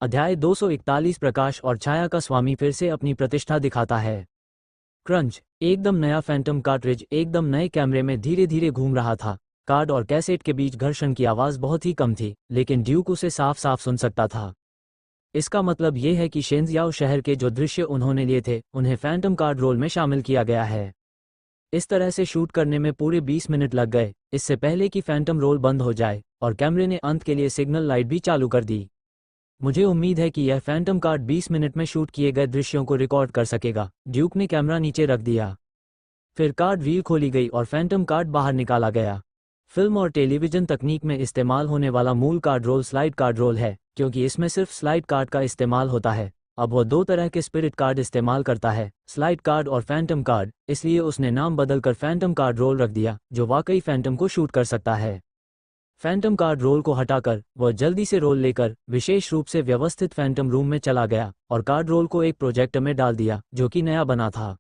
अध्याय 241 प्रकाश और छाया का स्वामी फिर से अपनी प्रतिष्ठा दिखाता है। क्रंच। एकदम नया फैंटम कार्ट्रिज एकदम नए कैमरे में धीरे धीरे घूम रहा था। कार्ड और कैसेट के बीच घर्षण की आवाज़ बहुत ही कम थी, लेकिन ड्यूक उसे साफ साफ सुन सकता था। इसका मतलब ये है कि शेंजियाओ शहर के जो दृश्य उन्होंने लिए थे उन्हें फैंटम कार्ड रोल में शामिल किया गया है। इस तरह से शूट करने में पूरे 20 मिनट लग गए, इससे पहले कि फैंटम रोल बंद हो जाए, और कैमरे ने अंत के लिए सिग्नल लाइट भी चालू कर दी। मुझे उम्मीद है कि यह फैंटम कार्ड 20 मिनट में शूट किए गए दृश्यों को रिकॉर्ड कर सकेगा। ड्यूक ने कैमरा नीचे रख दिया। फिर कार्ड व्हील खोली गई और फैंटम कार्ड बाहर निकाला गया। फिल्म और टेलीविजन तकनीक में इस्तेमाल होने वाला मूल card role slide card role है, क्योंकि इसमें सिर्फ स्लाइड कार्ड का इस्तेमाल होता है। अब वह दो तरह के स्पिरिट कार्ड इस्तेमाल करता है, स्लाइड कार्ड और फैंटम कार्ड, इसलिए उसने नाम बदलकर फैंटम कार्ड रोल रख दिया, जो वाकई फैंटम को शूट कर सकता है। फैंटम कार्ड रोल को हटाकर वह जल्दी से रोल लेकर विशेष रूप से व्यवस्थित फैंटम रूम में चला गया और कार्ड रोल को एक प्रोजेक्टर में डाल दिया, जो कि नया बना था।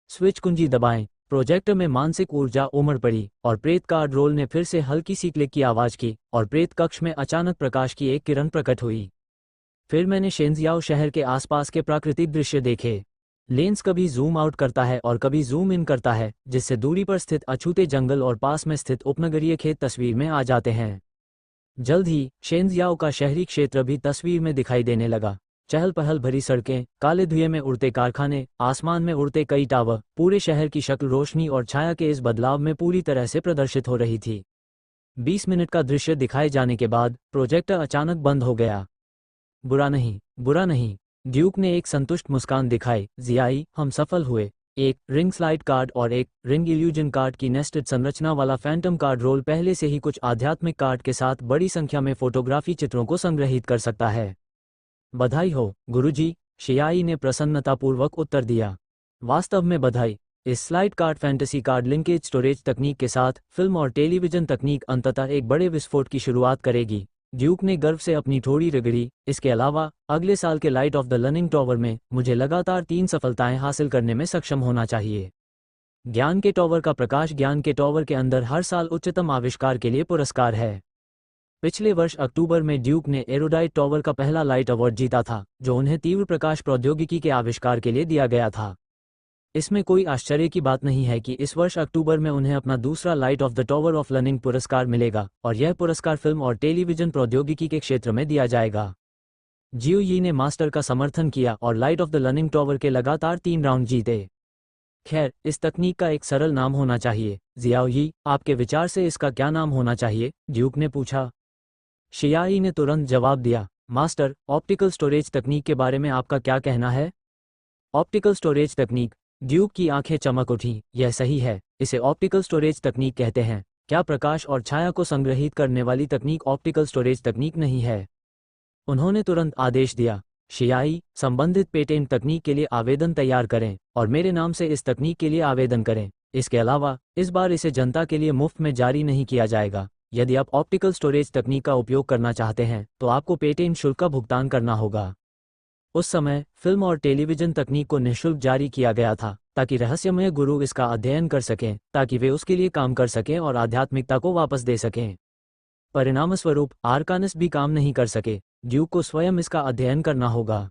स्विच कुंजी दबाएं। प्रोजेक्टर में मानसिक ऊर्जा उमड़ पड़ी और प्रेत कार्ड रोल ने फिर से हल्की सी क्लिक की आवाज की और प्रेत कक्ष में अचानक प्रकाश की एक किरण प्रकट हुई। फिर मैंने शेंजियाओ शहर के आसपास के प्राकृतिक दृश्य देखे। लेंस कभी जूम आउट करता है और कभी जूम इन करता है, जिससे दूरी पर स्थित अछूते जंगल और पास में स्थित उपनगरीय खेत तस्वीर में आ जाते हैं। जल्द ही शेंजियाओ का शहरी क्षेत्र भी तस्वीर में दिखाई देने लगा। चहल पहल भरी सड़कें, काले धुएं में उड़ते कारखाने, आसमान में उड़ते कई टावर, पूरे शहर की शक्ल रोशनी और छाया के इस बदलाव में पूरी तरह से प्रदर्शित हो रही थी। 20 मिनट का दृश्य दिखाए जाने के बाद प्रोजेक्टर अचानक बंद हो गया। बुरा नहीं, बुरा नहीं, ड्यूक ने एक संतुष्ट मुस्कान दिखाई। जियाई, हम सफल हुए। एक रिंग स्लाइड कार्ड और एक रिंग इल्यूजन कार्ड की नेस्टेड संरचना वाला फैंटम कार्ड रोल पहले से ही कुछ आध्यात्मिक कार्ड के साथ बड़ी संख्या में फोटोग्राफी चित्रों को संग्रहित कर सकता है। बधाई हो, गुरुजी, शियाई ने प्रसन्नतापूर्वक उत्तर दिया। वास्तव में बधाई। इस slide card fantasy card linkage storage तकनीक के साथ फिल्म और टेलीविजन तकनीक अंततः एक बड़े विस्फोट की शुरुआत करेगी। ड्यूक ने गर्व से अपनी ठोड़ी रगड़ी। इसके अलावा अगले साल के light of the learning tower में मुझे लगातार 3 सफलताएं हासिल करने में सक्षम होना चाहिए। ज्ञान के टॉवर का प्रकाश ज्ञान के टॉवर के अंदर हर साल उच्चतम आविष्कार के लिए पुरस्कार है। पिछले वर्ष अक्टूबर में ड्यूक ने एरोडाइट टॉवर का पहला लाइट अवार्ड जीता था, जो उन्हें तीव्र प्रकाश प्रौद्योगिकी के आविष्कार के लिए दिया गया था। इसमें कोई आश्चर्य की बात नहीं है कि इस वर्ष अक्टूबर में उन्हें अपना दूसरा light of the tower of learning पुरस्कार मिलेगा, और यह पुरस्कार फिल्म और टेलीविजन प्रौद्योगिकी के क्षेत्र में दिया जाएगा। जियो यी ने मास्टर का समर्थन किया और light of the learning tower के लगातार 3 राउंड जीते। खैर, इस तकनीक का एक सरल नाम होना चाहिए। जियाओ यी, आपके विचार से इसका क्या नाम होना चाहिए? ड्यूक ने पूछा। शियाई ने तुरंत जवाब दिया, मास्टर, ऑप्टिकल स्टोरेज तकनीक के बारे में आपका क्या कहना है? ऑप्टिकल स्टोरेज तकनीक? ड्यूक की आंखें चमक उठीं। यह सही है, इसे ऑप्टिकल स्टोरेज तकनीक कहते हैं। क्या प्रकाश और छाया को संग्रहित करने वाली तकनीक ऑप्टिकल स्टोरेज तकनीक नहीं है? उन्होंने तुरंत आदेश दिया, शियाई, संबंधित पेटेंट तकनीक के लिए आवेदन तैयार करें और मेरे नाम से इस तकनीक के लिए आवेदन करें। इसके अलावा इस बार इसे जनता के लिए मुफ्त में जारी नहीं किया जाएगा। यदि आप ऑप्टिकल स्टोरेज तकनीक का उपयोग करना चाहते हैं तो आपको पेटेंट शुल्क का भुगतान करना होगा। उस समय फिल्म और टेलीविजन तकनीक को निःशुल्क जारी किया गया था, ताकि रहस्यमय गुरु इसका अध्ययन कर सकें, ताकि वे उसके लिए काम कर सकें और आध्यात्मिकता को वापस दे सकें। परिणामस्वरूप आर्कानस भी काम नहीं कर सके। ड्यूक को स्वयं इसका अध्ययन करना होगा।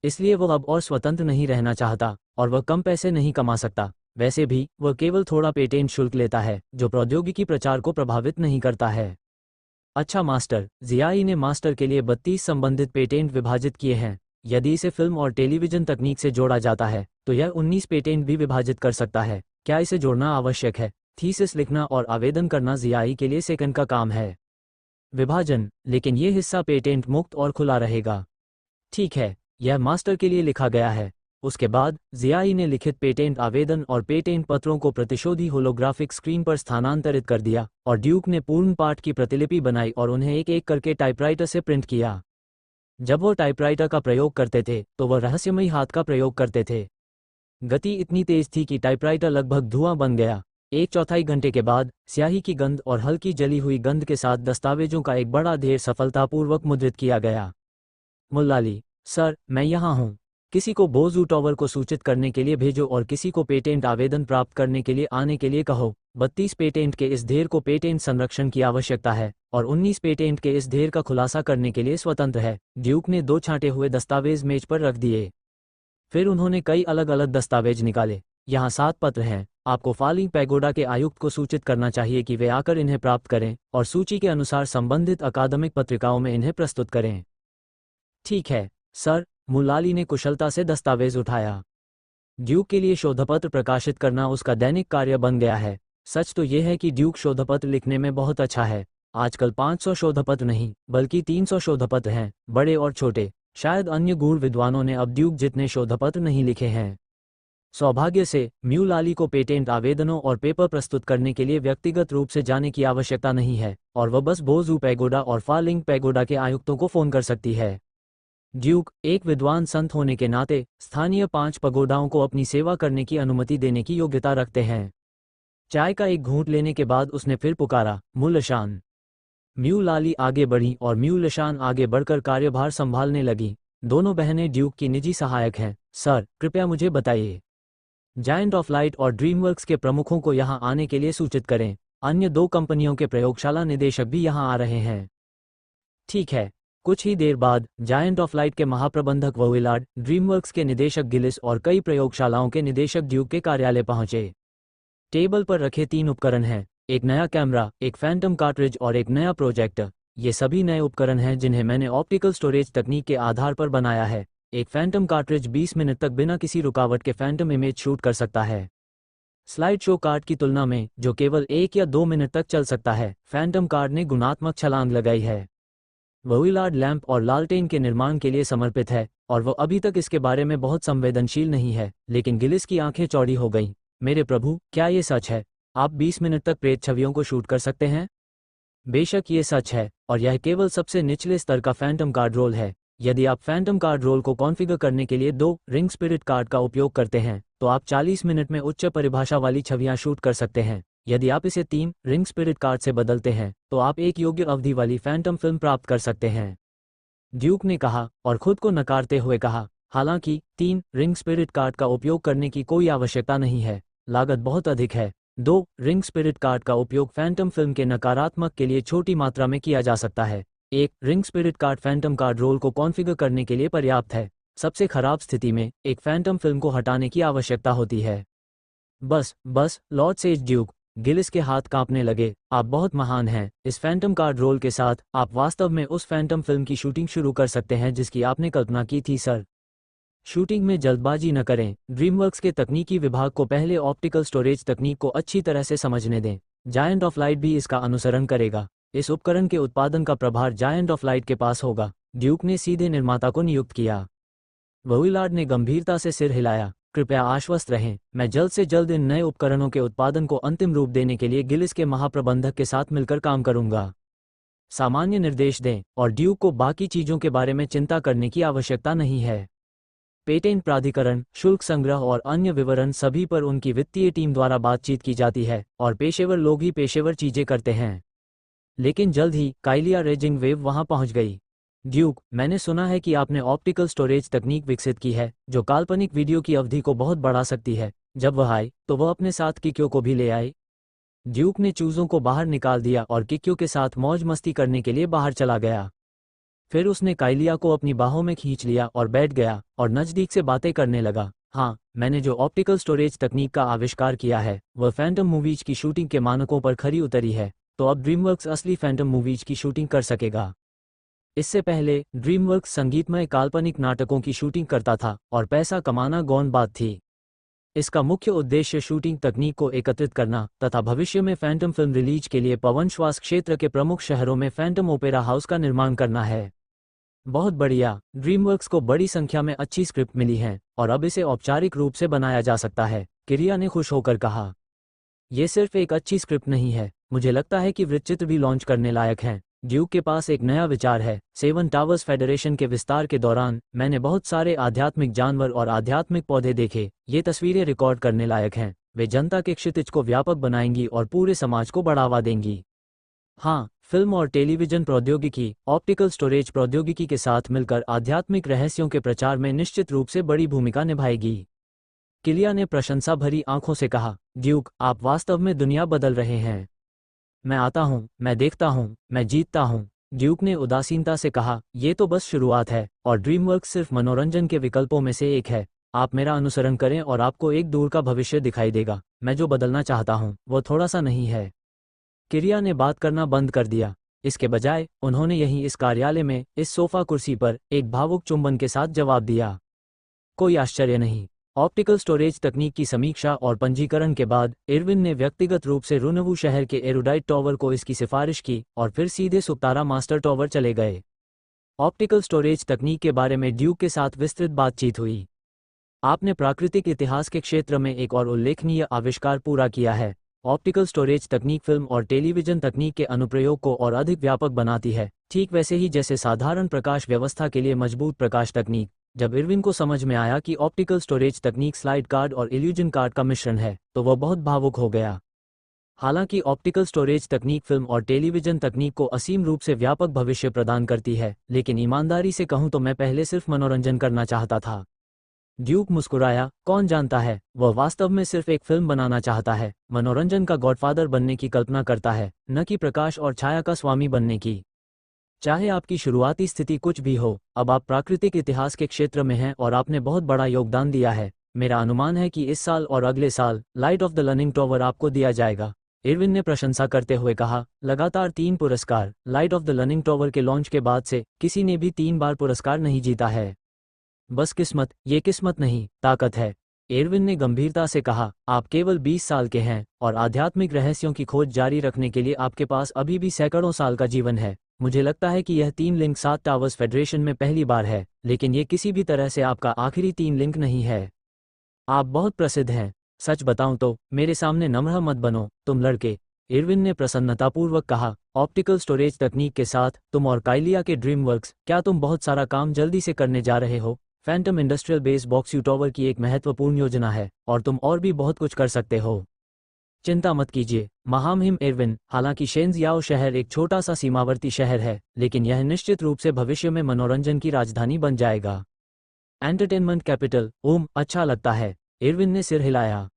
इसलिए वह अब और स्वतंत्र नहीं रहना चाहता और वह कम पैसे नहीं कमा सकता। वैसे भी वह केवल थोड़ा पेटेंट शुल्क लेता है, जो प्रौद्योगिकी प्रचार को प्रभावित नहीं करता है। अच्छा मास्टर, जियाई ने मास्टर के लिए 32 संबंधित पेटेंट विभाजित किए हैं। यदि इसे फिल्म और टेलीविजन तकनीक से जोड़ा जाता है तो यह 19 पेटेंट भी विभाजित कर सकता है। क्या इसे जोड़ना आवश्यक है? थीसिस लिखना और आवेदन करना जियाई के लिए सेकंड का काम है। विभाजन, लेकिन यह हिस्सा पेटेंट मुक्त और खुला रहेगा। ठीक है, यह मास्टर के लिए लिखा गया है। उसके बाद जियाई ने लिखित पेटेंट आवेदन और पेटेंट पत्रों को प्रतिशोधी होलोग्राफिक स्क्रीन पर स्थानांतरित कर दिया और ड्यूक ने पूर्ण पाठ की प्रतिलिपि बनाई और उन्हें एक एक करके टाइपराइटर से प्रिंट किया। जब वो टाइपराइटर का प्रयोग करते थे तो वह रहस्यमयी हाथ का प्रयोग करते थे। गति इतनी तेज थी कि टाइपराइटर लगभग धुआं बन गया। 1/4 घंटे के बाद स्याही की गंध और हल्की जली हुई गंध के साथ दस्तावेजों का एक बड़ा ढेर सफलतापूर्वक मुद्रित किया गया। मुल्लाली, सर, मैं यहाँ हूँ। किसी को बोजू टॉवर को सूचित करने के लिए भेजो और किसी को पेटेंट आवेदन प्राप्त करने के लिए आने के लिए कहो। 32 पेटेंट के इस ढेर को पेटेंट संरक्षण की आवश्यकता है और 19 पेटेंट के इस ढेर का खुलासा करने के लिए स्वतंत्र है। ड्यूक ने 2 छांटे हुए दस्तावेज मेज पर रख दिए। फिर उन्होंने कई अलग अलग दस्तावेज निकाले। यहाँ 7 पत्र हैं। आपको फालिंग पैगोडा के आयुक्त को सूचित करना चाहिए कि वे आकर इन्हें प्राप्त करें और सूची के अनुसार संबंधित अकादमिक पत्रिकाओं में इन्हें प्रस्तुत करें। ठीक है सर। मुलाली ने कुशलता से दस्तावेज उठाया। ड्यूक के लिए शोधपत्र प्रकाशित करना उसका दैनिक कार्य बन गया है। सच तो यह है कि ड्यूक शोधपत्र लिखने में बहुत अच्छा है। आजकल 500 शोधपत्र नहीं बल्कि 300 शोधपत्र हैं, बड़े और छोटे। शायद अन्य गूढ़ विद्वानों ने अब ड्यूक जितने शोधपत्र नहीं लिखे हैं। सौभाग्य से म्यूलाली को पेटेंट आवेदनों और पेपर प्रस्तुत करने के लिए व्यक्तिगत रूप से जाने की आवश्यकता नहीं है और वह बस बोजू पैगोडा और फालिंग पैगोडा के आयुक्तों को फोन कर सकती है। ड्यूक एक विद्वान संत होने के नाते स्थानीय 5 पगोडाओं को अपनी सेवा करने की अनुमति देने की योग्यता रखते हैं। चाय का एक घूंट लेने के बाद उसने फिर पुकारा, मुलशान। म्यूलाली आगे बढ़ी और म्यूलशान आगे बढ़कर कार्यभार संभालने लगी। दोनों बहनें ड्यूक की निजी सहायक हैं। सर, कृपया मुझे बताइए। जायंट ऑफ लाइट और ड्रीमवर्क्स के प्रमुखों को यहाँ आने के लिए सूचित करें। अन्य 2 कंपनियों के प्रयोगशाला निदेशक भी यहाँ आ रहे हैं। ठीक है। कुछ ही देर बाद जायंट ऑफ लाइट के महाप्रबंधक वोविलार्ड, ड्रीमवर्क्स के निदेशक गिलिस और कई प्रयोगशालाओं के निदेशक ड्यूक के कार्यालय पहुंचे। टेबल पर रखे 3 उपकरण हैं, एक नया कैमरा, एक फैंटम कार्ट्रिज और एक नया प्रोजेक्टर। ये सभी नए उपकरण हैं जिन्हें मैंने ऑप्टिकल स्टोरेज तकनीक के आधार पर बनाया है। एक फैंटम कार्ट्रिज 20 मिनट तक बिना किसी रुकावट के फैंटम इमेज शूट कर सकता है। स्लाइड शो कार्ड की तुलना में, जो केवल 1 या 2 मिनट तक चल सकता है, फैंटम कार्ड ने गुणात्मक छलांग लगाई है। वोविलार्ड लैंप और लालटेन के निर्माण के लिए समर्पित है और वह अभी तक इसके बारे में बहुत संवेदनशील नहीं है, लेकिन गिलिस की आंखें चौड़ी हो गईं। मेरे प्रभु, क्या ये सच है? आप 20 मिनट तक प्रेत छवियों को शूट कर सकते हैं? बेशक ये सच है, और यह केवल सबसे निचले स्तर का फैंटम कार्ड रोल है। यदि आप फैंटम कार्ड रोल को कॉन्फ़िगर करने के लिए 2 रिंग स्पिरिट कार्ड का उपयोग करते हैं, तो आप 40 मिनट में उच्च परिभाषा वाली छवियां शूट कर सकते हैं। यदि आप इसे 3 रिंग स्पिरिट कार्ड से बदलते हैं, तो आप एक योग्य अवधि वाली फैंटम फिल्म प्राप्त कर सकते हैं। ड्यूक ने कहा और खुद को नकारते हुए कहा, हालांकि 3 रिंग स्पिरिट कार्ड का उपयोग करने की कोई आवश्यकता नहीं है। लागत बहुत अधिक है। 2 रिंग स्पिरिट कार्ड का उपयोग फैंटम फिल्म के नकारात्मक के लिए छोटी मात्रा में किया जा सकता है। एक ring spirit card phantom card role को कॉन्फ़िगर करने के लिए पर्याप्त है। सबसे खराब स्थिति में एक फैंटम फिल्म को हटाने की आवश्यकता होती है। बस, लॉर्ड सेज ड्यूक। गिलिस के हाथ कांपने लगे। आप बहुत महान हैं। इस फैंटम कार्ड रोल के साथ आप वास्तव में उस फैंटम फिल्म की शूटिंग शुरू कर सकते हैं जिसकी आपने कल्पना की थी सर। शूटिंग में जल्दबाजी न करें। ड्रीमवर्क्स के तकनीकी विभाग को पहले ऑप्टिकल स्टोरेज तकनीक को अच्छी तरह से समझने दें। जायंट ऑफ लाइट भी इसका अनुसरण करेगा। इस उपकरण के उत्पादन का प्रभार जायंट ऑफ लाइट के पास होगा। ड्यूक ने सीधे निर्माता को नियुक्त किया। वोविलार्ड ने गंभीरता से सिर हिलाया। कृपया आश्वस्त रहें, मैं जल्द से जल्द इन नए उपकरणों के उत्पादन को अंतिम रूप देने के लिए गिलिस के महाप्रबंधक के साथ मिलकर काम करूंगा। सामान्य निर्देश दें और ड्यूक को बाकी चीजों के बारे में चिंता करने की आवश्यकता नहीं है। पेटेंट प्राधिकरण, शुल्क संग्रह और अन्य विवरण सभी पर उनकी वित्तीय टीम द्वारा बातचीत की जाती है और पेशेवर लोग ही पेशेवर चीजें करते हैं। लेकिन जल्द ही काइलिया रेजिंग वेव वहां पहुंच गई। ड्यूक, मैंने सुना है कि आपने ऑप्टिकल स्टोरेज तकनीक विकसित की है जो काल्पनिक वीडियो की अवधि को बहुत बढ़ा सकती है। जब वह आए तो वह अपने साथ किक्यो को भी ले आए। ड्यूक ने चूजों को बाहर निकाल दिया और किक्यो के साथ मौज मस्ती करने के लिए बाहर चला गया। फिर उसने काइलिया को अपनी बाहों में खींच लिया और बैठ गया और नज़दीक से बातें करने लगा। हाँ, मैंने जो ऑप्टिकल स्टोरेज तकनीक का आविष्कार किया है वह फैंटम मूवीज की शूटिंग के मानकों पर खरी उतरी है, तो अब ड्रीमवर्क्स असली फैंटम मूवीज की शूटिंग कर सकेगा। इससे पहले ड्रीमवर्क्स संगीतमय काल्पनिक नाटकों की शूटिंग करता था और पैसा कमाना गौण बात थी। इसका मुख्य उद्देश्य शूटिंग तकनीक को एकत्रित करना तथा भविष्य में फैंटम फिल्म रिलीज के लिए पवनश्वास क्षेत्र के प्रमुख शहरों में फैंटम ओपेरा हाउस का निर्माण करना है। बहुत बढ़िया। ड्रीमवर्क्स को बड़ी संख्या में अच्छी स्क्रिप्ट मिली है और अब इसे औपचारिक रूप से बनाया जा सकता है, किरिया ने खुश होकर कहा। यह सिर्फ एक अच्छी स्क्रिप्ट नहीं है, मुझे लगता है कि वृत्तचित्र भी लॉन्च करने लायक हैं। ड्यूक के पास एक नया विचार है। 7 टावर्स फेडरेशन के विस्तार के दौरान मैंने बहुत सारे आध्यात्मिक जानवर और आध्यात्मिक पौधे देखे। ये तस्वीरें रिकॉर्ड करने लायक हैं। वे जनता के क्षितिज को व्यापक बनाएंगी और पूरे समाज को बढ़ावा देंगी। हाँ, फिल्म और टेलीविजन प्रौद्योगिकी ऑप्टिकल स्टोरेज प्रौद्योगिकी के साथ मिलकर आध्यात्मिक रहस्यों के प्रचार में निश्चित रूप से बड़ी भूमिका निभाएगी। किलिया ने प्रशंसा भरी आंखों से कहा, ड्यूक, आप वास्तव में दुनिया बदल रहे हैं। मैं आता हूँ, मैं देखता हूँ, मैं जीतता हूँ। ड्यूक ने उदासीनता से कहा, ये तो बस शुरुआत है, और ड्रीमवर्क्स सिर्फ मनोरंजन के विकल्पों में से एक है। आप मेरा अनुसरण करें और आपको एक दूर का भविष्य दिखाई देगा। मैं जो बदलना चाहता हूँ वो थोड़ा सा नहीं है। किलिया ने बात करना बंद कर दिया। इसके बजाय उन्होंने यहीं इस कार्यालय में इस सोफा कुर्सी पर एक भावुक चुंबन के साथ जवाब दिया। कोई आश्चर्य नहीं। ऑप्टिकल स्टोरेज तकनीक की समीक्षा और पंजीकरण के बाद इरविन ने व्यक्तिगत रूप से रुनवू शहर के एरोडाइट टॉवर को इसकी सिफारिश की और फिर सीधे सुक्तारा मास्टर टॉवर चले गए। ऑप्टिकल स्टोरेज तकनीक के बारे में ड्यूक के साथ विस्तृत बातचीत हुई। आपने प्राकृतिक इतिहास के क्षेत्र में एक और उल्लेखनीय आविष्कार पूरा किया है। ऑप्टिकल स्टोरेज तकनीक फिल्म और टेलीविजन तकनीक के अनुप्रयोग को और अधिक व्यापक बनाती है, ठीक वैसे ही जैसे साधारण प्रकाश व्यवस्था के लिए मजबूत प्रकाश तकनीक। जब इरविन को समझ में आया कि ऑप्टिकल स्टोरेज तकनीक स्लाइड कार्ड और इल्यूजन कार्ड का मिश्रण है, तो वह बहुत भावुक हो गया। हालांकि ऑप्टिकल स्टोरेज तकनीक फिल्म और टेलीविजन तकनीक को असीम रूप से व्यापक भविष्य प्रदान करती है, लेकिन ईमानदारी से कहूं तो मैं पहले सिर्फ मनोरंजन करना चाहता था। ड्यूक मुस्कुराया, कौन जानता है, वह वास्तव में सिर्फ एक फिल्म बनाना चाहता है, मनोरंजन का गॉडफादर बनने की कल्पना करता है, न कि प्रकाश और छाया का स्वामी बनने की। चाहे आपकी शुरुआती स्थिति कुछ भी हो, अब आप प्राकृतिक इतिहास के क्षेत्र में हैं और आपने बहुत बड़ा योगदान दिया है। मेरा अनुमान है कि इस साल और अगले साल light of the learning tower आपको दिया जाएगा। इरविन ने प्रशंसा करते हुए कहा, लगातार 3 पुरस्कार। Light of the learning tower के लॉन्च के बाद से किसी ने भी 3 बार पुरस्कार नहीं जीता है। बस किस्मत, ये किस्मत नहीं, ताकत है। इरविन ने गंभीरता से कहा, आप केवल 20 साल के हैं और आध्यात्मिक रहस्यों की खोज जारी रखने के लिए आपके पास अभी भी सैकड़ों साल का जीवन है। मुझे लगता है कि यह 3 लिंक 7 टावर्स फेडरेशन में पहली बार है, लेकिन ये किसी भी तरह से आपका आखिरी 3 लिंक नहीं है। आप बहुत प्रसिद्ध हैं। सच बताऊं तो मेरे सामने नम्र मत बनो, तुम लड़के। इरविन ने प्रसन्नतापूर्वक कहा, ऑप्टिकल स्टोरेज तकनीक के साथ तुम और काइलिया के ड्रीमवर्क्स, क्या तुम बहुत सारा काम जल्दी से करने जा रहे हो? फैंटम इंडस्ट्रियल बेस बॉक्सयू टॉवर की एक महत्वपूर्ण योजना है और तुम और भी बहुत कुछ कर सकते हो। चिंता मत कीजिए महामहिम इरविन। हालांकि शेंजियाओ शहर एक छोटा सा सीमावर्ती शहर है, लेकिन यह निश्चित रूप से भविष्य में मनोरंजन की राजधानी बन जाएगा। एंटरटेनमेंट कैपिटल, ओम, अच्छा लगता है। इरविन ने सिर हिलाया।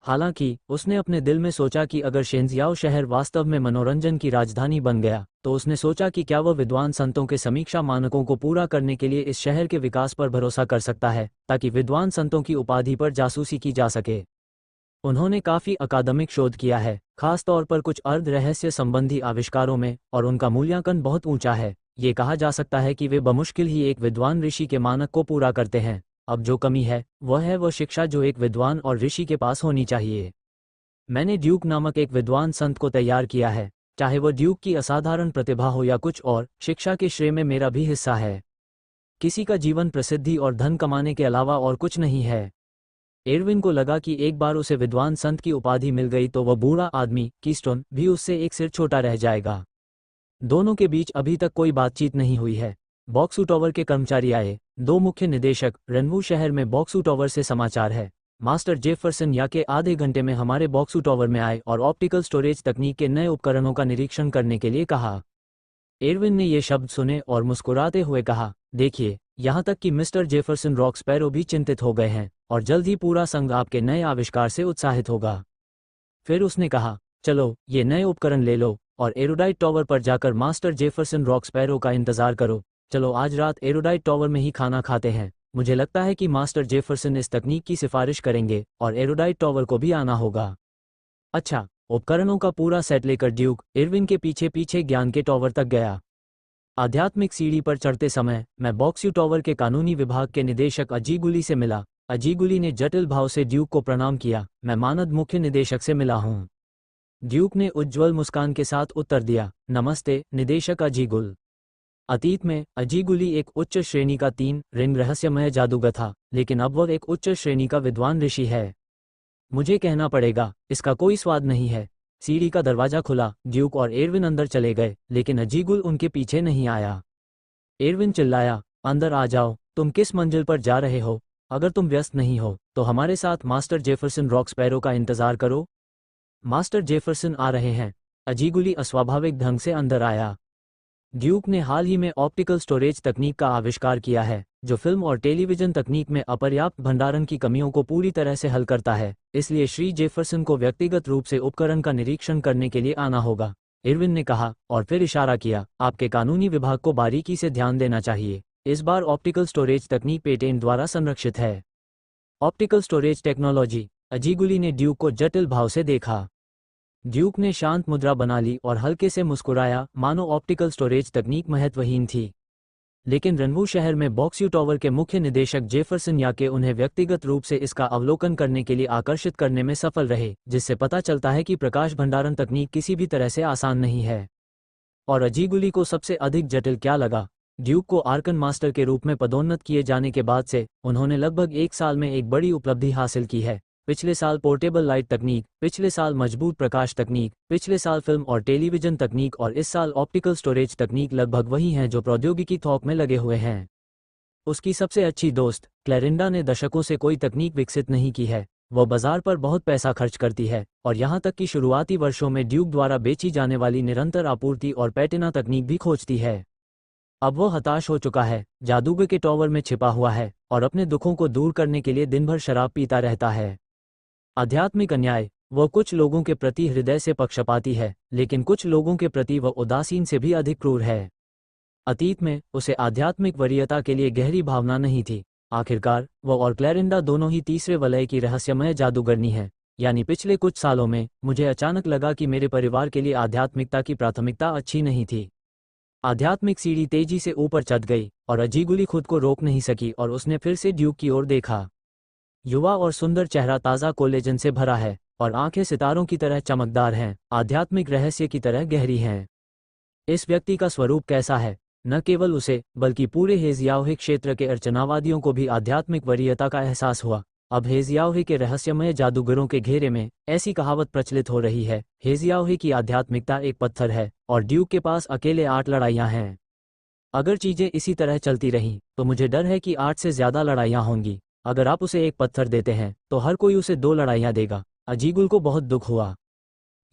हालांकि उसने अपने दिल में सोचा कि अगर शेंजियाओ शहर वास्तव में मनोरंजन की राजधानी बन गया, तो उसने सोचा कि क्या वह विद्वान संतों के समीक्षा मानकों को पूरा करने के लिए इस शहर के विकास पर भरोसा कर सकता है, ताकि विद्वान संतों की उपाधि पर जासूसी की जा सके। उन्होंने काफ़ी अकादमिक शोध किया है, खास तौर पर कुछ अर्ध रहस्य संबंधी आविष्कारों में, और उनका मूल्यांकन बहुत ऊंचा है। ये कहा जा सकता है कि वे बमुश्किल ही एक विद्वान ऋषि के मानक को पूरा करते हैं। अब जो कमी है वह शिक्षा जो एक विद्वान और ऋषि के पास होनी चाहिए। मैंने ड्यूक नामक एक विद्वान संत को तैयार किया है। चाहे वह ड्यूक की असाधारण प्रतिभा हो या कुछ और, शिक्षा के श्रेय में मेरा भी हिस्सा है। किसी का जीवन प्रसिद्धि और धन कमाने के अलावा और कुछ नहीं है। इरविन को लगा कि एक बार उसे विद्वान संत की उपाधि मिल गई तो वह बूढ़ा आदमी कीस्टोन भी उससे एक सिर छोटा रह जाएगा। दोनों के बीच अभी तक कोई बातचीत नहीं हुई है। बॉक्सू टॉवर के कर्मचारी आए। 2 मुख्य निदेशक, रनवू शहर में बॉक्सू टॉवर से समाचार है। मास्टर जेफरसन या के आधे घंटे में हमारे बॉक्सू टॉवर में आए और ऑप्टिकल स्टोरेज तकनीक के नए उपकरणों का निरीक्षण करने के लिए कहा। इरविन ने ये शब्द सुने और मुस्कुराते हुए कहा, देखिए, यहाँ तक कि मिस्टर जेफरसन रॉक स्पैरो भी चिंतित हो गए हैं और जल्द ही पूरा संघ आपके नए आविष्कार से उत्साहित होगा। फिर उसने कहा, चलो ये नए उपकरण ले लो और एरोडाइट टॉवर पर जाकर मास्टर जेफरसन रॉक स्पैरो का इंतजार करो। चलो आज रात एरोडाइट टॉवर में ही खाना खाते हैं। मुझे लगता है कि मास्टर जेफरसन इस तकनीक की सिफारिश करेंगे और एरोडाइट टॉवर को भी आना होगा। अच्छा, उपकरणों का पूरा सेट लेकर ड्यूक इरविन के पीछे पीछे ज्ञान के टॉवर तक गया। आध्यात्मिक सीढ़ी पर चढ़ते समय मैं बॉक्सयू टॉवर के कानूनी विभाग के निदेशक अजीगुली से मिला। अजीगुली ने जटिल भाव से ड्यूक को प्रणाम किया। मैं मानद मुख्य निदेशक से मिला हूँ। ड्यूक ने उज्ज्वल मुस्कान के साथ उत्तर दिया, नमस्ते निदेशक अजीगुल। अतीत में अजीगुली एक उच्च श्रेणी का 3 रिंग रहस्यमय जादूगर था, लेकिन अब वह एक उच्च श्रेणी का विद्वान ऋषि है। मुझे कहना पड़ेगा, इसका कोई स्वाद नहीं है। सीढ़ी का दरवाजा खुला, ड्यूक और एरविन अंदर चले गए, लेकिन अजीगुल उनके पीछे नहीं आया। एरविन चिल्लाया, अंदर आ जाओ, तुम किस मंजिल पर जा रहे हो? अगर तुम व्यस्त नहीं हो तो हमारे साथ मास्टर जेफरसन रॉक स्पैरो का इंतजार करो। मास्टर जेफरसन आ रहे हैं। अजीगुली अस्वाभाविक ढंग से अंदर आया। ड्यूक ने हाल ही में ऑप्टिकल स्टोरेज तकनीक का आविष्कार किया है जो फिल्म और टेलीविजन तकनीक में अपर्याप्त भंडारण की कमियों को पूरी तरह से हल करता है। इसलिए श्री जेफरसन को व्यक्तिगत रूप से उपकरण का निरीक्षण करने के लिए आना होगा, इरविन ने कहा, और फिर इशारा किया, आपके कानूनी विभाग को बारीकी से ध्यान देना चाहिए। इस बार ऑप्टिकल स्टोरेज तकनीक पेटेंट द्वारा संरक्षित है। Optical storage technology. अजीगुली ने ड्यूक को जटिल भाव से देखा। ड्यूक ने शांत मुद्रा बना ली और हल्के से मुस्कुराया, मानो ऑप्टिकल स्टोरेज तकनीक महत्वहीन थी। लेकिन रनवू शहर में बॉक्सयू टावर के मुख्य निदेशक जेफरसन याके उन्हें व्यक्तिगत रूप से इसका अवलोकन करने के लिए आकर्षित करने में सफल रहे, जिससे पता चलता है कि प्रकाश भंडारण तकनीक किसी भी तरह से आसान नहीं है। और अजीगुली को सबसे अधिक जटिल क्या लगा? ड्यूक को आर्कन मास्टर के रूप में पदोन्नत किए जाने के बाद से उन्होंने लगभग 1 साल में एक बड़ी उपलब्धि हासिल की है। पिछले साल पोर्टेबल लाइट तकनीक, पिछले साल मजबूत प्रकाश तकनीक, पिछले साल फिल्म और टेलीविजन तकनीक और इस साल ऑप्टिकल स्टोरेज तकनीक लगभग वही हैं जो प्रौद्योगिकी थोक में लगे हुए हैं। उसकी सबसे अच्छी दोस्त क्लैरिंडा ने दशकों से कोई तकनीक विकसित नहीं की है। वह बाजार पर बहुत पैसा खर्च करती है और यहाँ तक कि शुरुआती वर्षों में ड्यूक द्वारा बेची जाने वाली निरंतर आपूर्ति और पैटिना तकनीक भी खोजती है। अब वो हताश हो चुका है, जादूगर के टॉवर में छिपा हुआ है और अपने दुखों को दूर करने के लिए दिन भर शराब पीता रहता है। आध्यात्मिक अन्याय। वह कुछ लोगों के प्रति हृदय से पक्षपाती है, लेकिन कुछ लोगों के प्रति वह उदासीन से भी अधिक क्रूर है। अतीत में उसे आध्यात्मिक वरीयता के लिए गहरी भावना नहीं थी। आखिरकार वह और क्लैरिंडा दोनों ही तीसरे वलय की रहस्यमय जादूगरनी है। यानी पिछले कुछ सालों में मुझे अचानक लगा कि मेरे परिवार के लिए आध्यात्मिकता की प्राथमिकता अच्छी नहीं थी। आध्यात्मिक सीढ़ी तेजी से ऊपर चढ़ गई और अजीगुली खुद को रोक नहीं सकी और उसने फिर से ड्यूक की ओर देखा। युवा और सुंदर चेहरा ताज़ा कोलेजन से भरा है और आंखें सितारों की तरह चमकदार हैं, आध्यात्मिक रहस्य की तरह गहरी हैं। इस व्यक्ति का स्वरूप कैसा है? न केवल उसे बल्कि पूरे हेजियाओहे क्षेत्र के अर्चनावादियों को भी आध्यात्मिक वरीयता का एहसास हुआ। अब हेजियाओहे के रहस्यमय जादूगरों के घेरे में ऐसी कहावत प्रचलित हो रही है, हेजियाओहे की आध्यात्मिकता एक पत्थर है और ड्यूक के पास अकेले 8 लड़ाइयाँ हैं। अगर चीजें इसी तरह चलती रहीं तो मुझे डर है कि 8 से ज्यादा लड़ाइयाँ होंगी। अगर आप उसे एक पत्थर देते हैं तो हर कोई उसे 2 लड़ाइयाँ देगा। अजीगुल को बहुत दुख हुआ।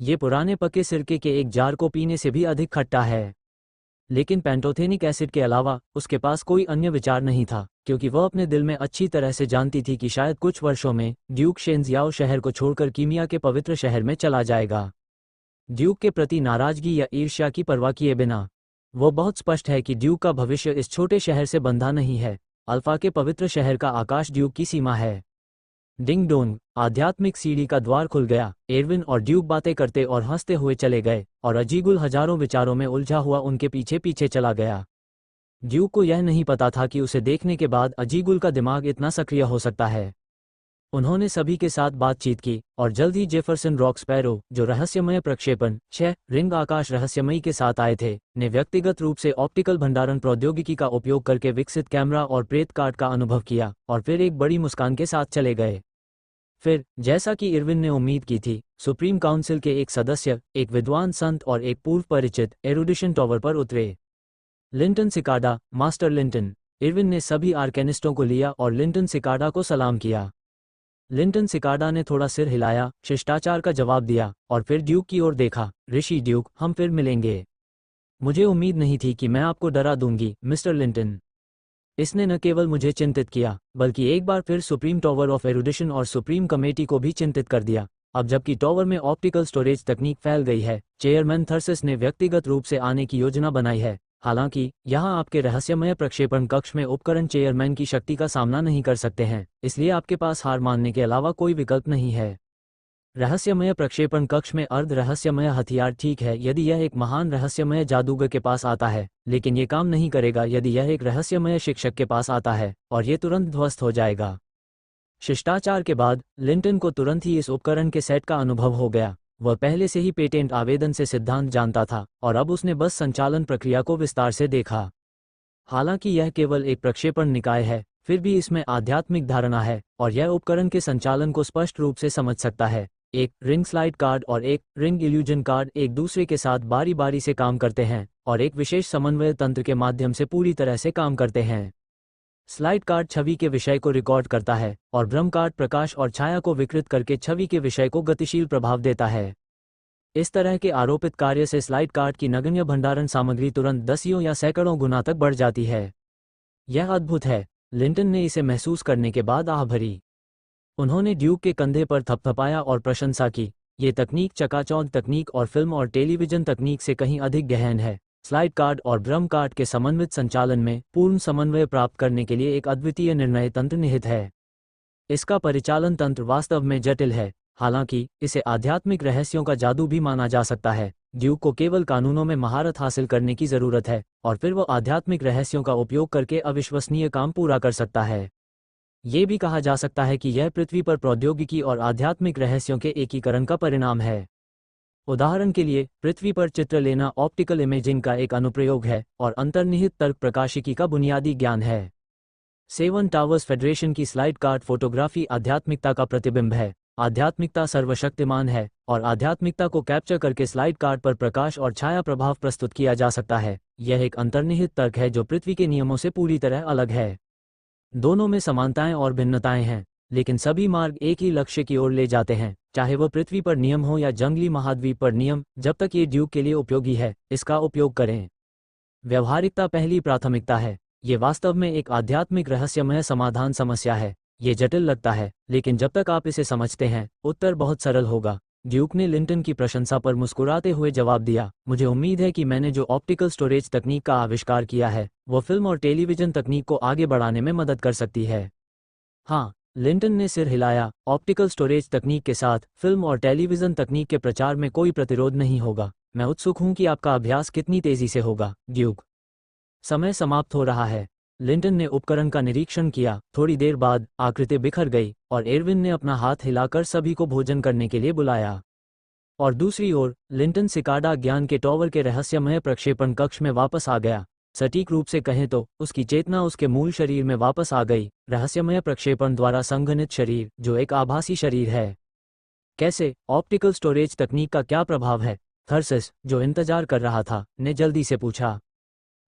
ये पुराने पके सिरके के एक जार को पीने से भी अधिक खट्टा है। लेकिन पेंटोथेनिक एसिड के अलावा उसके पास कोई अन्य विचार नहीं था, क्योंकि वह अपने दिल में अच्छी तरह से जानती थी कि शायद कुछ वर्षों में ड्यूक शेंजियाओ शहर को छोड़कर कीमिया के पवित्र शहर में चला जाएगा। ड्यूक के प्रति नाराजगी या ईर्ष्या की परवाह किए बिना। वो बहुत स्पष्ट है कि ड्यूक का भविष्य इस छोटे शहर से बंधा नहीं है। अल्फा के पवित्र शहर का आकाश ड्यूक की सीमा है। डिंग डोंग, आध्यात्मिक सीढ़ी का द्वार खुल गया। एरविन और ड्यूक बातें करते और हंसते हुए चले गए और अजीगुल हजारों विचारों में उलझा हुआ उनके पीछे पीछे चला गया। ड्यूक को यह नहीं पता था कि उसे देखने के बाद अजीगुल का दिमाग इतना सक्रिय हो सकता है। उन्होंने सभी के साथ बातचीत की और जल्द ही जेफरसन रॉक स्पैरो, जो रहस्यमय प्रक्षेपण रिंग आकाश रहस्यमयी के साथ आए थे, ने व्यक्तिगत रूप से ऑप्टिकल भंडारण प्रौद्योगिकी का उपयोग करके विकसित कैमरा और प्रेत कार्ड का अनुभव किया और फिर एक बड़ी मुस्कान के साथ चले गए। फिर, जैसा कि इरविन ने उम्मीद की थी, सुप्रीम काउंसिल के एक सदस्य, एक विद्वान संत और एक पूर्व परिचित एरुडिशन टॉवर पर उतरे। Linton cicada, master Linton. Irwin ने सभी आर्केनिस्टों को लिया और लिंटन सिकाडा को सलाम किया। लिंटन सिकाडा ने थोड़ा सिर हिलाया, शिष्टाचार का जवाब दिया और फिर ड्यूक की ओर देखा। ऋषि ड्यूक, हम फिर मिलेंगे। मुझे उम्मीद नहीं थी कि मैं आपको डरा दूंगी, मिस्टर लिंटन। इसने न केवल मुझे चिंतित किया, बल्कि एक बार फिर सुप्रीम टावर ऑफ एरुडिशन और सुप्रीम कमेटी को भी चिंतित कर दिया। अब जबकि टावर में ऑप्टिकल स्टोरेज तकनीक फैल गई है, चेयरमैन थर्सिस ने व्यक्तिगत रूप से आने की योजना बनाई है। हालांकि यहाँ आपके रहस्यमय प्रक्षेपण कक्ष में उपकरण चेयरमैन की शक्ति का सामना नहीं कर सकते हैं, इसलिए आपके पास हार मानने के अलावा कोई विकल्प नहीं है। रहस्यमय प्रक्षेपण कक्ष में अर्ध रहस्यमय हथियार ठीक है यदि यह एक महान रहस्यमय जादूगर के पास आता है, लेकिन ये काम नहीं करेगा यदि यह एक रहस्यमय शिक्षक के पास आता है, और ये तुरंत ध्वस्त हो जाएगा। शिष्टाचार के बाद लिंटन को तुरंत ही इस उपकरण के सेट का अनुभव हो गया। वह पहले से ही पेटेंट आवेदन से सिद्धांत जानता था और अब उसने बस संचालन प्रक्रिया को विस्तार से देखा। हालांकि यह केवल एक प्रक्षेपण निकाय है, फिर भी इसमें आध्यात्मिक धारणा है और यह उपकरण के संचालन को स्पष्ट रूप से समझ सकता है। एक रिंग स्लाइड कार्ड और एक रिंग इल्यूजन कार्ड एक दूसरे के साथ बारी बारी से काम करते हैं और एक विशेष समन्वय तंत्र के माध्यम से पूरी तरह से काम करते हैं। स्लाइड कार्ड छवि के विषय को रिकॉर्ड करता है और भ्रम कार्ड प्रकाश और छाया को विकृत करके छवि के विषय को गतिशील प्रभाव देता है। इस तरह के आरोपित कार्य से स्लाइड कार्ड की नगण्य भंडारण सामग्री तुरंत दसियों या सैकड़ों गुना तक बढ़ जाती है। यह अद्भुत है। लिंटन ने इसे महसूस करने के बाद आह भरी। उन्होंने ड्यूक के कंधे पर थपथपाया और प्रशंसा की। ये तकनीक चकाचौंध तकनीक और फिल्म और टेलीविजन तकनीक से कहीं अधिक गहन है। स्लाइड कार्ड और ड्रम कार्ड के समन्वित संचालन में पूर्ण समन्वय प्राप्त करने के लिए एक अद्वितीय निर्णय तंत्र निहित है। इसका परिचालन तंत्र वास्तव में जटिल है, हालांकि इसे आध्यात्मिक रहस्यों का जादू भी माना जा सकता है। ड्यूक को केवल कानूनों में महारत हासिल करने की जरूरत है और फिर वो आध्यात्मिक रहस्यों का उपयोग करके अविश्वसनीय काम पूरा कर सकता है। ये भी कहा जा सकता है कि यह पृथ्वी पर प्रौद्योगिकी और आध्यात्मिक रहस्यों के एकीकरण का परिणाम है। उदाहरण के लिए, पृथ्वी पर चित्र लेना ऑप्टिकल इमेजिंग का एक अनुप्रयोग है और अंतर्निहित तर्क प्रकाशिकी का बुनियादी ज्ञान है। सेवन टावर्स फेडरेशन की स्लाइड कार्ड फोटोग्राफी आध्यात्मिकता का प्रतिबिंब है। आध्यात्मिकता सर्वशक्तिमान है और आध्यात्मिकता को कैप्चर करके स्लाइड कार्ड पर प्रकाश और छाया प्रभाव प्रस्तुत किया जा सकता है। यह एक अंतर्निहित तर्क है जो पृथ्वी के नियमों से पूरी तरह अलग है। दोनों में समानताएं और भिन्नताएं हैं, लेकिन सभी मार्ग एक ही लक्ष्य की ओर ले जाते हैं, चाहे वह पृथ्वी पर नियम हो या जंगली महाद्वीप पर नियम। जब तक ये ड्यूक के लिए उपयोगी है, इसका उपयोग करें। व्यवहारिकता पहली प्राथमिकता है। ये वास्तव में एक आध्यात्मिक रहस्यमय समाधान समस्या है। ये जटिल लगता है, लेकिन जब तक आप इसे समझते हैं, उत्तर बहुत सरल होगा। ड्यूक ने लिंटन की प्रशंसा पर मुस्कुराते हुए जवाब दिया, मुझे उम्मीद है कि मैंने जो ऑप्टिकल स्टोरेज तकनीक का आविष्कार किया है, वो फिल्म और टेलीविजन तकनीक को आगे बढ़ाने में मदद कर सकती है। हाँ, लिंटन ने सिर हिलाया। ऑप्टिकल स्टोरेज तकनीक के साथ फिल्म और टेलीविजन तकनीक के प्रचार में कोई प्रतिरोध नहीं होगा। मैं उत्सुक हूं कि आपका अभ्यास कितनी तेजी से होगा, ड्यूक। समय समाप्त हो रहा है। लिंटन ने उपकरण का निरीक्षण किया। थोड़ी देर बाद आकृति बिखर गई और एरविन ने अपना हाथ हिलाकर सभी को भोजन करने के लिए बुलाया। और दूसरी ओर, लिंटन सिकाडा ज्ञान के टॉवर के रहस्यमय प्रक्षेपण कक्ष में वापस आ गया। सटीक रूप से कहें तो उसकी चेतना उसके मूल शरीर में वापस आ गई। रहस्यमय प्रक्षेपण द्वारा संघनित शरीर, जो एक आभासी शरीर है। कैसे? ऑप्टिकल स्टोरेज तकनीक का क्या प्रभाव है? थर्सिस, जो इंतजार कर रहा था, ने जल्दी से पूछा।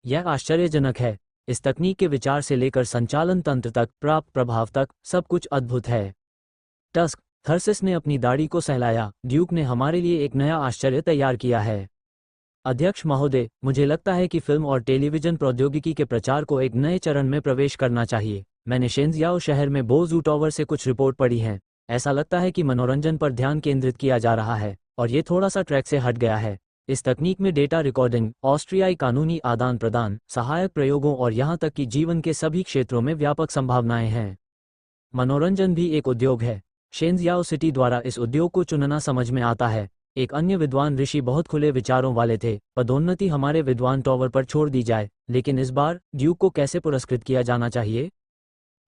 यह आश्चर्यजनक है। इस तकनीक के विचार से लेकर संचालन तंत्र तक, प्राप्त प्रभाव तक, सब कुछ अद्भुत है। टस्क, थर्सिस ने अपनी दाढ़ी को सहलाया। ड्यूक ने हमारे लिए एक नया आश्चर्य तैयार किया है। अध्यक्ष महोदय, मुझे लगता है कि फिल्म और टेलीविजन प्रौद्योगिकी के प्रचार को एक नए चरण में प्रवेश करना चाहिए। मैंने शेंजियाओ शहर में बोजू टॉवर से कुछ रिपोर्ट पढ़ी हैं। ऐसा लगता है कि मनोरंजन पर ध्यान केंद्रित किया जा रहा है और ये थोड़ा सा ट्रैक से हट गया है। इस तकनीक में डेटा रिकॉर्डिंग, ऑस्ट्रियाई कानूनी आदान प्रदान, सहायक प्रयोगों और यहाँ तक कि जीवन के सभी क्षेत्रों में व्यापक संभावनाएं हैं। मनोरंजन भी एक उद्योग है। शेंजियाओ सिटी द्वारा इस उद्योग को चुनना समझ में आता है। एक अन्य विद्वान ऋषि बहुत खुले विचारों वाले थे। पदोन्नति हमारे विद्वान टॉवर पर छोड़ दी जाए, लेकिन इस बार ड्यूक को कैसे पुरस्कृत किया जाना चाहिए?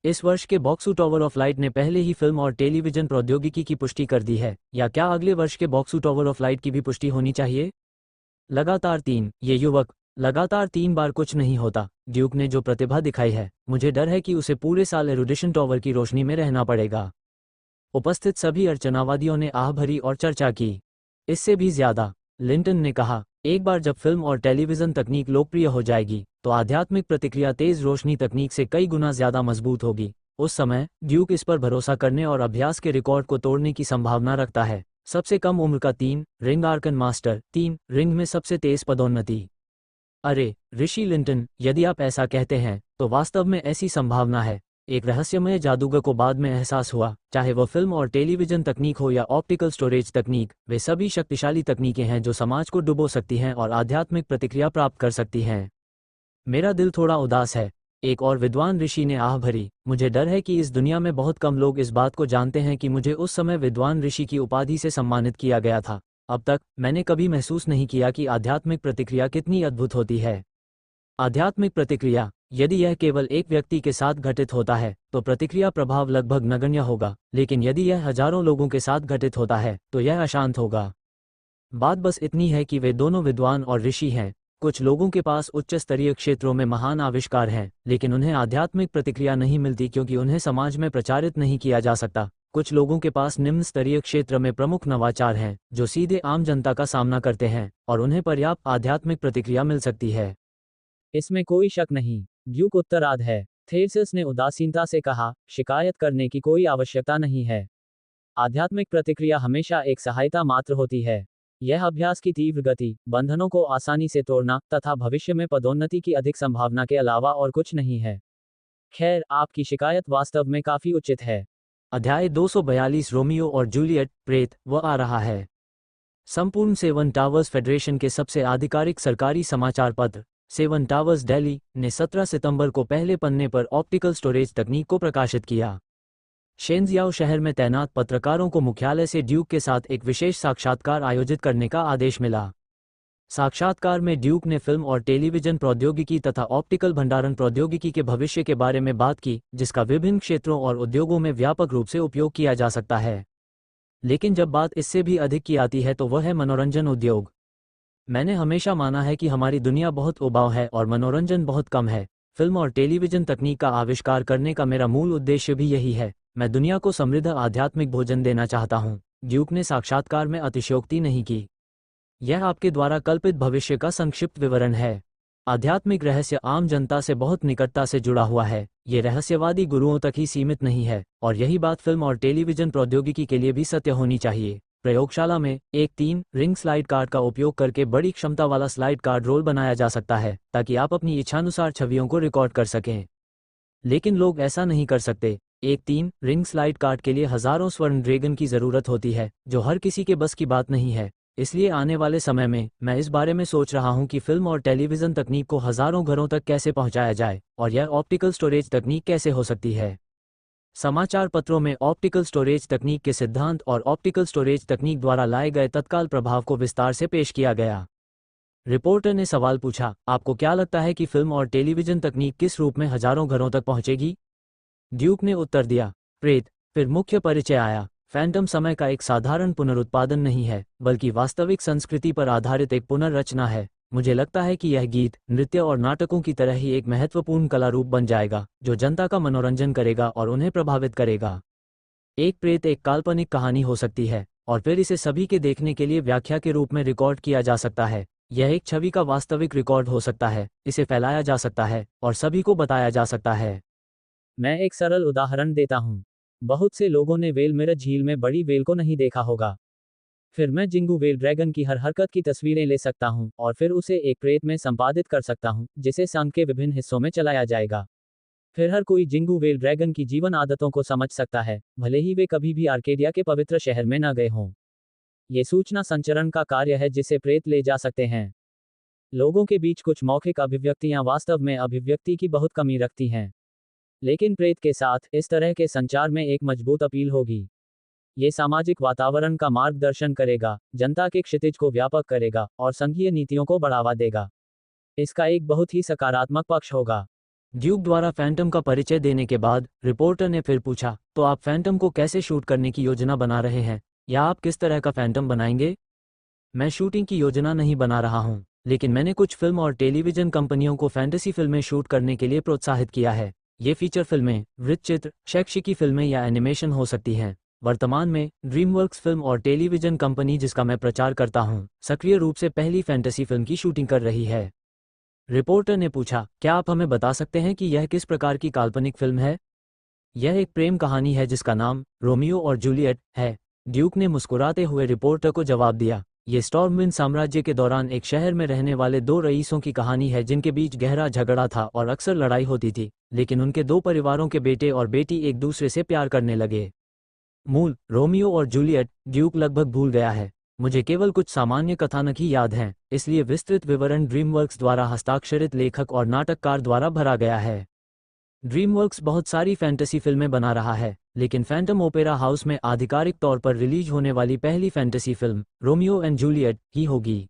इस वर्ष के बॉक्सू टॉवर ऑफ लाइट ने पहले ही फिल्म और टेलीविजन प्रौद्योगिकी की पुष्टि कर दी है, या क्या अगले वर्ष के बॉक्सू टॉवर ऑफ लाइट की भी पुष्टि होनी चाहिए? लगातार 3। ये युवक, लगातार 3 बार कुछ नहीं होता। ड्यूक ने जो प्रतिभा दिखाई है, मुझे डर है कि उसे पूरे साल एरुडिशन टॉवर की रोशनी में रहना पड़ेगा। उपस्थित सभी अर्चनावादियों ने आह भरी और चर्चा की। इससे भी ज्यादा, लिंटन ने कहा, एक बार जब फिल्म और टेलीविजन तकनीक लोकप्रिय हो जाएगी, तो आध्यात्मिक प्रतिक्रिया तेज रोशनी तकनीक से कई गुना ज्यादा मजबूत होगी। उस समय ड्यूक इस पर भरोसा करने और अभ्यास के रिकॉर्ड को तोड़ने की संभावना रखता है। सबसे कम उम्र का 3 रिंग आर्कन मास्टर, 3 रिंग में सबसे तेज पदोन्नति। अरे ऋषि लिंटन, यदि आप ऐसा कहते हैं, तो वास्तव में ऐसी संभावना है। एक रहस्यमय जादूगर को बाद में एहसास हुआ, चाहे वह फिल्म और टेलीविजन तकनीक हो या ऑप्टिकल स्टोरेज तकनीक, वे सभी शक्तिशाली तकनीकें हैं जो समाज को डुबो सकती हैं और आध्यात्मिक प्रतिक्रिया प्राप्त कर सकती हैं। मेरा दिल थोड़ा उदास है, एक और विद्वान ऋषि ने आह भरी। मुझे डर है कि इस दुनिया में बहुत कम लोग इस बात को जानते हैं कि मुझे उस समय विद्वान ऋषि की उपाधि से सम्मानित किया गया था। अब तक मैंने कभी महसूस नहीं किया कि आध्यात्मिक प्रतिक्रिया कितनी अद्भुत होती है। आध्यात्मिक प्रतिक्रिया, यदि यह केवल एक व्यक्ति के साथ घटित होता है, तो प्रतिक्रिया प्रभाव लगभग नगण्य होगा, लेकिन यदि यह हजारों लोगों के साथ घटित होता है, तो यह अशांत होगा। बात बस इतनी है कि वे दोनों विद्वान और ऋषि हैं। कुछ लोगों के पास उच्च स्तरीय क्षेत्रों में महान आविष्कार हैं, लेकिन उन्हें आध्यात्मिक प्रतिक्रिया नहीं मिलती क्योंकि उन्हें समाज में प्रचारित नहीं किया जा सकता। कुछ लोगों के पास निम्न स्तरीय क्षेत्र में प्रमुख नवाचार हैं, जो सीधे आम जनता का सामना करते हैं, और उन्हें पर्याप्त आध्यात्मिक प्रतिक्रिया मिल सकती है। इसमें कोई शक नहीं, ड्यूक उत्तराद है। थेरसिस ने उदासीनता से कहा, शिकायत करने की कोई आवश्यकता नहीं है। आध्यात्मिक प्रतिक्रिया हमेशा एक सहायता मात्र होती है। यह अभ्यास की तीव्र गति, बंधनों को आसानी से तोड़ना तथा भविष्य में पदोन्नति की अधिक संभावना के अलावा और कुछ नहीं है। खैर, आपकी शिकायत वास्तव में काफी उचित है। अध्याय 242 रोमियो और जूलियट प्रेत वो आ रहा है। संपूर्ण सेवन टावर्स फेडरेशन के सबसे आधिकारिक सरकारी समाचार पत्र सेवन टावर्स दिल्ली ने 17 सितंबर को पहले पन्ने पर ऑप्टिकल स्टोरेज तकनीक को प्रकाशित किया। शेंजियाओ शहर में तैनात पत्रकारों को मुख्यालय से ड्यूक के साथ एक विशेष साक्षात्कार आयोजित करने का आदेश मिला। साक्षात्कार में ड्यूक ने फिल्म और टेलीविजन प्रौद्योगिकी तथा ऑप्टिकल भंडारण प्रौद्योगिकी के भविष्य के बारे में बात की, जिसका विभिन्न क्षेत्रों और उद्योगों में व्यापक रूप से उपयोग किया जा सकता है। लेकिन जब बात इससे भी अधिक की आती है तो वह है मनोरंजन उद्योग। मैंने हमेशा माना है कि हमारी दुनिया बहुत उबाऊ है और मनोरंजन बहुत कम है। फिल्म और टेलीविजन तकनीक का आविष्कार करने का मेरा मूल उद्देश्य भी यही है। मैं दुनिया को समृद्ध आध्यात्मिक भोजन देना चाहता हूँ। ड्यूक ने साक्षात्कार में अतिशयोक्ति नहीं की। यह आपके द्वारा कल्पित भविष्य का संक्षिप्त विवरण है। आध्यात्मिक रहस्य आम जनता से बहुत निकटता से जुड़ा हुआ है। ये रहस्यवादी गुरुओं तक ही सीमित नहीं है, और यही बात फिल्म और टेलीविजन प्रौद्योगिकी के लिए भी सत्य होनी चाहिए। प्रयोगशाला में एक 3 रिंग स्लाइड कार्ड का उपयोग करके बड़ी क्षमता वाला स्लाइड कार्ड रोल बनाया जा सकता है, ताकि आप अपनी इच्छानुसार छवियों को रिकॉर्ड कर सकें। लेकिन लोग ऐसा नहीं कर सकते। एक 3 रिंग स्लाइड कार्ड के लिए हजारों स्वर्ण ड्रैगन की जरूरत होती है, जो हर किसी के बस की बात नहीं है। इसलिए आने वाले समय में मैं इस बारे में सोच रहा हूं कि फिल्म और टेलीविजन तकनीक को हजारों घरों तक कैसे पहुंचाया जाए, और यह ऑप्टिकल स्टोरेज तकनीक कैसे हो सकती है। समाचार पत्रों में ऑप्टिकल स्टोरेज तकनीक के सिद्धांत और ऑप्टिकल स्टोरेज तकनीक द्वारा लाए गए तत्काल प्रभाव को विस्तार से पेश किया गया। रिपोर्टर ने सवाल पूछा, आपको क्या लगता है कि फिल्म और टेलीविजन तकनीक किस रूप में हजारों घरों तक पहुंचेगी? ड्यूक ने उत्तर दिया, प्रेत। फिर मुख्य परिचय आया। फैंटम समय का एक साधारण पुनरुत्पादन नहीं है, बल्कि वास्तविक संस्कृति पर आधारित एक पुनर्रचना है। मुझे लगता है कि यह गीत, नृत्य और नाटकों की तरह ही एक महत्वपूर्ण कला रूप बन जाएगा, जो जनता का मनोरंजन करेगा और उन्हें प्रभावित करेगा। एक प्रेत एक काल्पनिक कहानी हो सकती है, और फिर इसे सभी के देखने के लिए व्याख्या के रूप में रिकॉर्ड किया जा सकता है। यह एक छवि का वास्तविक रिकॉर्ड हो सकता है, इसे फैलाया जा सकता है और सभी को बताया जा सकता है। मैं एक सरल उदाहरण देता हूँ। बहुत से लोगों ने वेल मिरर झील में बड़ी वेल को नहीं देखा होगा। फिर मैं जिंगू वेल ड्रैगन की हर हरकत की तस्वीरें ले सकता हूं और फिर उसे एक प्रेत में संपादित कर सकता हूं, जिसे सांग के विभिन्न हिस्सों में चलाया जाएगा। फिर हर कोई जिंगू वेल ड्रैगन की जीवन आदतों को समझ सकता है, भले ही वे कभी भी आर्केडिया के पवित्र शहर में न गए हों। ये सूचना संचरण का कार्य है जिसे प्रेत ले जा सकते हैं। लोगों के बीच कुछ मौखिक अभिव्यक्तियां वास्तव में अभिव्यक्ति की बहुत कमी रखती हैं, लेकिन प्रेत के साथ इस तरह के संचार में एक मजबूत अपील होगी। ये सामाजिक वातावरण का मार्गदर्शन करेगा, जनता के क्षितिज को व्यापक करेगा और संघीय नीतियों को बढ़ावा देगा। इसका एक बहुत ही सकारात्मक पक्ष होगा। ड्यूक द्वारा फैंटम का परिचय देने के बाद रिपोर्टर ने फिर पूछा, तो आप फैंटम को कैसे शूट करने की योजना बना रहे हैं, या आप किस तरह का फैंटम बनाएंगे? मैं शूटिंग की योजना नहीं बना रहा हूं, लेकिन मैंने कुछ फिल्म और टेलीविजन कंपनियों को फैंटेसी फिल्में शूट करने के लिए प्रोत्साहित किया है। ये फीचर फिल्में, वृत्तचित्र, शैक्षिकी फिल्में या एनिमेशन हो सकती हैं। वर्तमान में ड्रीमवर्क्स फिल्म और टेलीविजन कंपनी जिसका मैं प्रचार करता हूं, सक्रिय रूप से पहली फैंटेसी फिल्म की शूटिंग कर रही है। रिपोर्टर ने पूछा, क्या आप हमें बता सकते हैं कि यह किस प्रकार की काल्पनिक फिल्म है? यह एक प्रेम कहानी है जिसका नाम रोमियो और जूलियट है। ड्यूक ने मुस्कुराते हुए रिपोर्टर को जवाब दिया, ये स्टॉर्मविंड साम्राज्य के दौरान एक शहर में रहने वाले 2 रईसों की कहानी है जिनके बीच गहरा झगड़ा था और अक्सर लड़ाई होती थी, लेकिन उनके 2 परिवारों के बेटे और बेटी एक दूसरे से प्यार करने लगे। मूल रोमियो और जूलियट ड्यूक लगभग भूल गया है। मुझे केवल कुछ सामान्य कथानक ही याद हैं, इसलिए विस्तृत विवरण ड्रीमवर्क्स द्वारा हस्ताक्षरित लेखक और नाटककार द्वारा भरा गया है। ड्रीमवर्क्स बहुत सारी फैंटेसी फिल्में बना रहा है, लेकिन फैंटम ओपेरा हाउस में आधिकारिक तौर पर रिलीज होने वाली पहली fantasy film Romeo and Juliet ही होगी।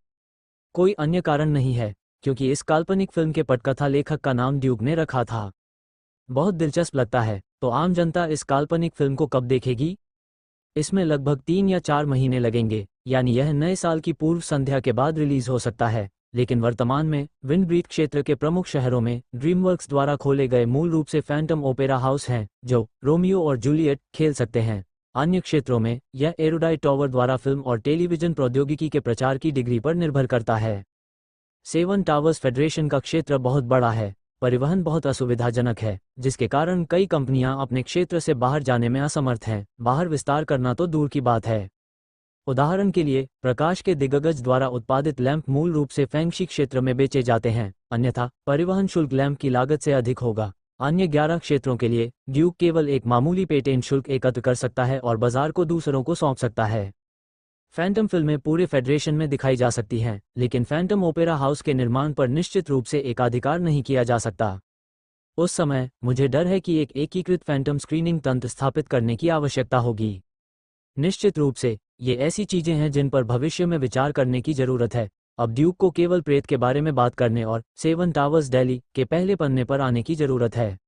कोई अन्य कारण नहीं है, क्योंकि इस काल्पनिक फिल्म के पटकथा लेखक का नाम ड्यूक ने रखा था। बहुत दिलचस्प लगता है। तो आम जनता इस काल्पनिक फिल्म को कब देखेगी? इसमें लगभग 3 या 4 महीने लगेंगे, यानी यह नए साल की पूर्व संध्या के बाद रिलीज हो सकता है। लेकिन वर्तमान में विंडब्रीड क्षेत्र के प्रमुख शहरों में ड्रीमवर्क्स द्वारा खोले गए मूल रूप से फैंटम ओपेरा हाउस हैं, जो रोमियो और जूलियट खेल सकते हैं। अन्य क्षेत्रों में यह एरोडाइट टॉवर द्वारा फिल्म और टेलीविजन प्रौद्योगिकी के प्रचार की डिग्री पर निर्भर करता है। सेवन टावर्स फेडरेशन का क्षेत्र बहुत बड़ा है। परिवहन बहुत असुविधाजनक है, जिसके कारण कई कंपनियां अपने क्षेत्र से बाहर जाने में असमर्थ हैं। बाहर विस्तार करना तो दूर की बात है। उदाहरण के लिए, प्रकाश के दिग्गज द्वारा उत्पादित लैंप मूल रूप से फैंगशी क्षेत्र में बेचे जाते हैं, अन्यथा परिवहन शुल्क लैंप की लागत से अधिक होगा। अन्य 11 क्षेत्रों के लिए ड्यूक केवल एक मामूली पेटेंट शुल्क एकत्र कर सकता है और बाजार को दूसरों को सौंप सकता है। फैंटम फिल्में पूरे फेडरेशन में दिखाई जा सकती हैं, लेकिन फैंटम ओपेरा हाउस के निर्माण पर निश्चित रूप से एकाधिकार नहीं किया जा सकता। उस समय मुझे डर है कि एक एकीकृत फैंटम स्क्रीनिंग तंत्र स्थापित करने की आवश्यकता होगी। निश्चित रूप से ये ऐसी चीजें हैं जिन पर भविष्य में विचार करने की जरूरत है। अब ड्यूक को केवल प्रेत के बारे में बात करने और 7 टावर्स दिल्ली के पहले पन्ने पर आने की जरूरत है।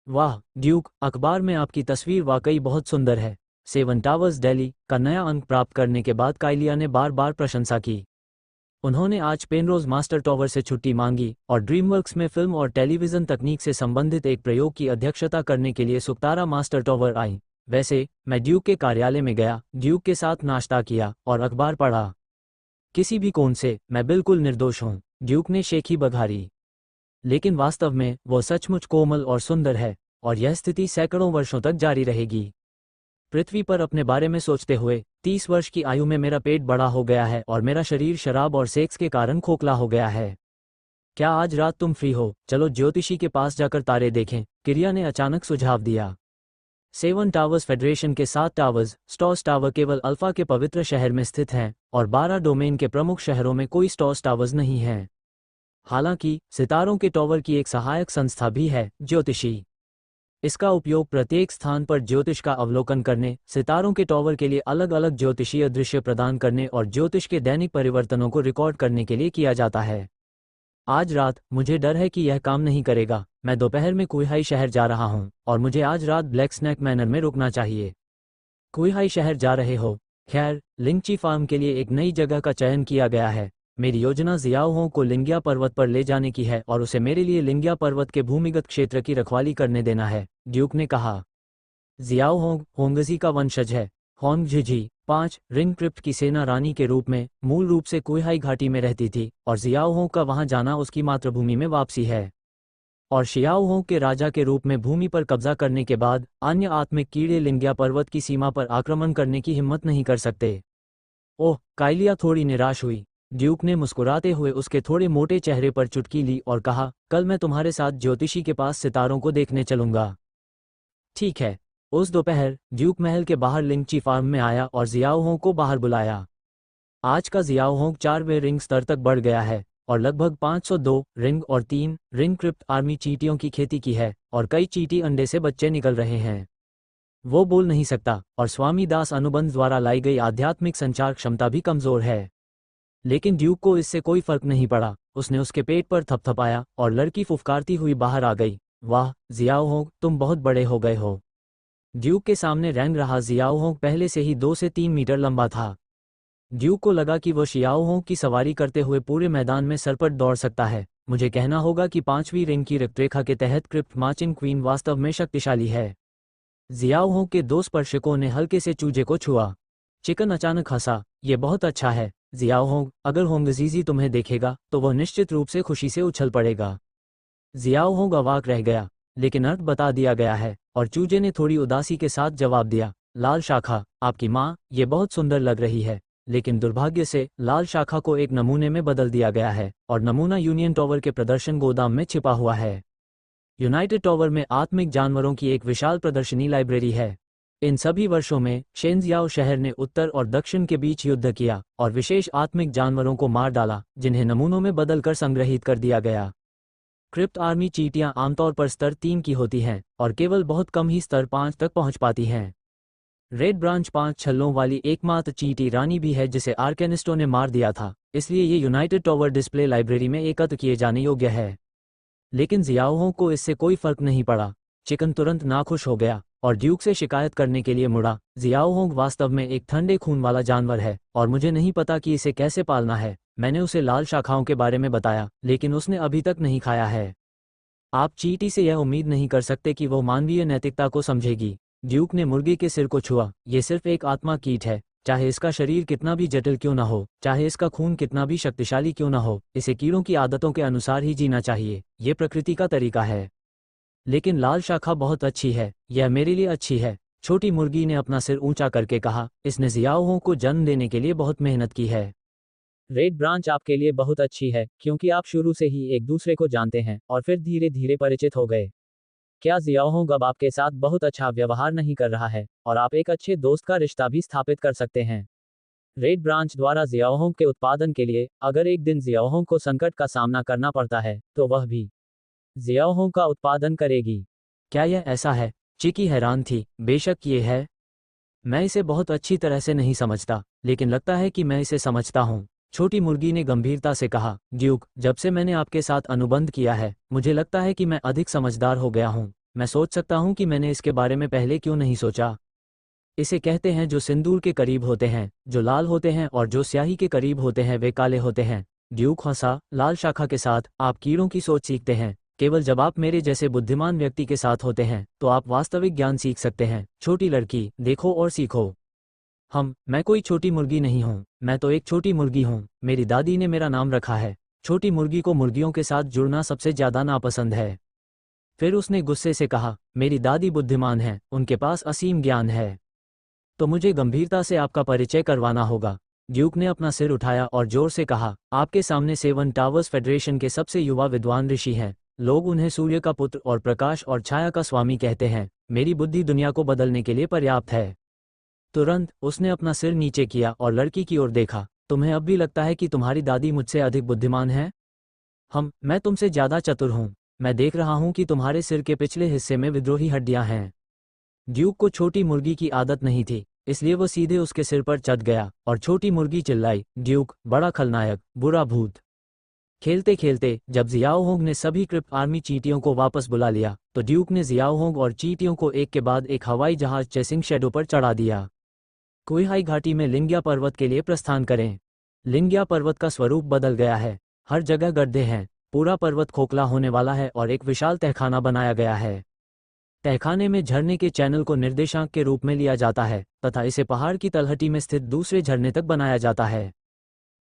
वाह ड्यूक, अखबार में आपकी तस्वीर वाकई बहुत सुंदर है। 7 टावर्स दिल्ली का नया अंक प्राप्त करने के बाद काइलिया ने बार बार प्रशंसा की। उन्होंने आज पेनरोज मास्टर टावर से छुट्टी मांगी और ड्रीमवर्क्स में फिल्म और टेलीविजन तकनीक से संबंधित एक प्रयोग की अध्यक्षता करने के लिए सुक्तारा मास्टर टावर आई। वैसे मैं ड्यूक के कार्यालय में गया, ड्यूक के साथ नाश्ता किया और अखबार पढ़ा। किसी भी कोण से मैं बिल्कुल निर्दोष हूँ, ड्यूक ने शेखी बघारी। लेकिन वास्तव में वो सचमुच कोमल और सुंदर है, और यह स्थिति सैकड़ों वर्षों तक जारी रहेगी। पृथ्वी पर अपने बारे में सोचते हुए 30 वर्ष की आयु में मेरा पेट बड़ा हो गया है और मेरा शरीर शराब और सेक्स के कारण खोखला हो गया है। क्या आज रात तुम फ्री हो? चलो ज्योतिषी के पास जाकर तारे देखें, किरिया ने अचानक सुझाव दिया। 7 टावर्स फेडरेशन के 7 टावर्स, स्टॉस टावर केवल अल्फा के पवित्र शहर में स्थित हैं और 12 डोमेन के प्रमुख शहरों में कोई स्टॉस टावर्स नहीं हैं। हालांकि सितारों के टावर की एक सहायक संस्था भी है, ज्योतिषी। इसका उपयोग प्रत्येक स्थान पर ज्योतिष का अवलोकन करने, सितारों के टावर के लिए अलग अलग ज्योतिषीय दृश्य प्रदान करने और ज्योतिष के दैनिक परिवर्तनों को रिकॉर्ड करने के लिए किया जाता है। आज रात मुझे डर है कि यह काम नहीं करेगा। मैं दोपहर में कुहाई शहर जा रहा हूं और मुझे आज रात ब्लैक स्नैक मैनर में रुकना चाहिए। कुहाई शहर जा रहे हो? खैर, लिंगची फार्म के लिए एक नई जगह का चयन किया गया है। मेरी योजना जियाओहोंग को लिंगिया पर्वत पर ले जाने की है और उसे मेरे लिए लिंगिया पर्वत के भूमिगत क्षेत्र की रखवाली करने देना है, ड्यूक ने कहा। जियाओहोंग होंगजी का वंशज है। होंगझिझी 5 रिंग क्रिप्ट की सेना रानी के रूप में मूल रूप से कुहाई घाटी में रहती थी और जियाओहोंग का वहां जाना उसकी मातृभूमि में वापसी है। और शियाओहोंग के राजा के रूप में भूमि पर कब्जा करने के बाद अन्य आत्मिक कीड़े लिंगिया पर्वत की सीमा पर आक्रमण करने की हिम्मत नहीं कर सकते। ओह, काइलिया थोड़ी निराश हुई। ड्यूक ने मुस्कुराते हुए उसके थोड़े मोटे चेहरे पर चुटकी ली और कहा, कल मैं तुम्हारे साथ ज्योतिषी के पास सितारों को देखने चलूंगा। ठीक है। उस दोपहर ड्यूक महल के बाहर लिंगची फार्म में आया और जियाओहोंग को बाहर बुलाया। आज का जियाओहोंग 4वें रिंग स्तर तक बढ़ गया है और लगभग 502 रिंग और 3 रिंग क्रिप्ट आर्मी चींटियों की खेती की है और कई चींटी अंडे से बच्चे निकल रहे हैं। वो बोल नहीं सकता और स्वामी दास अनुबंध द्वारा लाई गई आध्यात्मिक संचार क्षमता भी कमजोर है। लेकिन ड्यूक को इससे कोई फर्क नहीं पड़ा। उसने उसके पेट पर थपथपाया और लड़की फुफकारती हुई बाहर आ गई। वाह जियाओहोंग, तुम बहुत बड़े हो गए हो। ड्यूक के सामने रैंग रहा जियाओहोंग पहले से ही 2 से 3 मीटर लंबा था। ड्यूक को लगा कि वो शियाओहोंग की सवारी करते हुए पूरे मैदान में सरपट दौड़ सकता है। मुझे कहना होगा कि 5वीं रिंग की रक्तरेखा के तहत क्रिप्ट मार्चिंग क्वीन वास्तव में शक्तिशाली है। जियाओहोंग के 2 स्पर्शकों ने हल्के से चूजे को छुआ। चिकन अचानक हंसा, ये बहुत अच्छा है जियाओहोंग, अगर होंगजीजी तुम्हें देखेगा तो वह निश्चित रूप से खुशी से उछल पड़ेगा। जियाओहोंग अवाक रह गया, लेकिन अर्थ बता दिया गया है, और चूजे ने थोड़ी उदासी के साथ जवाब दिया, लाल शाखा, आपकी माँ, ये बहुत सुंदर लग रही है। लेकिन दुर्भाग्य से लाल शाखा को एक नमूने में बदल दिया गया है और नमूना यूनियन टावर के प्रदर्शन गोदाम में छिपा हुआ है। यूनाइटेड टावर में आत्मिक जानवरों की एक विशाल प्रदर्शनी लाइब्रेरी है। इन सभी वर्षों में शेंजियाओ शहर ने उत्तर और दक्षिण के बीच युद्ध किया और विशेष आत्मिक जानवरों को मार डाला, जिन्हें नमूनों में बदलकर संग्रहित कर दिया गया। क्रिप्ट आर्मी चींटियां आमतौर पर स्तर 3 की होती हैं और केवल बहुत कम ही स्तर 5 तक पहुंच पाती हैं। रेड ब्रांच 5 छल्लों वाली एकमात्र चींटी रानी भी है जिसे आर्केनिस्टो ने मार दिया था, इसलिए ये यूनाइटेड टावर डिस्प्ले लाइब्रेरी में एकत्र किए जाने योग्य है। लेकिन जियाओहोंग को इससे कोई फर्क नहीं पड़ा। चिकन तुरंत नाखुश हो गया और ड्यूक से शिकायत करने के लिए मुड़ा। जियाओहोंग वास्तव में एक ठंडे खून वाला जानवर है और मुझे नहीं पता कि इसे कैसे पालना है। मैंने उसे लाल शाखाओं के बारे में बताया, लेकिन उसने अभी तक नहीं खाया है। आप चींटी से यह उम्मीद नहीं कर सकते कि वो मानवीय नैतिकता को समझेगी। ड्यूक ने मुर्गी के सिर को छुआ। ये सिर्फ एक आत्मा कीट है, चाहे इसका शरीर कितना भी जटिल क्यों न हो, चाहे इसका खून कितना भी शक्तिशाली क्यों न हो, इसे कीड़ों की आदतों के अनुसार ही जीना चाहिए। ये प्रकृति का तरीका है। लेकिन लाल शाखा बहुत अच्छी है, यह मेरे लिए अच्छी है, छोटी मुर्गी ने अपना सिर ऊंचा करके कहा। इसने जियाओहोंग को जन्म देने के लिए बहुत मेहनत की है। रेड ब्रांच आपके लिए बहुत अच्छी है, क्योंकि आप शुरू से ही एक दूसरे को जानते हैं और फिर धीरे धीरे परिचित हो गए। क्या जियाओहोंग अब आपके साथ बहुत अच्छा व्यवहार नहीं कर रहा है और आप एक अच्छे दोस्त का रिश्ता भी स्थापित कर सकते हैं? रेड ब्रांच द्वारा जियाओहोंग के उत्पादन के लिए अगर एक दिन जियाओहोंग को संकट का सामना करना पड़ता है तो वह भी जियाओहोंग का उत्पादन करेगी। क्या यह ऐसा है? चिकी हैरान थी। बेशक ये है। मैं इसे बहुत अच्छी तरह से नहीं समझता, लेकिन लगता है कि मैं इसे समझता हूँ। छोटी मुर्गी ने गंभीरता से कहा, ड्यूक, जब से मैंने आपके साथ अनुबंध किया है, मुझे लगता है कि मैं अधिक समझदार हो गया हूँ। मैं सोच सकता हूँ कि मैंने इसके बारे में पहले क्यों नहीं सोचा। इसे कहते हैं जो सिंदूर के करीब होते हैं, जो लाल होते हैं, और जो स्याही के करीब होते हैं वे काले होते हैं। ड्यूक हंसा। लाल शाखा के साथ आप कीड़ों की सोच सीखते हैं। केवल जब आप मेरे जैसे बुद्धिमान व्यक्ति के साथ होते हैं तो आप वास्तविक ज्ञान सीख सकते हैं। छोटी लड़की, देखो और सीखो। मैं कोई छोटी मुर्गी नहीं हूँ, मैं तो एक छोटी मुर्गी हूँ। मेरी दादी ने मेरा नाम रखा है। छोटी मुर्गी को मुर्गियों के साथ जुड़ना सबसे ज्यादा नापसंद है। फिर उसने गुस्से से कहा, मेरी दादी बुद्धिमान है, उनके पास असीम ज्ञान है। तो मुझे गंभीरता से आपका परिचय करवाना होगा। ड्यूक ने अपना सिर उठाया और जोर से कहा, आपके सामने सेवन टावर्स फेडरेशन के सबसे युवा विद्वान ऋषि हैं। लोग उन्हें सूर्य का पुत्र और प्रकाश और छाया का स्वामी कहते हैं। मेरी बुद्धि दुनिया को बदलने के लिए पर्याप्त है। तुरंत उसने अपना सिर नीचे किया और लड़की की ओर देखा। तुम्हें अब भी लगता है कि तुम्हारी दादी मुझसे अधिक बुद्धिमान है? मैं तुमसे ज्यादा चतुर हूँ। मैं देख रहा हूँ कि तुम्हारे सिर के पिछले हिस्से में विद्रोही हड्डियां हैं। ड्यूक को छोटी मुर्गी की आदत नहीं थी, इसलिए वो सीधे उसके सिर पर चढ़ गया और छोटी मुर्गी चिल्लाई, ड्यूक, बड़ा खलनायक, बुरा भूत। खेलते खेलते जब जियाओहोंग ने सभी क्रिप्ट आर्मी चींटियों को वापस बुला लिया तो ड्यूक ने जियाओहोंग और चींटियों को एक के बाद एक हवाई जहाज चेसिंग शैडो पर चढ़ा दिया। कुइहाई घाटी में लिंग्या पर्वत के लिए प्रस्थान करें। लिंग्या पर्वत का स्वरूप बदल गया है। हर जगह गड्ढे हैं। पूरा पर्वत खोखला होने वाला है और एक विशाल तहखाना बनाया गया है। तहखाने में झरने के चैनल को निर्देशांक के रूप में लिया जाता है तथा इसे पहाड़ की तलहटी में स्थित दूसरे झरने तक बनाया जाता है।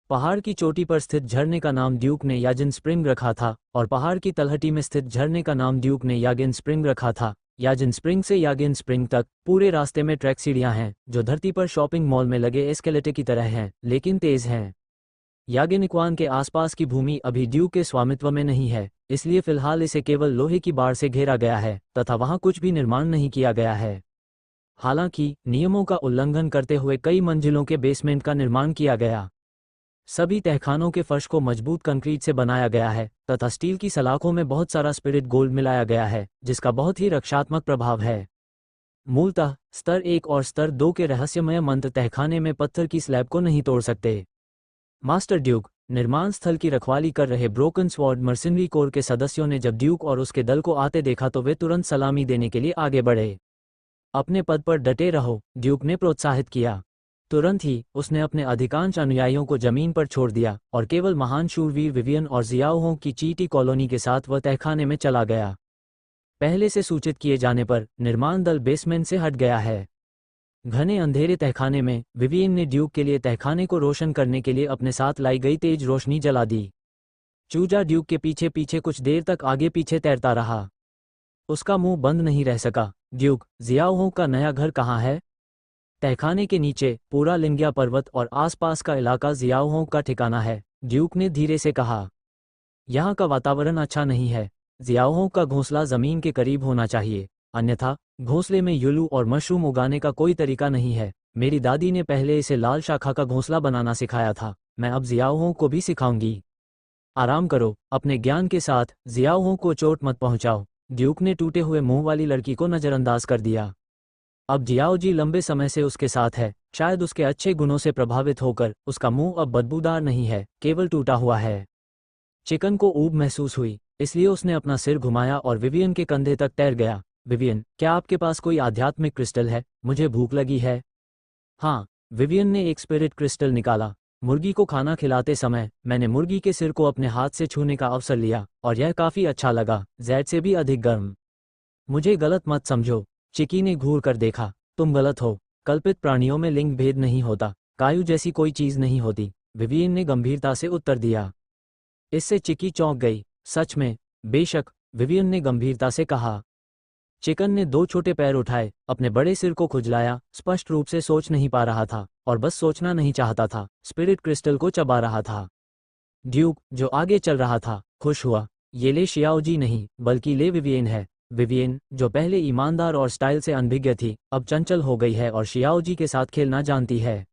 पहाड़ की चोटी पर स्थित झरने का नाम ड्यूक ने याजिन स्प्रिंग रखा था और पहाड़ की तलहटी में स्थित झरने का नाम ड्यूक ने यागिन स्प्रिंग रखा था। याजिन स्प्रिंग से यागिन स्प्रिंग तक पूरे रास्ते में ट्रैक सीढ़ियां हैं जो धरती पर शॉपिंग मॉल में लगे एस्केलेटर की तरह हैं, लेकिन तेज हैं। यागिनिक्वान के आसपास की भूमि अभी ड्यूक के स्वामित्व में नहीं है, इसलिए फिलहाल इसे केवल लोहे की बाड़ से घेरा गया है तथा वहां कुछ भी निर्माण नहीं किया गया है। हालांकि नियमों का उल्लंघन करते हुए कई मंजिलों के बेसमेंट का निर्माण किया गया। सभी तहखानों के फर्श को मजबूत कंक्रीट से बनाया गया है तथा स्टील की सलाखों में बहुत सारा स्पिरिट गोल्ड मिलाया गया है, जिसका बहुत ही रक्षात्मक प्रभाव है। मूलतः स्तर 1 और स्तर 2 के रहस्यमय मंत्र तहखाने में पत्थर की स्लैब को नहीं तोड़ सकते। मास्टर ड्यूक, निर्माण स्थल की रखवाली कर रहे ब्रोकन स्वॉर्ड मर्सिनरी कोर के सदस्यों ने जब ड्यूक और उसके दल को आते देखा तो वे तुरंत सलामी देने के लिए आगे बढ़े। अपने पद पर डटे रहो, ड्यूक ने प्रोत्साहित किया। तुरंत ही उसने अपने अधिकांश अनुयायियों को जमीन पर छोड़ दिया और केवल महान शूरवीर विवियन और जियाओहोंग की चींटी कॉलोनी के साथ वह तहखाने में चला गया। पहले से सूचित किए जाने पर निर्माण दल बेसमेंट से हट गया है। घने अंधेरे तहखाने में विवियन ने ड्यूक के लिए तहखाने को रोशन करने के लिए अपने साथ लाई गई तेज रोशनी जला दी। चूजा ड्यूक के पीछे पीछे कुछ देर तक आगे पीछे तैरता रहा। उसका मुंह बंद नहीं रह सका। ड्यूक, जियाओहोंग का नया घर कहाँ है? तहखाने के नीचे पूरा लिंग्या पर्वत और आसपास का इलाका जियाओहोंग का ठिकाना है, ड्यूक ने धीरे से कहा। यहाँ का वातावरण अच्छा नहीं है। जियाओहोंग का घोंसला जमीन के करीब होना चाहिए, अन्यथा घोंसले में युलू और मशरूम उगाने का कोई तरीका नहीं है। मेरी दादी ने पहले इसे लाल शाखा का घोंसला बनाना सिखाया था, मैं अब जियाओहोंग को भी सिखाऊंगी। आराम करो, अपने ज्ञान के साथ जियाओहोंग को चोट मत पहुंचाओ। ड्यूक ने टूटे हुए मुंह वाली लड़की को नजरअंदाज कर दिया। अब जियाओजी लंबे समय से उसके साथ है, शायद उसके अच्छे गुणों से प्रभावित होकर उसका मुंह अब बदबूदार नहीं है, केवल टूटा हुआ है। चिकन को ऊब महसूस हुई, इसलिए उसने अपना सिर घुमाया और विवियन के कंधे तक तैर गया। विवियन, क्या आपके पास कोई आध्यात्मिक क्रिस्टल है? मुझे भूख लगी है। हाँ, विवियन ने एक स्पिरिट क्रिस्टल निकाला। मुर्गी को खाना खिलाते समय मैंने मुर्गी के सिर को अपने हाथ से छूने का अवसर लिया और यह काफी अच्छा लगा, जैड से भी अधिक गर्म। मुझे गलत मत समझो, चिकी ने घूर कर देखा। तुम गलत हो। कल्पित प्राणियों में लिंग भेद नहीं होता, कायु जैसी कोई चीज नहीं होती, विवियन ने गंभीरता से उत्तर दिया। इससे चिकी चौंक गई। सच में? बेशक, विवियन ने गंभीरता से कहा। चिकन ने 2 छोटे पैर उठाए, अपने बड़े सिर को खुजलाया, स्पष्ट रूप से सोच नहीं पा रहा था और बस सोचना नहीं चाहता था, स्पिरिट क्रिस्टल को चबा रहा था। ड्यूक, जो आगे चल रहा था, खुश हुआ। ये ले शियाओजी नहीं, बल्कि ले विवियन है। विवियन, जो पहले ईमानदार और स्टाइल से अनभिज्ञ थी, अब चंचल हो गई है और शियाओजी के साथ खेलना जानती है।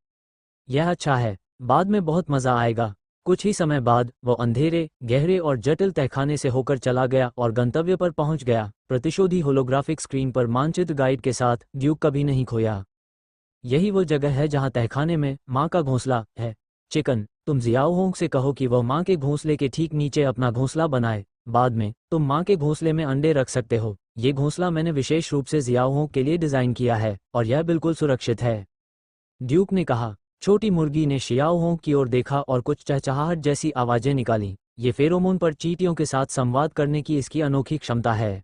यह अच्छा है, बाद में बहुत मज़ा आएगा। कुछ ही समय बाद वो अंधेरे, गहरे और जटिल तहखाने से होकर चला गया और गंतव्य पर पहुंच गया। प्रतिशोधी होलोग्राफिक स्क्रीन पर मानचित्र गाइड के साथ ड्यूक कभी नहीं खोया। यही वो जगह है जहां तहखाने में माँ का घोंसला है। चिकन, तुम जियाओ होंग से कहो कि वह माँ के घोंसले के ठीक नीचे अपना घोंसला बनाए। बाद में तुम माँ के घोंसले में अंडे रख सकते हो। ये घोंसला मैंने विशेष रूप से जियाओ होंग के लिए डिज़ाइन किया है और यह बिल्कुल सुरक्षित है, ड्यूक ने कहा। छोटी मुर्गी ने शियाओ होंग की ओर देखा और कुछ चहचहाहट जैसी आवाजें निकाली। ये फेरोमोन पर चींटियों के साथ संवाद करने की इसकी अनोखी क्षमता है।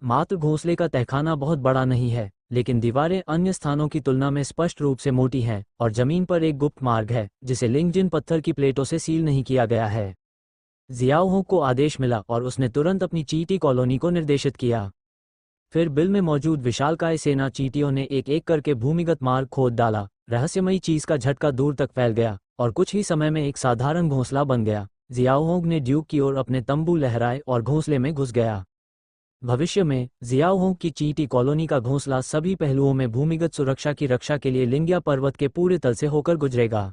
मात्र घोंसले का तहखाना बहुत बड़ा नहीं है, लेकिन दीवारें अन्य स्थानों की तुलना में स्पष्ट रूप से मोटी हैं और जमीन पर एक गुप्त मार्ग है जिसे लिंगजिन पत्थर की प्लेटों से सील नहीं किया गया है। जियाओ होंग को आदेश मिला और उसने तुरंत अपनी चींटी कॉलोनी को निर्देशित किया। फिर बिल में मौजूद विशालकाय सेना चींटियों ने एक एक करके भूमिगत मार्ग खोद डाला। रहस्यमयी चीज का झटका दूर तक फैल गया और कुछ ही समय में एक साधारण घोंसला बन गया। जियाओ होंग ने ड्यूक की ओर अपने तंबू लहराए और घोंसले में घुस गया। भविष्य में जियाओ होंग की चींटी कॉलोनी का घोंसला सभी पहलुओं में भूमिगत सुरक्षा की रक्षा के लिए लिंगिया पर्वत के पूरे तल से होकर गुजरेगा।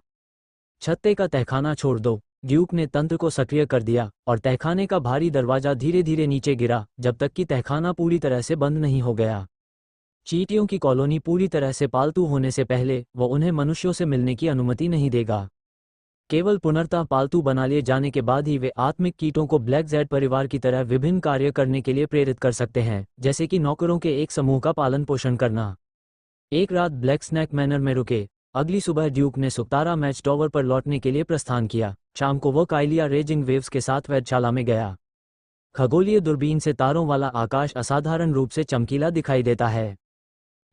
छत्ते का तहखाना छोड़ दो, ड्यूक ने तंत्र को सक्रिय कर दिया और तहखाने का भारी दरवाजा धीरे धीरे नीचे गिरा जब तक कि तहखाना पूरी तरह से बंद नहीं हो गया। चींटियों की कॉलोनी पूरी तरह से पालतू होने से पहले वो उन्हें मनुष्यों से मिलने की अनुमति नहीं देगा। केवल पुनर्तः पालतू बना लिए जाने के बाद ही वे आत्मिक कीटों को ब्लैक जेड परिवार की तरह विभिन्न कार्य करने के लिए प्रेरित कर सकते हैं, जैसे कि नौकरों के एक समूह का पालन पोषण करना। एक रात ब्लैक स्नैक मैनर में रुके। अगली सुबह ड्यूक ने सुक्तारा मैच टॉवर पर लौटने के लिए प्रस्थान किया। शाम को वो काइलिया रेजिंग वेव्स के साथ वेधशाला में गया। खगोलीय दूरबीन से तारों वाला आकाश असाधारण रूप से चमकीला दिखाई देता है,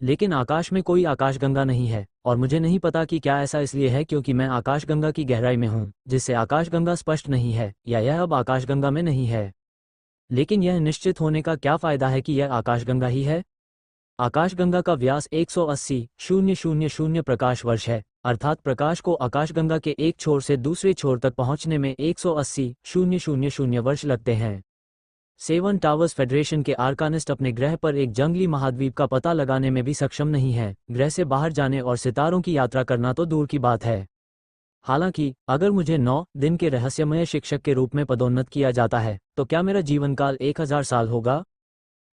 लेकिन आकाश में कोई आकाशगंगा नहीं है और मुझे नहीं पता कि क्या ऐसा इसलिए है क्योंकि मैं आकाशगंगा की गहराई में हूं, जिससे आकाशगंगा स्पष्ट नहीं है, या यह अब आकाशगंगा में नहीं है। लेकिन यह निश्चित होने का क्या फायदा है कि यह आकाशगंगा ही है? आकाशगंगा का व्यास 180,000 प्रकाश वर्ष है, अर्थात प्रकाश को आकाशगंगा के एक छोर से दूसरे छोर तक पहुंचने में 180,000 वर्ष लगते हैं। सेवन टावर्स फेडरेशन के आर्कानिस्ट अपने ग्रह पर एक जंगली महाद्वीप का पता लगाने में भी सक्षम नहीं है। ग्रह से बाहर जाने और सितारों की यात्रा करना तो दूर की बात है। हालांकि अगर मुझे 9 दिन के रहस्यमय शिक्षक के रूप में पदोन्नत किया जाता है तो क्या मेरा जीवनकाल 1000 साल होगा?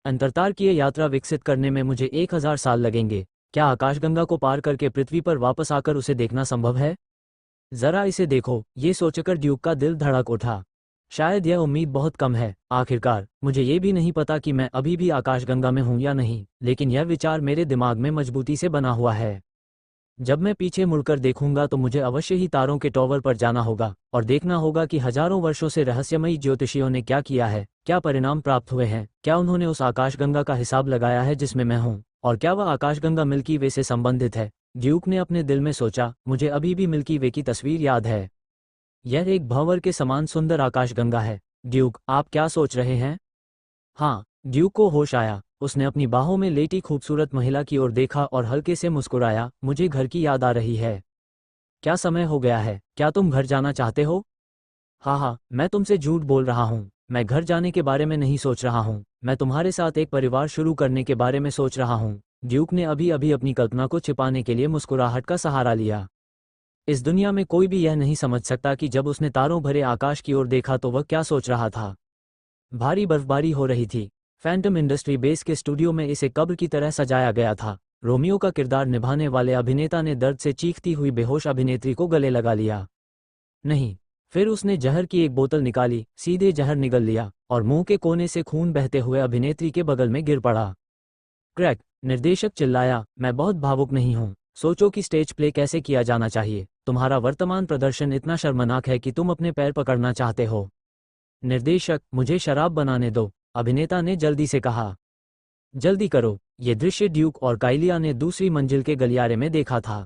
अंतरतारकीय यात्रा विकसित करने में मुझे 1000 साल लगेंगे। क्या आकाशगंगा को पार करके पृथ्वी पर वापस आकर उसे देखना संभव है? जरा इसे देखो, ये सोचकर ड्यूक का दिल धड़क उठा। शायद यह उम्मीद बहुत कम है। आखिरकार मुझे ये भी नहीं पता कि मैं अभी भी आकाशगंगा में हूं या नहीं, लेकिन यह विचार मेरे दिमाग में मजबूती से बना हुआ है। जब मैं पीछे मुड़कर देखूंगा तो मुझे अवश्य ही तारों के टॉवर पर जाना होगा और देखना होगा कि हजारों वर्षों से रहस्यमयी ज्योतिषियों ने क्या किया है, क्या परिणाम प्राप्त हुए हैं, क्या उन्होंने उस आकाशगंगा का हिसाब लगाया है जिसमें मैं हूं, और क्या वह आकाशगंगा मिल्की वे से संबंधित है। ड्यूक ने अपने दिल में सोचा, मुझे अभी भी मिल्की वे की तस्वीर याद है। यह एक भंवर के समान सुंदर आकाशगंगा है। ड्यूक, आप क्या सोच रहे हैं? हाँ, ड्यूक को होश आया। उसने अपनी बाहों में लेटी खूबसूरत महिला की ओर देखा और हल्के से मुस्कुराया। मुझे घर की याद आ रही है। क्या समय हो गया है? क्या तुम घर जाना चाहते हो? हाँ, मैं तुमसे झूठ बोल रहा हूँ। मैं घर जाने के बारे में नहीं सोच रहा हूँ। मैं तुम्हारे साथ एक परिवार शुरू करने के बारे में सोच रहा हूँ। ड्यूक ने अभी अभी अपनी कल्पना को छिपाने के लिए मुस्कुराहट का सहारा लिया। इस दुनिया में कोई भी यह नहीं समझ सकता कि जब उसने तारों भरे आकाश की ओर देखा तो वह क्या सोच रहा था। भारी बर्फबारी हो रही थी। फैंटम इंडस्ट्री बेस के स्टूडियो में इसे कब्र की तरह सजाया गया था। रोमियो का किरदार निभाने वाले अभिनेता ने दर्द से चीखती हुई बेहोश अभिनेत्री को गले लगा लिया। नहीं। फिर उसने जहर की एक बोतल निकाली, सीधे जहर निगल लिया और मुंह के कोने से खून बहते हुए अभिनेत्री के बगल में गिर पड़ा। क्रैक, निर्देशक चिल्लाया, मैं बहुत भावुक नहीं हूं। सोचो कि स्टेज प्ले कैसे किया जाना चाहिए। तुम्हारा वर्तमान प्रदर्शन इतना शर्मनाक है कि तुम अपने पैर पकड़ना चाहते हो। निर्देशक, मुझे शराब बनाने दो, अभिनेता ने जल्दी से कहा। जल्दी करो। ये दृश्य ड्यूक और काइलिया ने दूसरी मंजिल के गलियारे में देखा था।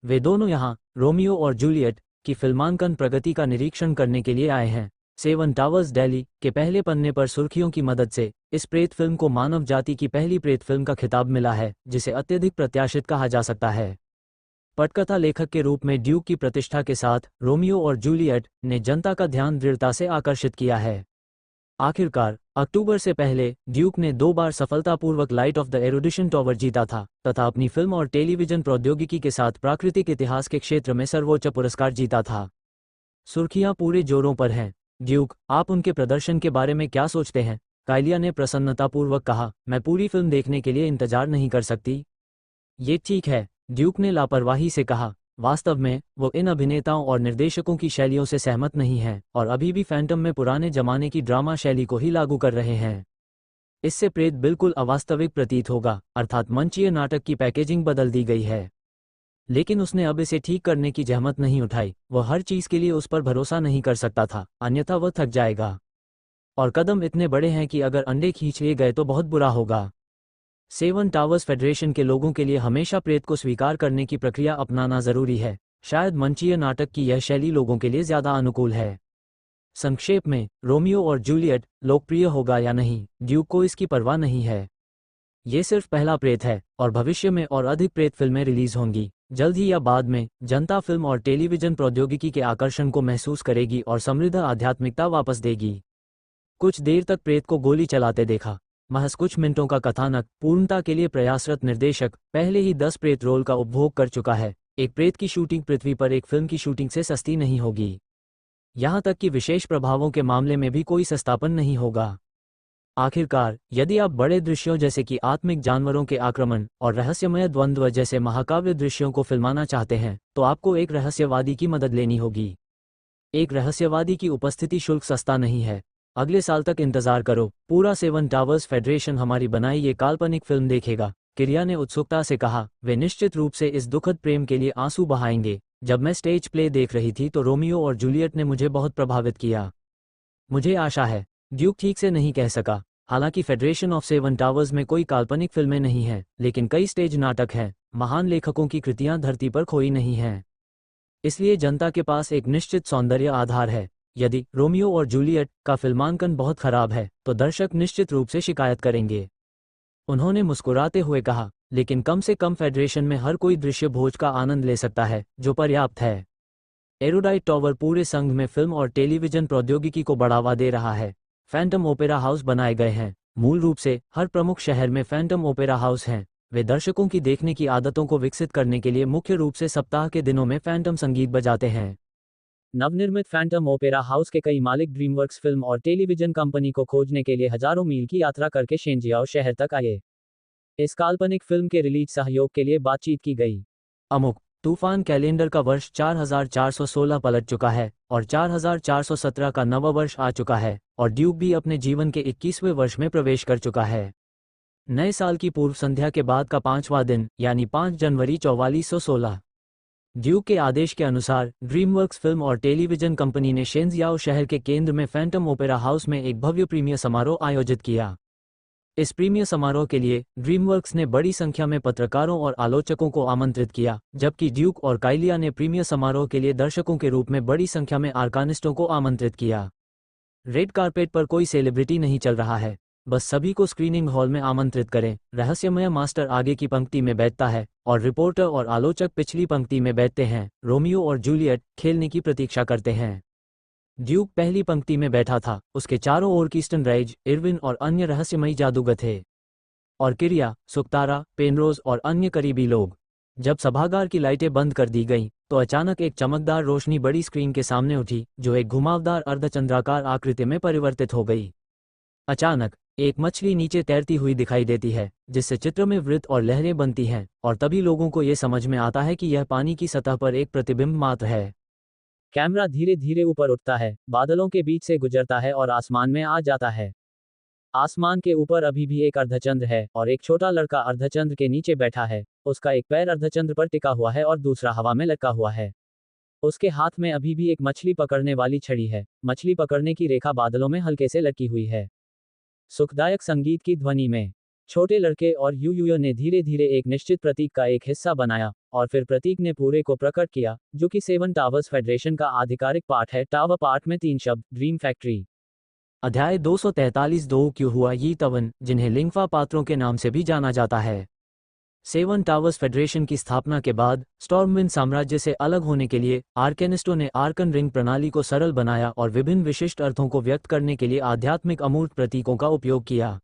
वे दोनों यहाँ रोमियो और जूलियट की फिल्मांकन प्रगति का निरीक्षण करने के लिए आए हैं। सेवन टावर्स दिल्ली के पहले पन्ने पर सुर्खियों की मदद से इस प्रेत फिल्म को मानव जाति की पहली प्रेत फिल्म का खिताब मिला है, जिसे अत्यधिक प्रत्याशित कहा जा सकता है। पटकथा लेखक के रूप में ड्यूक की प्रतिष्ठा के साथ रोमियो और जूलियट ने जनता का ध्यान दृढ़ता से आकर्षित किया है। आखिरकार अक्टूबर से पहले ड्यूक ने 2 बार सफलतापूर्वक लाइट ऑफ द एरुडिशन टॉवर जीता था तथा अपनी फिल्म और टेलीविजन प्रौद्योगिकी के साथ प्राकृतिक इतिहास के क्षेत्र में सर्वोच्च पुरस्कार जीता था। सुर्खियां पूरे जोरों पर हैं। ड्यूक, आप उनके प्रदर्शन के बारे में क्या सोचते हैं? काइलिया ने प्रसन्नतापूर्वक कहा, मैं पूरी फिल्म देखने के लिए इंतजार नहीं कर सकती। ये ठीक है, ड्यूक ने लापरवाही से कहा। वास्तव में वो इन अभिनेताओं और निर्देशकों की शैलियों से सहमत नहीं हैं और अभी भी फैंटम में पुराने जमाने की ड्रामा शैली को ही लागू कर रहे हैं। इससे प्रेत बिल्कुल अवास्तविक प्रतीत होगा, अर्थात मंचीय नाटक की पैकेजिंग बदल दी गई है। लेकिन उसने अब इसे ठीक करने की जहमत नहीं उठाई। वह हर चीज के लिए उस पर भरोसा नहीं कर सकता था, अन्यथा वह थक जाएगा। और कदम इतने बड़े हैं कि अगर अंडे खींच लिए गए तो बहुत बुरा होगा। सेवन टावर्स फेडरेशन के लोगों के लिए हमेशा प्रेत को स्वीकार करने की प्रक्रिया अपनाना जरूरी है। शायद मंचीय नाटक की यह शैली लोगों के लिए ज्यादा अनुकूल है। संक्षेप में, रोमियो और जूलियट लोकप्रिय होगा या नहीं, ड्यूक को इसकी परवाह नहीं है। ये सिर्फ पहला प्रेत है और भविष्य में और अधिक प्रेत फिल्में रिलीज होंगी। जल्द ही या बाद में जनता फिल्म और टेलीविजन प्रौद्योगिकी के आकर्षण को महसूस करेगी और समृद्ध आध्यात्मिकता वापस देगी। कुछ देर तक प्रेत को गोली चलाते देखा। महज कुछ मिनटों का कथानक, पूर्णता के लिए प्रयासरत निर्देशक पहले ही 10 प्रेत रोल का उपभोग कर चुका है। एक प्रेत की शूटिंग पृथ्वी पर एक फिल्म की शूटिंग से सस्ती नहीं होगी। यहाँ तक कि विशेष प्रभावों के मामले में भी कोई सस्तापन नहीं होगा। आखिरकार, यदि आप बड़े दृश्यों जैसे कि आत्मिक जानवरों के आक्रमण और रहस्यमय द्वंद्व जैसे महाकाव्य दृश्यों को फिल्माना चाहते हैं, तो आपको एक रहस्यवादी की मदद लेनी होगी। एक रहस्यवादी की उपस्थिति शुल्क सस्ता नहीं है। अगले साल तक इंतजार करो, पूरा सेवन टावर्स फेडरेशन हमारी बनाई ये काल्पनिक फिल्म देखेगा, किरिया ने उत्सुकता से कहा। वे निश्चित रूप से इस दुखद प्रेम के लिए आंसू बहाएंगे। जब मैं स्टेज प्ले देख रही थी तो रोमियो और जूलियट ने मुझे बहुत प्रभावित किया। मुझे आशा है, ड्यूक ठीक से नहीं कह सका। हालांकि फेडरेशन ऑफ सेवन टावर्स में कोई काल्पनिक फिल्में नहीं हैं, लेकिन कई स्टेज नाटक हैं। महान लेखकों की कृतियां धरती पर खोई नहीं हैं। इसलिए जनता के पास एक निश्चित सौंदर्य आधार है। यदि रोमियो और जूलियट का फिल्मांकन बहुत खराब है तो दर्शक निश्चित रूप से शिकायत करेंगे। उन्होंने मुस्कुराते हुए कहा, लेकिन कम से कम फेडरेशन में हर कोई दृश्य भोज का आनंद ले सकता है, जो पर्याप्त है। एरोडाइट टॉवर पूरे संघ में फिल्म और टेलीविजन प्रौद्योगिकी को बढ़ावा दे रहा है। फैंटम ओपेरा हाउस बनाए गए हैं। मूल रूप से हर प्रमुख शहर में फैंटम ओपेरा हाउस हैं। वे दर्शकों की देखने की आदतों को विकसित करने के लिए मुख्य रूप से सप्ताह के दिनों में फैंटम संगीत बजाते हैं। नवनिर्मित फैंटम ओपेरा हाउस के कई मालिक ड्रीमवर्क्स फिल्म और टेलीविजन कंपनी को खोजने के लिए हजारों मील की यात्रा करके शेंजियाओ शहर तक आए। इस काल्पनिक फिल्म के रिलीज सहयोग के लिए बातचीत की गई। अमुक तूफान कैलेंडर का वर्ष 4416 पलट चुका है और 4417 का नव वर्ष आ चुका है और ड्यूक भी अपने जीवन के 21वें वर्ष में प्रवेश कर चुका है। नए साल की पूर्व संध्या के बाद का 5वां दिन यानी 5 जनवरी 4416। ड्यूक के आदेश के अनुसार ड्रीमवर्क्स फिल्म और टेलीविजन कंपनी ने शेंजियाओ शहर के केंद्र में फैंटम ओपेरा हाउस में एक भव्य प्रीमियर समारोह आयोजित किया। इस प्रीमियर समारोह के लिए ड्रीमवर्क्स ने बड़ी संख्या में पत्रकारों और आलोचकों को आमंत्रित किया, जबकि ड्यूक और काइलिया ने प्रीमियर समारोह के लिए दर्शकों के रूप में बड़ी संख्या में आर्कानिस्टों को आमंत्रित किया। रेड कार्पेट पर कोई सेलिब्रिटी नहीं चल रहा है, बस सभी को स्क्रीनिंग हॉल में आमंत्रित करें। रहस्यमय मास्टर आगे की पंक्ति में बैठता है और रिपोर्टर और आलोचक पिछली पंक्ति में बैठते हैं। रोमियो और जूलियट खेलने की प्रतीक्षा करते हैं। ड्यूक पहली पंक्ति में बैठा था, उसके चारों ओर कीस्टन राइज, इरविन और अन्य रहस्यमयी जादूगर थे, और किरिया, सुक्तारा, पेनरोज और अन्य करीबी लोग। जब सभागार की लाइटें बंद कर दी गईं, तो अचानक एक चमकदार रोशनी बड़ी स्क्रीन के सामने उठी, जो एक घुमावदार अर्धचंद्राकार आकृति में परिवर्तित हो गई। अचानक एक मछली नीचे तैरती हुई दिखाई देती है, जिससे चित्र में वृत्त और लहरें बनती हैं, और तभी लोगों को यह समझ में आता है कि यह पानी की सतह पर एक प्रतिबिंब मात्र है। कैमरा धीरे धीरे ऊपर उठता है, बादलों के बीच से गुजरता है और आसमान में आ जाता है। आसमान के ऊपर अभी भी एक अर्धचंद्र है और एक छोटा लड़का अर्धचंद्र के नीचे बैठा है। उसका एक पैर अर्धचंद्र पर टिका हुआ है और दूसरा हवा में लटका हुआ है। उसके हाथ में अभी भी एक मछली पकड़ने वाली छड़ी है। मछली पकड़ने की रेखा बादलों में हल्के से लटकी हुई है। सुखदायक संगीत की ध्वनि में छोटे लड़के और यूयूयो ने धीरे धीरे एक निश्चित प्रतीक का एक हिस्सा बनाया, और फिर प्रतीक ने पूरे को प्रकट किया, जो कि सेवन टावर्स फेडरेशन का आधिकारिक पाठ है। टावर पाठ में 3 शब्द, ड्रीम फैक्ट्री। अध्याय 243 दो क्यों हुआ यी तवन, जिन्हें लिंगफा पात्रों के नाम से भी जाना जाता है। सेवन टावर्स फेडरेशन की स्थापना के बाद स्टॉर्मविंड साम्राज्य से अलग होने के लिए आर्केनिस्टो ने आर्कन रिंग प्रणाली को सरल बनाया और विभिन्न विशिष्ट अर्थों को व्यक्त करने के लिए आध्यात्मिक अमूर्त प्रतीकों का उपयोग किया।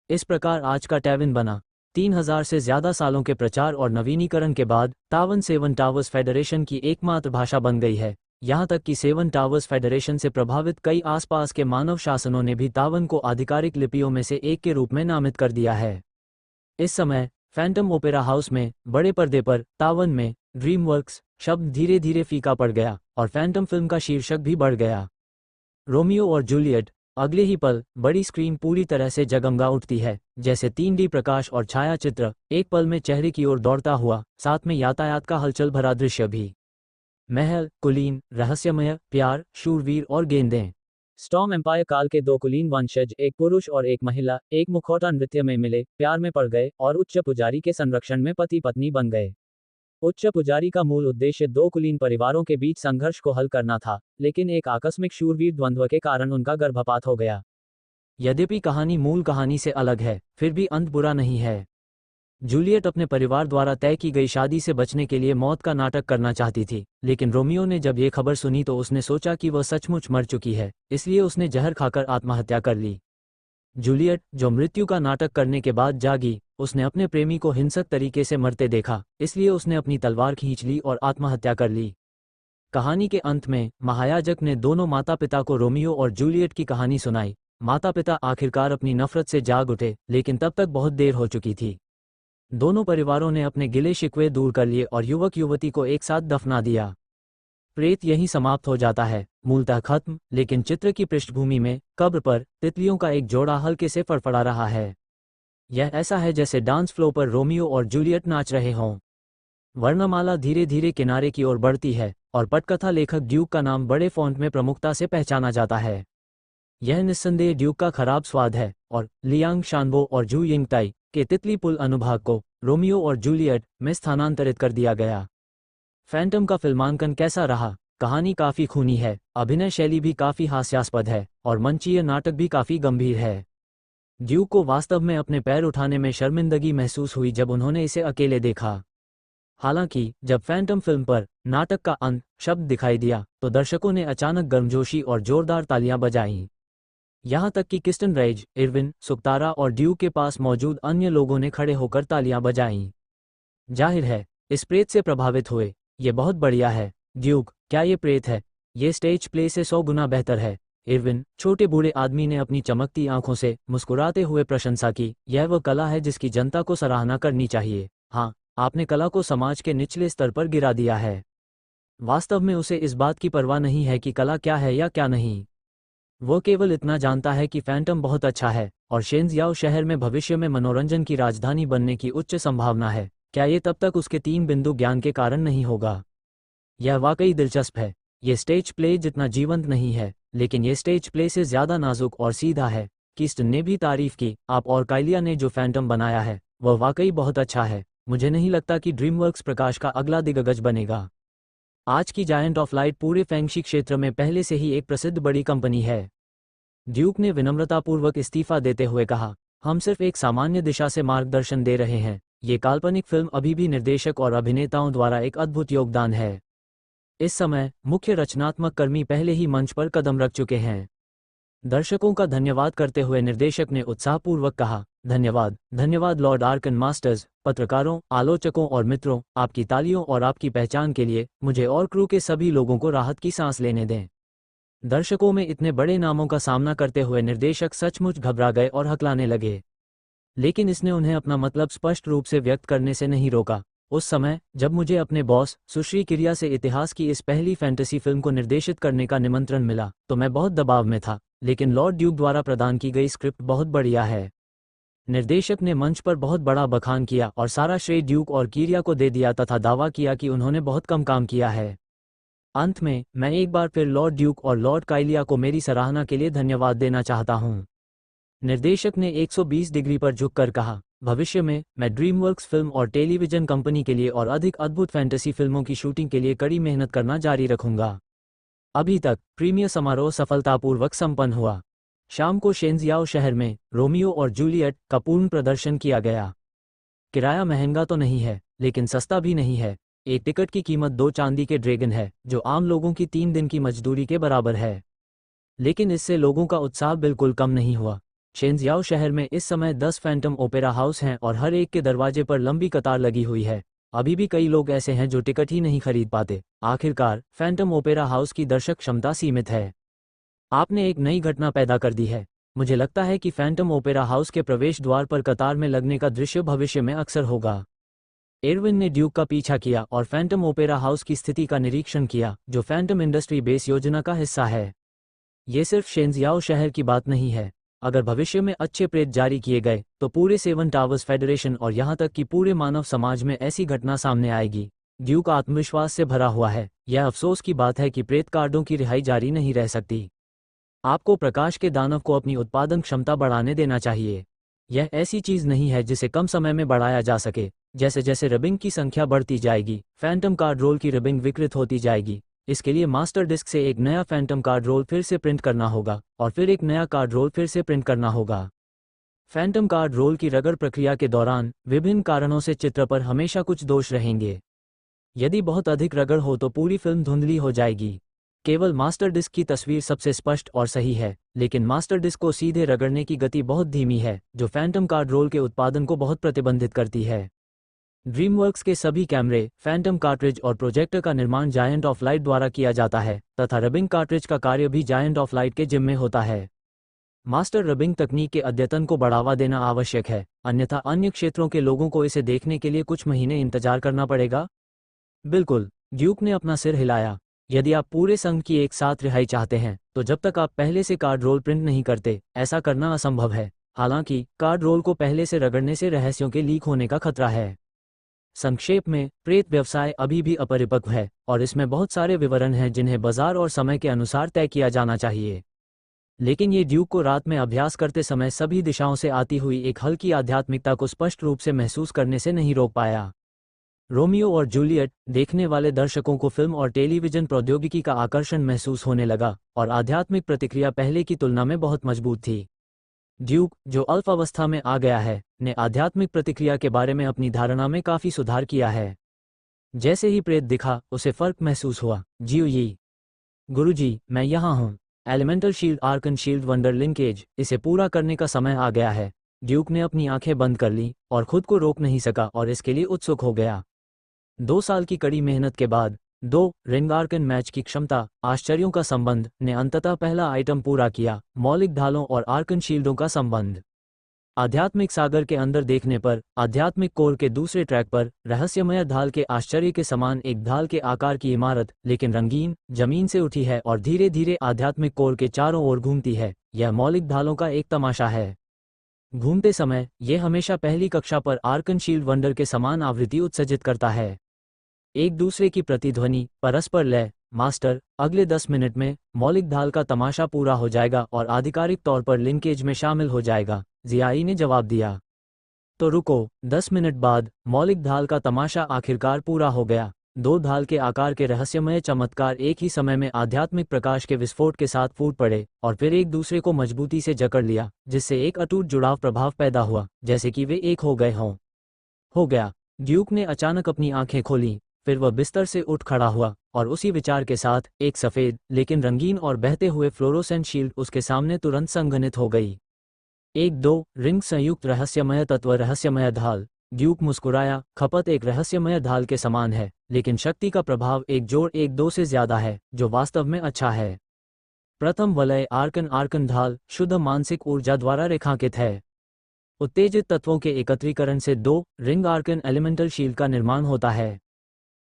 इस प्रकार आज का टैविन बना। 3000 से ज्यादा सालों के प्रचार और नवीनीकरण के बाद तावन सेवन टावर्स फेडरेशन की एकमात्र भाषा बन गई है। यहाँ तक कि सेवन टावर्स फेडरेशन से प्रभावित कई आसपास के मानव शासनों ने भी तावन को आधिकारिक लिपियों में से एक के रूप में नामित कर दिया है। इस समय फैंटम ओपेरा हाउस में बड़े पर्दे पर तावन में ड्रीमवर्क्स शब्द धीरे धीरे फीका पड़ गया और फैंटम फिल्म का शीर्षक भी बढ़ गया। रोमियो और जूलियट। अगले ही पल बड़ी स्क्रीन पूरी तरह से जगमगा उठती है, जैसे 3D प्रकाश और छायाचित्र एक पल में चेहरे की ओर दौड़ता हुआ, साथ में यातायात का हलचल भरा दृश्य भी। महल, कुलीन, रहस्यमय, प्यार, शूरवीर और गेंदें। स्टॉर्म एम्पायर काल के दो कुलीन वंशज, एक पुरुष और एक महिला, एक मुखौटा नृत्य में मिले, प्यार में पड़ गए और उच्च पुजारी के संरक्षण में पति पत्नी बन गए। उच्च पुजारी का मूल उद्देश्य दो कुलीन परिवारों के बीच संघर्ष को हल करना था, लेकिन एक आकस्मिक शूरवीर द्वंद्व के कारण उनका गर्भपात हो गया। यद्यपि कहानी मूल कहानी से अलग है, फिर भी अंत बुरा नहीं है। जूलियट अपने परिवार द्वारा तय की गई शादी से बचने के लिए मौत का नाटक करना चाहती थी, लेकिन रोमियो ने जब ये खबर सुनी तो उसने सोचा कि वह सचमुच मर चुकी है, इसलिए उसने जहर खाकर आत्महत्या कर ली। जूलियट, जो मृत्यु का नाटक करने के बाद जागी, उसने अपने प्रेमी को हिंसक तरीके से मरते देखा, इसलिए उसने अपनी तलवार खींच ली और आत्महत्या कर ली। कहानी के अंत में महायाजक ने दोनों माता पिता को रोमियो और जूलियट की कहानी सुनाई। माता पिता आखिरकार अपनी नफरत से जाग उठे, लेकिन तब तक बहुत देर हो चुकी थी। दोनों परिवारों ने अपने गिले शिकवे दूर कर लिए और युवक युवती को एक साथ दफना दिया। प्रेत यहीं समाप्त हो जाता है, मूलतः खत्म, लेकिन चित्र की पृष्ठभूमि में कब्र पर तितलियों का एक जोड़ा हल्के से फड़फड़ा रहा है। यह ऐसा है जैसे डांस फ्लोर पर रोमियो और जूलियट नाच रहे हों। वर्णमाला धीरे धीरे किनारे की ओर बढ़ती है और पटकथा लेखक ड्यूक का नाम बड़े फॉन्ट में प्रमुखता से पहचाना जाता है। यह निस्संदेह ड्यूक का खराब स्वाद है और लियांग शानबो और जू यिंगताई के तितली पुल अनुभाग को रोमियो और जूलियट में स्थानांतरित कर दिया गया। फैंटम का फिल्मांकन कैसा रहा? कहानी काफी खूनी है, अभिनय शैली भी काफी हास्यास्पद है और मंचीय नाटक भी काफी गंभीर है। ड्यूक को वास्तव में अपने पैर उठाने में शर्मिंदगी महसूस हुई जब उन्होंने इसे अकेले देखा। हालांकि जब फैंटम फिल्म पर नाटक का अंत शब्द दिखाई दिया तो दर्शकों ने अचानक गर्मजोशी और जोरदार तालियां बजाईं। यहां तक कि किस्टन रेज, इरविन, सुक्तारा और ड्यूक के पास मौजूद अन्य लोगों ने खड़े होकर तालियां बजाईं। जाहिर है, इस प्रेत से प्रभावित हुए। ये बहुत बढ़िया है। ड्यूक, क्या ये प्रेत है? ये स्टेज प्ले से 100 गुना बेहतर है। इरविन, छोटे बूढ़े आदमी ने अपनी चमकती आंखों से मुस्कुराते हुए प्रशंसा की। यह वह कला है जिसकी जनता को सराहना करनी चाहिए। हाँ, आपने कला को समाज के निचले स्तर पर गिरा दिया है। वास्तव में उसे इस बात की परवाह नहीं है कि कला क्या है या क्या नहीं। वो केवल इतना जानता है कि फैंटम बहुत अच्छा है और शेंजियाओ शहर में भविष्य में मनोरंजन की राजधानी बनने की उच्च संभावना है। क्या ये तब तक उसके 3 बिंदु ज्ञान के कारण नहीं होगा? यह वाकई दिलचस्प है। ये स्टेज प्ले जितना जीवंत नहीं है, लेकिन ये स्टेज प्ले से ज्यादा नाजुक और सीधा है। किस्टन ने भी तारीफ की। आप और काइलिया ने जो फैंटम बनाया है वह वाकई बहुत अच्छा है। मुझे नहीं लगता कि ड्रीमवर्क्स प्रकाश का अगला दिग्गज बनेगा। आज की जायंट ऑफ लाइट पूरे फैंगशी क्षेत्र में पहले से ही एक प्रसिद्ध बड़ी कंपनी है। ड्यूक ने विनम्रतापूर्वक इस्तीफा देते हुए कहा, हम सिर्फ एक सामान्य दिशा से मार्गदर्शन दे रहे हैं। ये काल्पनिक फिल्म अभी भी निर्देशक और अभिनेताओं द्वारा एक अद्भुत योगदान है। इस समय मुख्य रचनात्मक कर्मी पहले ही मंच पर कदम रख चुके हैं। दर्शकों का धन्यवाद करते हुए निर्देशक ने उत्साहपूर्वक कहा, धन्यवाद, धन्यवाद लॉर्ड आर्कन मास्टर्स, पत्रकारों, आलोचकों और मित्रों, आपकी तालियों और आपकी पहचान के लिए मुझे और क्रू के सभी लोगों को राहत की सांस लेने दें। दर्शकों में इतने बड़े नामों का सामना करते हुए निर्देशक सचमुच घबरा गए और हकलाने लगे। लेकिन इसने उन्हें अपना मतलब स्पष्ट रूप से व्यक्त करने से नहीं रोका। उस समय जब मुझे अपने बॉस सुश्री किरिया से इतिहास की इस पहली फैंटेसी फिल्म को निर्देशित करने का निमंत्रण मिला तो मैं बहुत दबाव में था, लेकिन लॉर्ड ड्यूक द्वारा प्रदान की गई स्क्रिप्ट बहुत बढ़िया है। निर्देशक ने मंच पर बहुत बड़ा बखान किया और सारा श्रेय ड्यूक और किरिया को दे दिया तथा दावा किया कि उन्होंने बहुत कम काम किया है। अंत में मैं एक बार फिर लॉर्ड ड्यूक और लॉर्ड काइलिया को मेरी सराहना के लिए धन्यवाद देना चाहता हूं। निर्देशक ने 120 डिग्री पर झुककर कहा, भविष्य में मैं ड्रीमवर्क्स फिल्म और टेलीविजन कंपनी के लिए और अधिक अद्भुत फैंटेसी फिल्मों की शूटिंग के लिए कड़ी मेहनत करना जारी रखूंगा। अभी तक प्रीमियर समारोह सफलतापूर्वक संपन्न हुआ। शाम को शेंजियाओ शहर में रोमियो और जूलियट का पूर्ण प्रदर्शन किया गया। किराया महंगा तो नहीं है, लेकिन सस्ता भी नहीं है। एक टिकट की कीमत 2 चांदी के ड्रैगन है, जो आम लोगों की 3 दिन की मजदूरी के बराबर है। लेकिन इससे लोगों का उत्साह बिल्कुल कम नहीं हुआ। शेंजियाओ शहर में इस समय 10 फैंटम ओपेरा हाउस हैं और हर एक के दरवाजे पर लंबी कतार लगी हुई है। अभी भी कई लोग ऐसे हैं जो टिकट ही नहीं खरीद पाते। आखिरकार फैंटम ओपेरा हाउस की दर्शक क्षमता सीमित है। आपने एक नई घटना पैदा कर दी है। मुझे लगता है कि फैंटम ओपेरा हाउस के प्रवेश द्वार पर कतार में लगने का दृश्य भविष्य में अक्सर होगा। एरविन ने ड्यूक का पीछा किया और फैंटम ओपेरा हाउस की स्थिति का निरीक्षण किया, जो फैंटम इंडस्ट्री बेस योजना का हिस्सा है। ये सिर्फ शेंजियाओ शहर की बात नहीं है। अगर भविष्य में अच्छे प्रेत जारी किए गए तो पूरे 7 टावर्स फेडरेशन और यहाँ तक कि पूरे मानव समाज में ऐसी घटना सामने आएगी। ड्यूक आत्मविश्वास से भरा हुआ है। यह अफसोस की बात है कि प्रेत कार्डों की रिहाई जारी नहीं रह सकती। आपको प्रकाश के दानव को अपनी उत्पादन क्षमता बढ़ाने देना चाहिए। यह ऐसी चीज नहीं है जिसे कम समय में बढ़ाया जा सके। जैसे जैसे रिबिंग की संख्या बढ़ती जाएगी, फैंटम कार्ड रोल की रिबिंग विकृत होती जाएगी। इसके लिए मास्टर डिस्क से एक नया फैंटम कार्ड रोल फिर से प्रिंट करना होगा और फिर एक नया कार्ड रोल फिर से प्रिंट करना होगा। फैंटम कार्ड रोल की रगड़ प्रक्रिया के दौरान विभिन्न कारणों से चित्र पर हमेशा कुछ दोष रहेंगे। यदि बहुत अधिक रगड़ हो तो पूरी फिल्म धुंधली हो जाएगी। केवल मास्टर डिस्क की तस्वीर सबसे स्पष्ट और सही है, लेकिन मास्टर डिस्क को सीधे रगड़ने की गति बहुत धीमी है, जो फैंटम कार्ड रोल के उत्पादन को बहुत प्रतिबंधित करती है। ड्रीमवर्क्स के सभी कैमरे, फैंटम कार्ट्रिज और प्रोजेक्टर का निर्माण जायंट ऑफ लाइट द्वारा किया जाता है तथा रबिंग कार्ट्रिज का कार्य भी जायंट ऑफ लाइट के जिम्मे होता है। मास्टर रबिंग तकनीक के अद्यतन को बढ़ावा देना आवश्यक है, अन्यथा अन्य क्षेत्रों के लोगों को इसे देखने के लिए कुछ महीने इंतजार करना पड़ेगा। बिल्कुल, ड्यूक ने अपना सिर हिलाया। यदि आप पूरे संघ की एक साथ रिहाई चाहते हैं तो जब तक आप पहले से कार्ड रोल प्रिंट नहीं करते, ऐसा करना असंभव है। हालांकि कार्ड रोल को पहले से रगड़ने से रहस्यों के लीक होने का खतरा है। संक्षेप में, प्रेत व्यवसाय अभी भी अपरिपक्व है और इसमें बहुत सारे विवरण हैं जिन्हें बाजार और समय के अनुसार तय किया जाना चाहिए। लेकिन ये ड्यूक को रात में अभ्यास करते समय सभी दिशाओं से आती हुई एक हल्की आध्यात्मिकता को स्पष्ट रूप से महसूस करने से नहीं रोक पाया। रोमियो और जूलियट देखने वाले दर्शकों को फिल्म और टेलीविजन प्रौद्योगिकी का आकर्षण महसूस होने लगा और आध्यात्मिक प्रतिक्रिया पहले की तुलना में बहुत मजबूत थी। ड्यूक, जो अल्फ अवस्था में आ गया है, ने आध्यात्मिक प्रतिक्रिया के बारे में अपनी धारणा में काफी सुधार किया है। जैसे ही प्रेत दिखा, उसे फर्क महसूस हुआ। जी गुरुजी, मैं यहाँ हूँ। Elemental shield Arkan shield wonder linkage, इसे पूरा करने का समय आ गया है। ड्यूक ने अपनी आंखें बंद कर ली और खुद को रोक नहीं सका और इसके लिए उत्सुक हो गया। 2 साल की कड़ी मेहनत के बाद 2 रिंग आर्कन मैच की क्षमता, आश्चर्यों का संबंध ने अंततः पहला आइटम पूरा किया, मौलिक ढालों और आर्कन शील्डों का संबंध। आध्यात्मिक सागर के अंदर देखने पर, आध्यात्मिक कोर के दूसरे ट्रैक पर, रहस्यमय ढाल के आश्चर्य के समान एक ढाल के आकार की इमारत, लेकिन रंगीन, जमीन से उठी है और धीरे धीरे आध्यात्मिक कोर के चारों ओर घूमती है। यह मौलिक ढालों का एक तमाशा है। घूमते समय, यह हमेशा पहली कक्षा पर आर्कन शील्ड वंडर के समान आवृत्ति उत्सर्जित करता है। एक दूसरे की प्रतिध्वनि, परस्पर लय। मास्टर, अगले 10 मिनट में मौलिक ढाल का तमाशा पूरा हो जाएगा और आधिकारिक तौर पर लिंकेज में शामिल हो जाएगा, जियाई ने जवाब दिया। तो रुको, 10 मिनट बाद मौलिक ढाल का तमाशा आखिरकार पूरा हो गया। 2 ढाल के आकार के रहस्यमय चमत्कार एक ही समय में आध्यात्मिक प्रकाश के विस्फोट के साथ फूट पड़े और फिर एक दूसरे को मजबूती से जकड़ लिया, जिससे एक अटूट जुड़ाव प्रभाव पैदा हुआ, जैसे कि वे एक हो गए हों। हो गया। ड्यूक ने अचानक अपनी आंखें खोलीं, फिर वह बिस्तर से उठ खड़ा हुआ और उसी विचार के साथ एक सफेद लेकिन रंगीन और बहते हुए फ्लोरोसेंट शील्ड उसके सामने तुरंत संघनित हो गई। 1-2 रिंग संयुक्त रहस्यमय तत्व, रहस्यमय ढाल। ड्यूक मुस्कुराया। खपत एक रहस्यमय ढाल के समान है, लेकिन शक्ति का प्रभाव 1 जोड़ 1-2 से ज्यादा है, जो वास्तव में अच्छा है। प्रथम वलय आर्कन ढाल शुद्ध मानसिक ऊर्जा द्वारा रेखांकित है। उत्तेजित तत्वों के एकत्रीकरण से 2 रिंग आर्कन एलिमेंटल शील्ड का निर्माण होता है।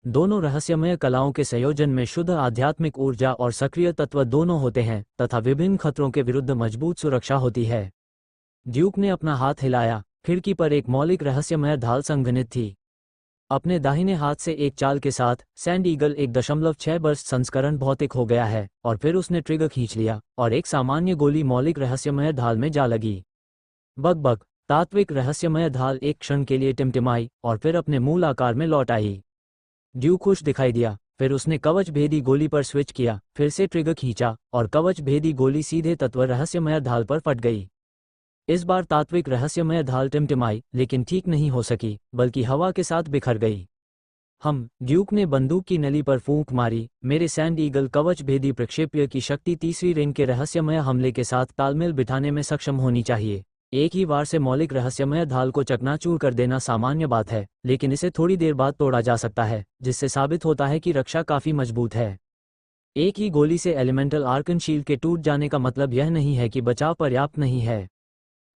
दोनों रहस्यमय कलाओं के संयोजन में शुद्ध आध्यात्मिक ऊर्जा और सक्रिय तत्व दोनों होते हैं तथा विभिन्न खतरों के विरुद्ध मजबूत सुरक्षा होती है। ड्यूक ने अपना हाथ हिलाया। खिड़की पर एक मौलिक रहस्यमय ढाल संघनित थी। अपने दाहिने हाथ से एक चाल के साथ, सैंड ईगल 1.6 बर्स्ट संस्करण भौतिक हो गया है और फिर उसने ट्रिगर खींच लिया और एक सामान्य गोली मौलिक रहस्यमय ढाल में जा लगी। बक तात्विक रहस्यमय ढाल एक क्षण के लिए टिमटिमाई और फिर अपने मूल आकार में लौट आई। ड्यूक खुश दिखाई दिया। फिर उसने कवच भेदी गोली पर स्विच किया, फिर से ट्रिगर खींचा और कवच भेदी गोली सीधे तत्व रहस्यमय ढाल पर फट गई। इस बार तात्विक रहस्यमय ढाल टिमटिमाई, लेकिन ठीक नहीं हो सकी, बल्कि हवा के साथ बिखर गई। ड्यूक ने बंदूक की नली पर फूंक मारी। मेरे सैंड ईगल कवच भेदी प्रक्षेप्य की शक्ति तीसरी रिंग के रहस्यमय हमले के साथ तालमेल बिठाने में सक्षम होनी चाहिए। एक ही बार से मौलिक रहस्यमय ढाल को चकनाचूर कर देना सामान्य बात है, लेकिन इसे थोड़ी देर बाद तोड़ा जा सकता है, जिससे साबित होता है कि रक्षा काफी मजबूत है। एक ही गोली से एलिमेंटल आर्कन शील्ड के टूट जाने का मतलब यह नहीं है कि बचाव पर्याप्त नहीं है।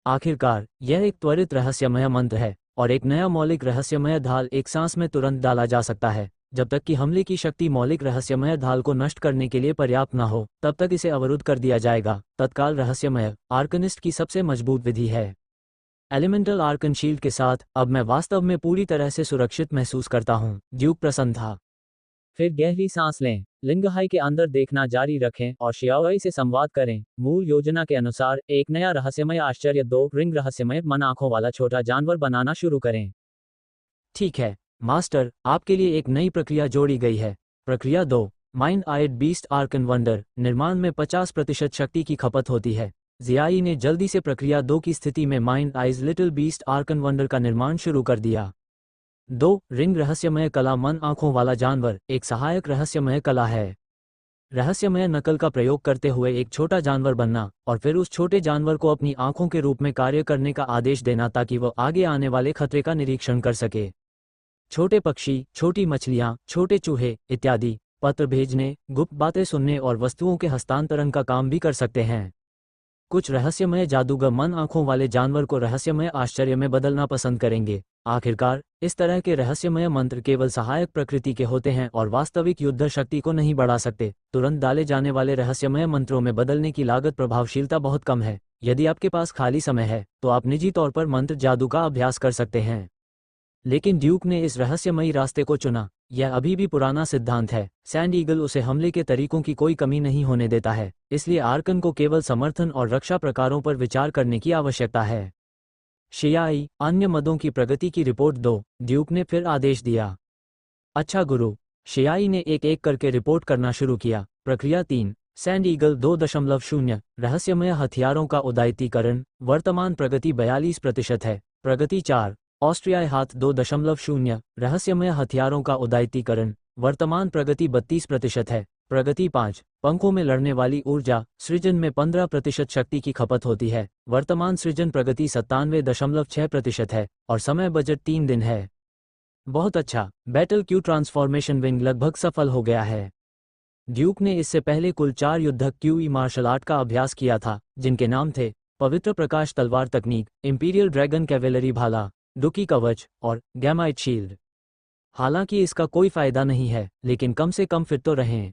आखिरकार यह एक त्वरित रहस्यमय मंत्र है, और एक नया मौलिक रहस्यमय ढाल एक सांस में तुरंत डाला जा सकता है। जब तक कि हमले की शक्ति मौलिक रहस्यमय ढाल को नष्ट करने के लिए पर्याप्त न हो, तब तक इसे अवरुद्ध कर दिया जाएगा। तत्काल रहस्यमय आर्कनिस्ट की सबसे मजबूत विधि है। एलिमेंटल आर्कन शील्ड के साथ अब मैं वास्तव में पूरी तरह से सुरक्षित महसूस करता हूँ। ड्यूक प्रसन्न था। फिर गहरी सांस लें, लिंगहाई के अंदर देखना जारी रखें और शियाओई से संवाद करें। मूल योजना के अनुसार एक नया रहस्यमय आश्चर्य 2 रिंग रहस्यमय मन आंखों वाला छोटा जानवर बनाना शुरू करें। ठीक है मास्टर, आपके लिए एक नई प्रक्रिया जोड़ी गई है। प्रक्रिया 2, माइंड आइड बीस्ट आर्कन वंडर। निर्माण में 50% शक्ति की खपत होती है। जियाई ने जल्दी से प्रक्रिया 2 की स्थिति में mind eyes little beast Arkan wonder का निर्माण शुरू कर दिया। 2 रिंग रहस्यमय कला मन आंखों वाला जानवर एक सहायक रहस्यमय कला है। रहस्यमय नकल का प्रयोग करते हुए एक छोटा जानवर बनना और फिर उस छोटे जानवर को अपनी आंखों के रूप में कार्य करने का आदेश देना ताकि वह आगे आने वाले खतरे का निरीक्षण कर सके। छोटे पक्षी, छोटी मछलियां, छोटे चूहे इत्यादि पत्र भेजने, गुप्त बातें सुनने और वस्तुओं के हस्तांतरण का काम भी कर सकते हैं। कुछ रहस्यमय जादूगर मन आंखों वाले जानवर को रहस्यमय आश्चर्य में बदलना पसंद करेंगे। आखिरकार इस तरह के रहस्यमय मंत्र केवल सहायक प्रकृति के होते हैं और वास्तविक युद्ध शक्ति को नहीं बढ़ा सकते। तुरंत डाले जाने वाले रहस्यमय मंत्रों में बदलने की लागत प्रभावशीलता बहुत कम है। यदि आपके पास खाली समय है तो आप निजी तौर पर मंत्र जादू का अभ्यास कर सकते हैं। लेकिन ड्यूक ने इस रहस्यमयी रास्ते को चुना। यह अभी भी पुराना सिद्धांत है। सैंड ईगल उसे हमले के तरीकों की कोई कमी नहीं होने देता है, इसलिए आर्कन को केवल समर्थन और रक्षा प्रकारों पर विचार करने की आवश्यकता है। शियाई, अन्य मदों की प्रगति की रिपोर्ट दो, ड्यूक ने फिर आदेश दिया। अच्छा गुरु। शियाई ने एक एक करके रिपोर्ट करना शुरू किया। प्रक्रिया 3, सैंड ईगल 2.0 रहस्यमय हथियारों का उदात्तीकरण। वर्तमान प्रगति 42% है। प्रगति 4, ऑस्ट्रियाई हाथ 2.0 रहस्यमय हथियारों का उदात्तीकरण। वर्तमान प्रगति 32% है। प्रगति 5, पंखों में लड़ने वाली ऊर्जा। सृजन में 15% शक्ति की खपत होती है। वर्तमान सृजन प्रगति 97.6% है और समय बजट 3 दिन है। बहुत अच्छा। बैटल क्यू ट्रांसफॉर्मेशन विंग लगभग सफल हो गया है। ड्यूक ने इससे पहले कुल 4 युद्धक क्यूई मार्शल आर्ट का अभ्यास किया था, जिनके नाम थे पवित्र प्रकाश तलवार तकनीक, इंपीरियल ड्रैगन कैवेलरी भाला, डुकी कवच और गैमाइट शील्ड। हालांकि इसका कोई फायदा नहीं है, लेकिन कम से कम फिट तो रहें।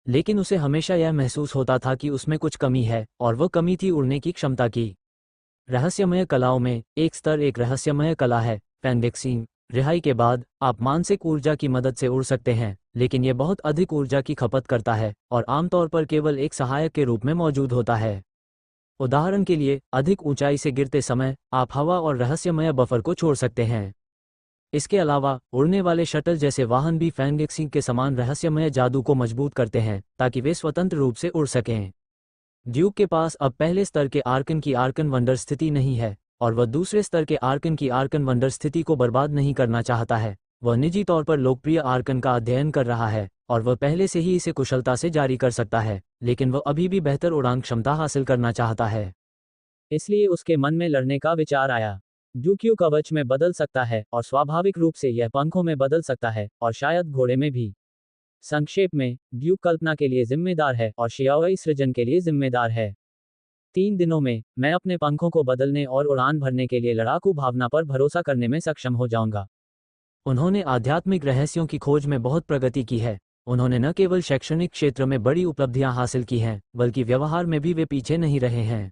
लेकिन उसे हमेशा यह महसूस होता था कि उसमें कुछ कमी है, और वह कमी थी उड़ने की क्षमता की। रहस्यमय कलाओं में एक स्तर एक रहस्यमय कला है, फेंगडेक्सिंग। रिहाई के बाद आप मानसिक ऊर्जा की मदद से उड़ सकते हैं, लेकिन यह बहुत अधिक ऊर्जा की खपत करता है और आमतौर पर केवल एक सहायक के रूप में मौजूद होता है। उदाहरण के लिए, अधिक ऊंचाई से गिरते समय आप हवा और रहस्यमय बफर को छोड़ सकते हैं। इसके अलावा उड़ने वाले शटल जैसे वाहन भी फेंगडेक्सिंग के समान रहस्यमय जादू को मजबूत करते हैं ताकि वे स्वतंत्र रूप से उड़ सकें। ड्यूक के पास अब पहले स्तर के आर्कन की आर्कन वंडर स्थिति नहीं है, और वह दूसरे स्तर के आर्कन की आर्कन वंडर स्थिति को बर्बाद नहीं करना चाहता है। वह निजी तौर पर लोकप्रिय आर्कन का अध्ययन कर रहा है और वह पहले से ही इसे कुशलता से जारी कर सकता है, लेकिन वह अभी भी बेहतर उड़ान क्षमता हासिल करना चाहता है। इसलिए उसके मन में लड़ने का विचार आया। ड्यूक्यू कवच में बदल सकता है और स्वाभाविक रूप से यह पंखों में बदल सकता है और शायद घोड़े में भी। संक्षेप में, ड्यूक कल्पना के लिए जिम्मेदार है और शियाओई सृजन के लिए जिम्मेदार है। 3 दिनों में मैं अपने पंखों को बदलने और उड़ान भरने के लिए लड़ाकू भावना पर भरोसा करने में सक्षम हो जाऊंगा। उन्होंने आध्यात्मिक रहस्यों की खोज में बहुत प्रगति की है। उन्होंने न केवल शैक्षणिक क्षेत्र में बड़ी उपलब्धियां हासिल की हैं, बल्कि व्यवहार में भी वे पीछे नहीं रहे हैं।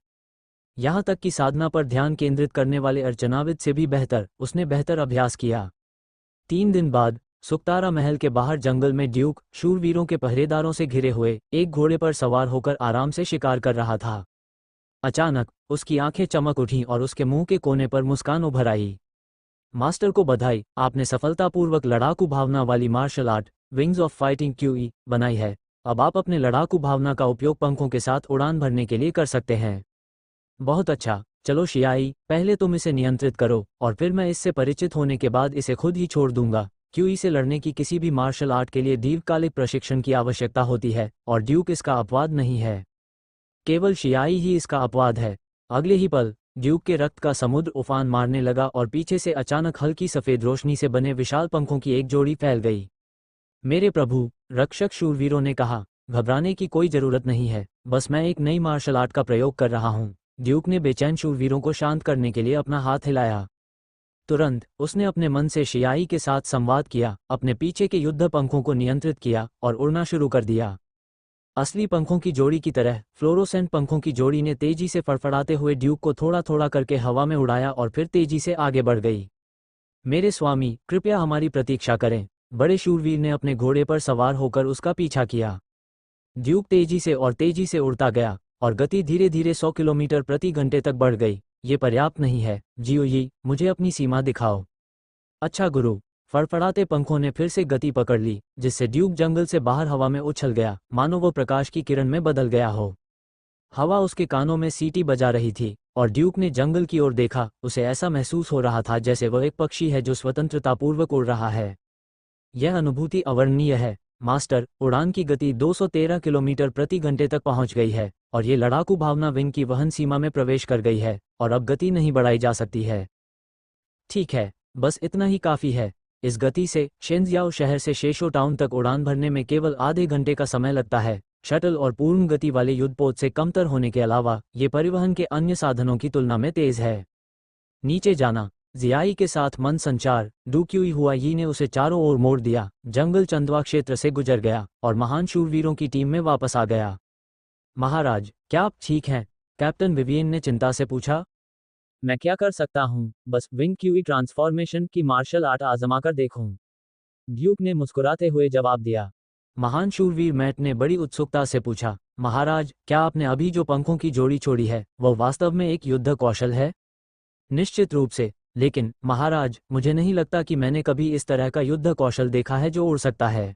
यहाँ तक कि साधना पर ध्यान केंद्रित करने वाले अर्चनाविद से भी बेहतर उसने बेहतर अभ्यास किया। 3 दिन बाद सुक्तारा महल के बाहर जंगल में ड्यूक शूरवीरों के पहरेदारों से घिरे हुए एक घोड़े पर सवार होकर आराम से शिकार कर रहा था। अचानक उसकी आंखें चमक उठीं और उसके मुंह के कोने पर मुस्कान उभर आई। मास्टर को बधाई, आपने सफलतापूर्वक लड़ाकू भावना वाली martial art wings of fighting qi बनाई है। अब आप अपने लड़ाकू भावना का उपयोग पंखों के साथ उड़ान भरने के लिए कर सकते हैं। बहुत अच्छा। चलो शियाई, पहले तुम इसे नियंत्रित करो और फिर मैं इससे परिचित होने के बाद इसे खुद ही छोड़ दूंगा। क्यूई से लड़ने की किसी भी मार्शल आर्ट के लिए दीर्घकालिक प्रशिक्षण की आवश्यकता होती है और ड्यूक इसका अपवाद नहीं है। केवल शियाई ही इसका अपवाद है। अगले ही पल ड्यूक के रक्त का समुद्र उफान मारने लगा और पीछे से अचानक हल्की सफेद रोशनी से बने विशाल पंखों की एक जोड़ी फैल गई। मेरे प्रभु, रक्षक शूरवीरों ने कहा, घबराने की कोई जरूरत नहीं है, बस मैं एक नई मार्शल आर्ट का प्रयोग कर रहा हूँ। ड्यूक ने बेचैन शूरवीरों को शांत करने के लिए अपना हाथ हिलाया। तुरंत उसने अपने मन से शियाई के साथ संवाद किया, अपने पीछे के युद्ध पंखों को नियंत्रित किया और उड़ना शुरू कर दिया। असली पंखों की जोड़ी की तरह फ्लोरोसेंट पंखों की जोड़ी ने तेजी से फड़फड़ाते हुए ड्यूक को थोड़ा थोड़ा करके हवा में उड़ाया और फिर तेजी से आगे बढ़ गई। मेरे स्वामी, कृपया हमारी प्रतीक्षा करें। बड़े शूरवीर ने अपने घोड़े पर सवार होकर उसका पीछा किया। ड्यूक तेजी से उड़ता गया और गति धीरे धीरे 100 किलोमीटर प्रति घंटे तक बढ़ गई। ये पर्याप्त नहीं है, जियोई, मुझे अपनी सीमा दिखाओ। अच्छा गुरु। फड़फड़ाते पंखों ने फिर से गति पकड़ ली, जिससे ड्यूक जंगल से बाहर हवा में उछल गया, मानो वो प्रकाश की किरण में बदल गया हो। हवा उसके कानों में सीटी बजा रही थी और ड्यूक ने जंगल की ओर देखा। उसे ऐसा महसूस हो रहा था जैसे वह एक पक्षी है जो स्वतंत्रतापूर्वक उड़ रहा है। यह अनुभूति अवर्णनीय है। मास्टर, उड़ान की गति 213 किलोमीटर प्रति घंटे तक पहुंच गई है और ये लड़ाकू भावना विंग की वहन सीमा में प्रवेश कर गई है और अब गति नहीं बढ़ाई जा सकती है। ठीक है, बस इतना ही काफ़ी है। इस गति से शेंजियाओ शहर से शेशो टाउन तक उड़ान भरने में केवल आधे घंटे का समय लगता है। शटल और पूर्ण गति वाले युद्धपोत से कमतर होने के अलावा ये परिवहन के अन्य साधनों की तुलना में तेज है। नीचे जाना। जियाई के साथ मन संचार, डूक्यूई हुआ यी ने उसे चारों ओर मोड़ दिया। जंगल चंदवा क्षेत्र से गुजर गया और महान शूरवीरों की टीम में वापस आ गया। महाराज, क्या आप ठीक हैं? कैप्टन विवियन ने चिंता से पूछा। मैं क्या कर सकता हूँ, बस विंग क्यूई ट्रांसफॉर्मेशन की मार्शल आर्ट आजमा कर देखूं। ड्यूक ने मुस्कुराते हुए जवाब दिया। महान शूरवीर मैट ने बड़ी उत्सुकता से पूछा, महाराज, क्या आपने अभी जो पंखों की जोड़ी छोड़ी है वह वास्तव में एक युद्ध कौशल है? निश्चित रूप से, लेकिन महाराज, मुझे नहीं लगता कि मैंने कभी इस तरह का युद्ध कौशल देखा है जो उड़ सकता है।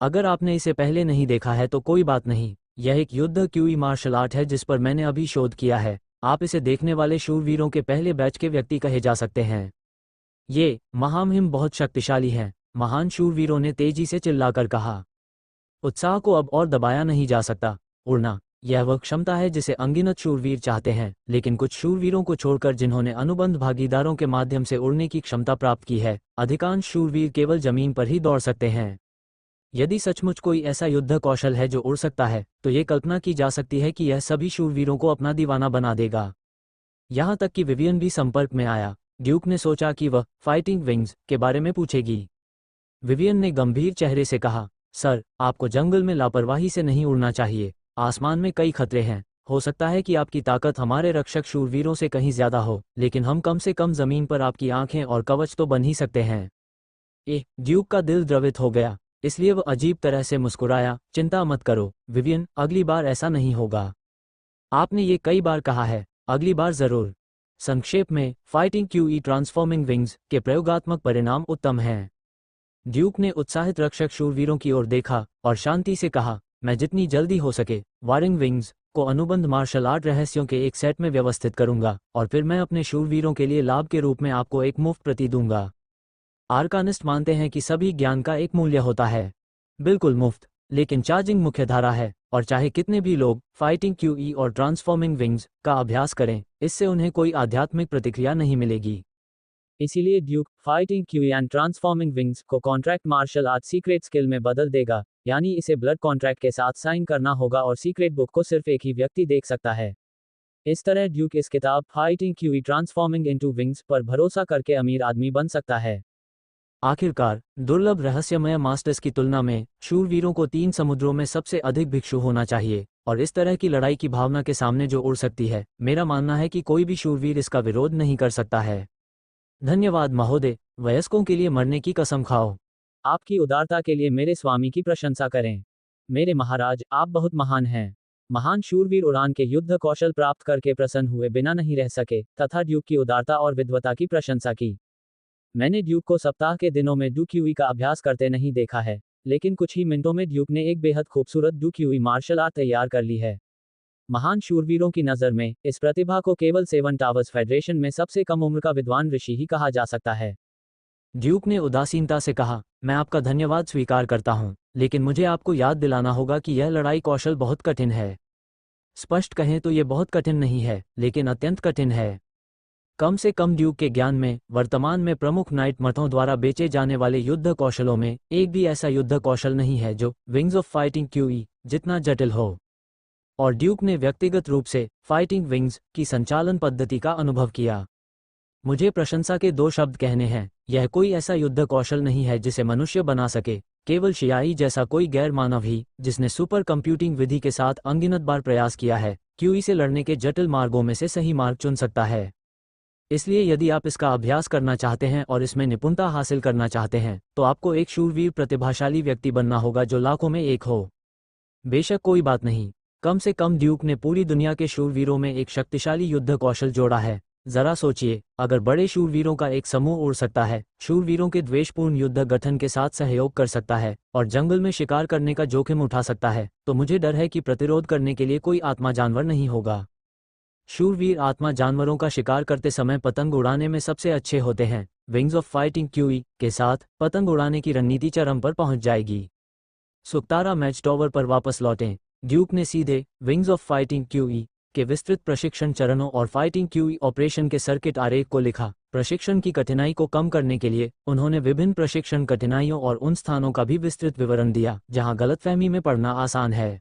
अगर आपने इसे पहले नहीं देखा है तो कोई बात नहीं, यह एक युद्ध क्यूई मार्शल आर्ट है जिस पर मैंने अभी शोध किया है। आप इसे देखने वाले शूरवीरों के पहले बैच के व्यक्ति कहे जा सकते हैं। ये महामहिम बहुत शक्तिशाली हैं, महान शूरवीरों ने तेजी से चिल्लाकर कहा। उत्साह को अब और दबाया नहीं जा सकता। उड़ना, यह वह क्षमता है जिसे अनगिनत शूरवीर चाहते हैं, लेकिन कुछ शूरवीरों को छोड़कर जिन्होंने अनुबंध भागीदारों के माध्यम से उड़ने की क्षमता प्राप्त की है, अधिकांश शूरवीर केवल जमीन पर ही दौड़ सकते हैं। यदि सचमुच कोई ऐसा युद्ध कौशल है जो उड़ सकता है, तो ये कल्पना की जा सकती है कि यह सभी शूरवीरों को अपना दीवाना बना देगा। यहाँ तक कि विवियन भी संपर्क में आया। ड्यूक ने सोचा कि वह फाइटिंग विंग्स के बारे में पूछेगी। विवियन ने गंभीर चेहरे से कहा, सर, आपको जंगल में लापरवाही से नहीं उड़ना चाहिए। आसमान में कई खतरे हैं। हो सकता है कि आपकी ताकत हमारे रक्षक शूरवीरों से कहीं ज्यादा हो, लेकिन हम कम से कम जमीन पर आपकी आंखें और कवच तो बन ही सकते हैं। ड्यूक का दिल द्रवित हो गया, इसलिए वह अजीब तरह से मुस्कुराया। चिंता मत करो विवियन, अगली बार ऐसा नहीं होगा। आपने ये कई बार कहा है, अगली बार जरूर। संक्षेप में, फाइटिंग क्यूई ट्रांसफॉर्मिंग विंग्स के प्रयोगात्मक परिणाम उत्तम हैं। ड्यूक ने उत्साहित रक्षक शूरवीरों की ओर देखा और शांति से कहा, मैं जितनी जल्दी हो सके वारिंग विंग्स को अनुबंध मार्शल आर्ट रहस्यों के एक सेट में व्यवस्थित करूंगा और फिर मैं अपने शूरवीरों के लिए लाभ के रूप में आपको एक मुफ्त प्रति दूंगा। आर्कानिस्ट मानते हैं कि सभी ज्ञान का एक मूल्य होता है। बिल्कुल मुफ्त, लेकिन चार्जिंग मुख्यधारा है, और चाहे कितने भी लोग फाइटिंग क्यूई और ट्रांसफॉर्मिंग विंग्स का अभ्यास करें, इससे उन्हें कोई आध्यात्मिक प्रतिक्रिया नहीं मिलेगी। इसीलिए Duke fighting qi and transforming wings को contract martial art secret skill में बदल देगा, यानी इसे ब्लड कॉन्ट्रैक्ट के साथ साइन करना होगा और सीक्रेट बुक को सिर्फ एक ही व्यक्ति देख सकता है। इस तरह ड्यूक इस किताब fighting QE transforming into wings पर भरोसा करके अमीर आदमी बन सकता है। आखिरकार, दुर्लभ रहस्यमय मास्टर्स की तुलना में शूरवीरों को 3 समुद्रों में सबसे अधिक भिक्षु होना चाहिए, और इस तरह की लड़ाई की भावना के सामने जो उड़ सकती है, मेरा मानना है कि कोई भी शूरवीर इसका विरोध नहीं कर सकता है। धन्यवाद महोदय, वयस्कों के लिए मरने की कसम खाओ। आपकी उदारता के लिए मेरे स्वामी की प्रशंसा करें। मेरे महाराज, आप बहुत महान हैं। महान शूरवीर उड़ान के युद्ध कौशल प्राप्त करके प्रसन्न हुए बिना नहीं रह सके, तथा ड्यूक की उदारता और विद्वता की प्रशंसा की। मैंने ड्यूक को सप्ताह के दिनों में डूक्यूई का अभ्यास करते नहीं देखा है, लेकिन कुछ ही मिनटों में ड्यूक ने एक बेहद खूबसूरत डूक्यूई मार्शल आर्ट तैयार कर ली है। महान शूरवीरों की नज़र में इस प्रतिभा को केवल 7 टावर्स फेडरेशन में सबसे कम उम्र का विद्वान ऋषि ही कहा जा सकता है। ड्यूक ने उदासीनता से कहा, मैं आपका धन्यवाद स्वीकार करता हूं, लेकिन मुझे आपको याद दिलाना होगा कि यह लड़ाई कौशल बहुत कठिन है। स्पष्ट कहें तो यह बहुत कठिन नहीं है, लेकिन अत्यंत कठिन है। कम से कम ड्यूक के ज्ञान में वर्तमान में प्रमुख नाइट मठों द्वारा बेचे जाने वाले युद्ध कौशलों में एक भी ऐसा युद्ध कौशल नहीं है जो विंग्स ऑफ फाइटिंग क्यूई जितना जटिल हो। और ड्यूक ने व्यक्तिगत रूप से फाइटिंग विंग्स की संचालन पद्धति का अनुभव किया। मुझे प्रशंसा के 2 शब्द कहने हैं, यह कोई ऐसा युद्ध कौशल नहीं है जिसे मनुष्य बना सके, केवल शियाई जैसा कोई गैर मानव ही जिसने सुपर कंप्यूटिंग विधि के साथ अनगिनत बार प्रयास किया है क्यूई से लड़ने के जटिल मार्गों में से सही मार्ग चुन सकता है। इसलिए यदि आप इसका अभ्यास करना चाहते हैं और इसमें निपुणता हासिल करना चाहते हैं तो आपको एक शूरवीर प्रतिभाशाली व्यक्ति बनना होगा जो लाखों में एक हो। बेशक कोई बात नहीं, कम से कम ड्यूक ने पूरी दुनिया के शूरवीरों में एक शक्तिशाली युद्ध कौशल जोड़ा है। जरा सोचिए, अगर बड़े शूरवीरों का एक समूह उड़ सकता है, शूरवीरों के द्वेषपूर्ण युद्ध गठन के साथ सहयोग कर सकता है और जंगल में शिकार करने का जोखिम उठा सकता है, तो मुझे डर है कि प्रतिरोध करने के लिए कोई आत्मा जानवर नहीं होगा। शूरवीर आत्मा जानवरों का शिकार करते समय पतंग उड़ाने में सबसे अच्छे होते हैं। विंग्स ऑफ फाइटिंग क्यूई के साथ पतंग उड़ाने की रणनीति चरम पर पहुंच जाएगी। सुक्तारा मैच टॉवर पर वापस लौटें। ड्यूक ने सीधे विंग्स ऑफ फाइटिंग क्यूई के विस्तृत प्रशिक्षण चरणों और फाइटिंग क्यूई ऑपरेशन के सर्किट आरेख को लिखा। प्रशिक्षण की कठिनाई को कम करने के लिए उन्होंने विभिन्न प्रशिक्षण कठिनाइयों और उन स्थानों का भी विस्तृत विवरण दिया जहां गलतफहमी में पड़ना आसान है।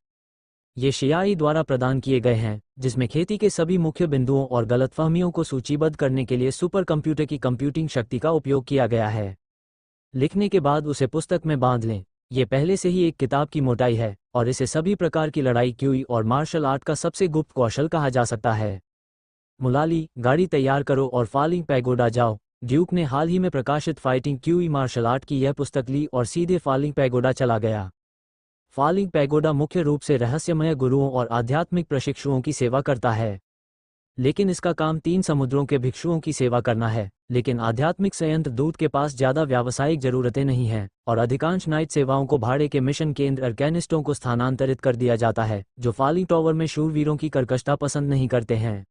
ये शियाई द्वारा प्रदान किए गए हैं, जिसमें खेती के सभी मुख्य बिंदुओं और गलतफहमियों को सूचीबद्ध करने के लिए सुपर कंप्यूटर की कंप्यूटिंग शक्ति का उपयोग किया गया है। लिखने के बाद उसे पुस्तक में बांध लें। ये पहले से ही एक किताब की मोटाई है और इसे सभी प्रकार की लड़ाई क्यूई और मार्शल आर्ट का सबसे गुप्त कौशल कहा जा सकता है। मुलाली, गाड़ी तैयार करो और फालिंग पैगोडा जाओ। ड्यूक ने हाल ही में प्रकाशित फाइटिंग क्यूई मार्शल आर्ट की यह पुस्तक ली और सीधे फालिंग पैगोडा चला गया। फालिंग पैगोडा मुख्य रूप से रहस्यमय गुरुओं और आध्यात्मिक प्रशिक्षुओं की सेवा करता है, लेकिन इसका काम 3 समुद्रों के भिक्षुओं की सेवा करना है। लेकिन आध्यात्मिक संयंत्र दूत के पास ज़्यादा व्यावसायिक जरूरतें नहीं हैं और अधिकांश नाइट सेवाओं को भाड़े के मिशन केंद्र अर्कैनिस्टों को स्थानांतरित कर दिया जाता है, जो फालिंग टॉवर में शूरवीरों की कर्कशता पसंद नहीं करते हैं।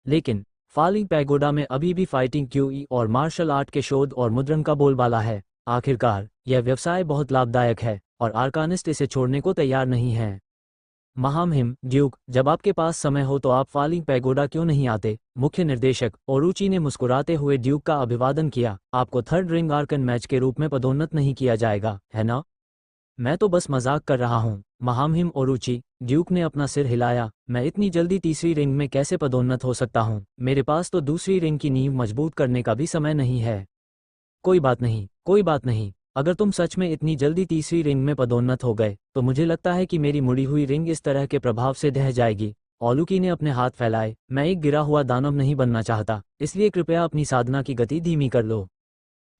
लेकिन फालिंग पैगोडा में अभी भी फाइटिंग क्यूई और मार्शल आर्ट के शोध और मुद्रण का बोलबाला है। आखिरकार यह व्यवसाय बहुत लाभदायक है और आर्कानिस्ट इसे छोड़ने को तैयार नहीं है। महामहिम ड्यूक, जब आपके पास समय हो तो आप फालिंग पैगोडा क्यों नहीं आते? मुख्य निर्देशक ओरुचि ने मुस्कुराते हुए ड्यूक का अभिवादन किया। आपको थर्ड रिंग आर्कन मैच के रूप में पदोन्नत नहीं किया जाएगा, है ना? मैं तो बस मजाक कर रहा हूँ महामहिम ओरुचि। ड्यूक ने अपना सिर हिलाया। मैं इतनी जल्दी तीसरी रिंग में कैसे पदोन्नत हो सकता हूँ? मेरे पास तो दूसरी रिंग की नींव मजबूत करने का भी समय नहीं है। कोई बात नहीं, कोई बात नहीं। अगर तुम सच में इतनी जल्दी तीसरी रिंग में पदोन्नत हो गए तो मुझे लगता है कि मेरी मुड़ी हुई रिंग इस तरह के प्रभाव से ढह जाएगी। ओलुकी ने अपने हाथ फैलाए। मैं एक गिरा हुआ दानव नहीं बनना चाहता, इसलिए कृपया अपनी साधना की गति धीमी कर लो।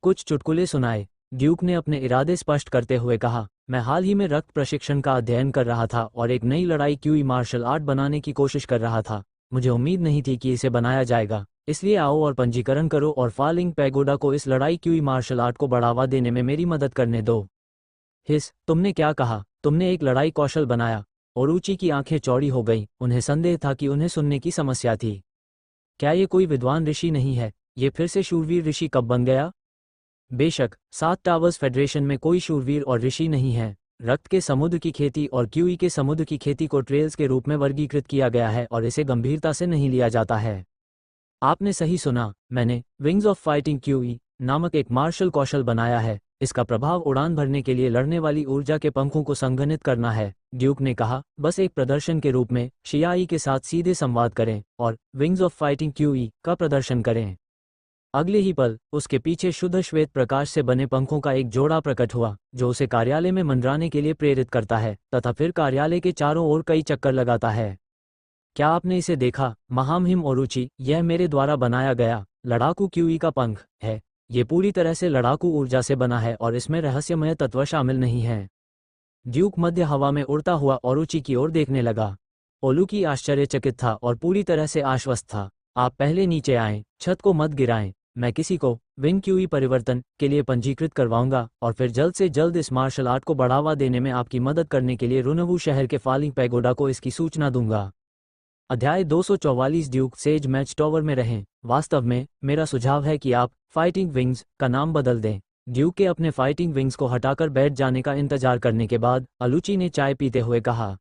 कुछ चुटकुले सुनाए। ड्यूक ने अपने इरादे स्पष्ट करते हुए कहा, मैं हाल ही में रक्त प्रशिक्षण का अध्ययन कर रहा था और एक नई लड़ाई क्यूई मार्शल आर्ट बनाने की कोशिश कर रहा था। मुझे उम्मीद नहीं थी कि इसे बनाया जाएगा, इसलिए आओ और पंजीकरण करो और फालिंग पैगोडा को इस लड़ाई क्यूई मार्शल आर्ट को बढ़ावा देने में मेरी मदद करने दो। हिस, तुमने क्या कहा? तुमने एक लड़ाई कौशल बनाया? ओरुचि की आंखें चौड़ी हो गईं। उन्हें संदेह था कि उन्हें सुनने की समस्या थी। क्या ये कोई विद्वान ऋषि नहीं है? ये फिर से शूरवीर ऋषि कब बन गया? बेशक 7 टावर्स फेडरेशन में कोई शूरवीर और ऋषि नहीं है। रक्त के समुद्र की खेती और क्यूई के समुद्र की खेती को ट्रेल्स के रूप में वर्गीकृत किया गया है और इसे गंभीरता से नहीं लिया जाता है। आपने सही सुना, मैंने विंग्स ऑफ फाइटिंग क्यूई नामक एक मार्शल कौशल बनाया है। इसका प्रभाव उड़ान भरने के लिए लड़ने वाली ऊर्जा के पंखों को संघनित करना है। ड्यूक ने कहा, बस एक प्रदर्शन के रूप में शियाई के साथ सीधे संवाद करें और विंग्स ऑफ फाइटिंग क्यूई का प्रदर्शन करें। अगले ही पल उसके पीछे शुद्ध श्वेत प्रकाश से बने पंखों का एक जोड़ा प्रकट हुआ, जो उसे कार्यालय में मंडराने के लिए प्रेरित करता है तथा फिर कार्यालय के चारों ओर कई चक्कर लगाता है। क्या आपने इसे देखा महामहिम ओरुचि? यह मेरे द्वारा बनाया गया लड़ाकू क्यूई का पंख है। ये पूरी तरह से लड़ाकू ऊर्जा से बना है और इसमें रहस्यमय तत्व शामिल नहीं है। ड्यूक मध्य हवा में उड़ता हुआ ओरुचि की ओर देखने लगा। ओलुकी आश्चर्यचकित था और पूरी तरह से आश्वस्त था। आप पहले नीचे आएं, छत को मत गिराएं। मैं किसी को विंग क्यूई परिवर्तन के लिए पंजीकृत करवाऊंगा और फिर जल्द से जल्द इस मार्शल आर्ट को बढ़ावा देने में आपकी मदद करने के लिए रुनवू शहर के फालिंग पैगोडा को इसकी सूचना दूंगा। अध्याय 244 ड्यूक सेज मैच टॉवर में रहें। वास्तव में मेरा सुझाव है कि आप फाइटिंग विंग्स का नाम बदल दें। ड्यूक के अपने फाइटिंग विंग्स को हटाकर बैठ जाने का इंतजार करने के बाद अलूची ने चाय पीते हुए कहा,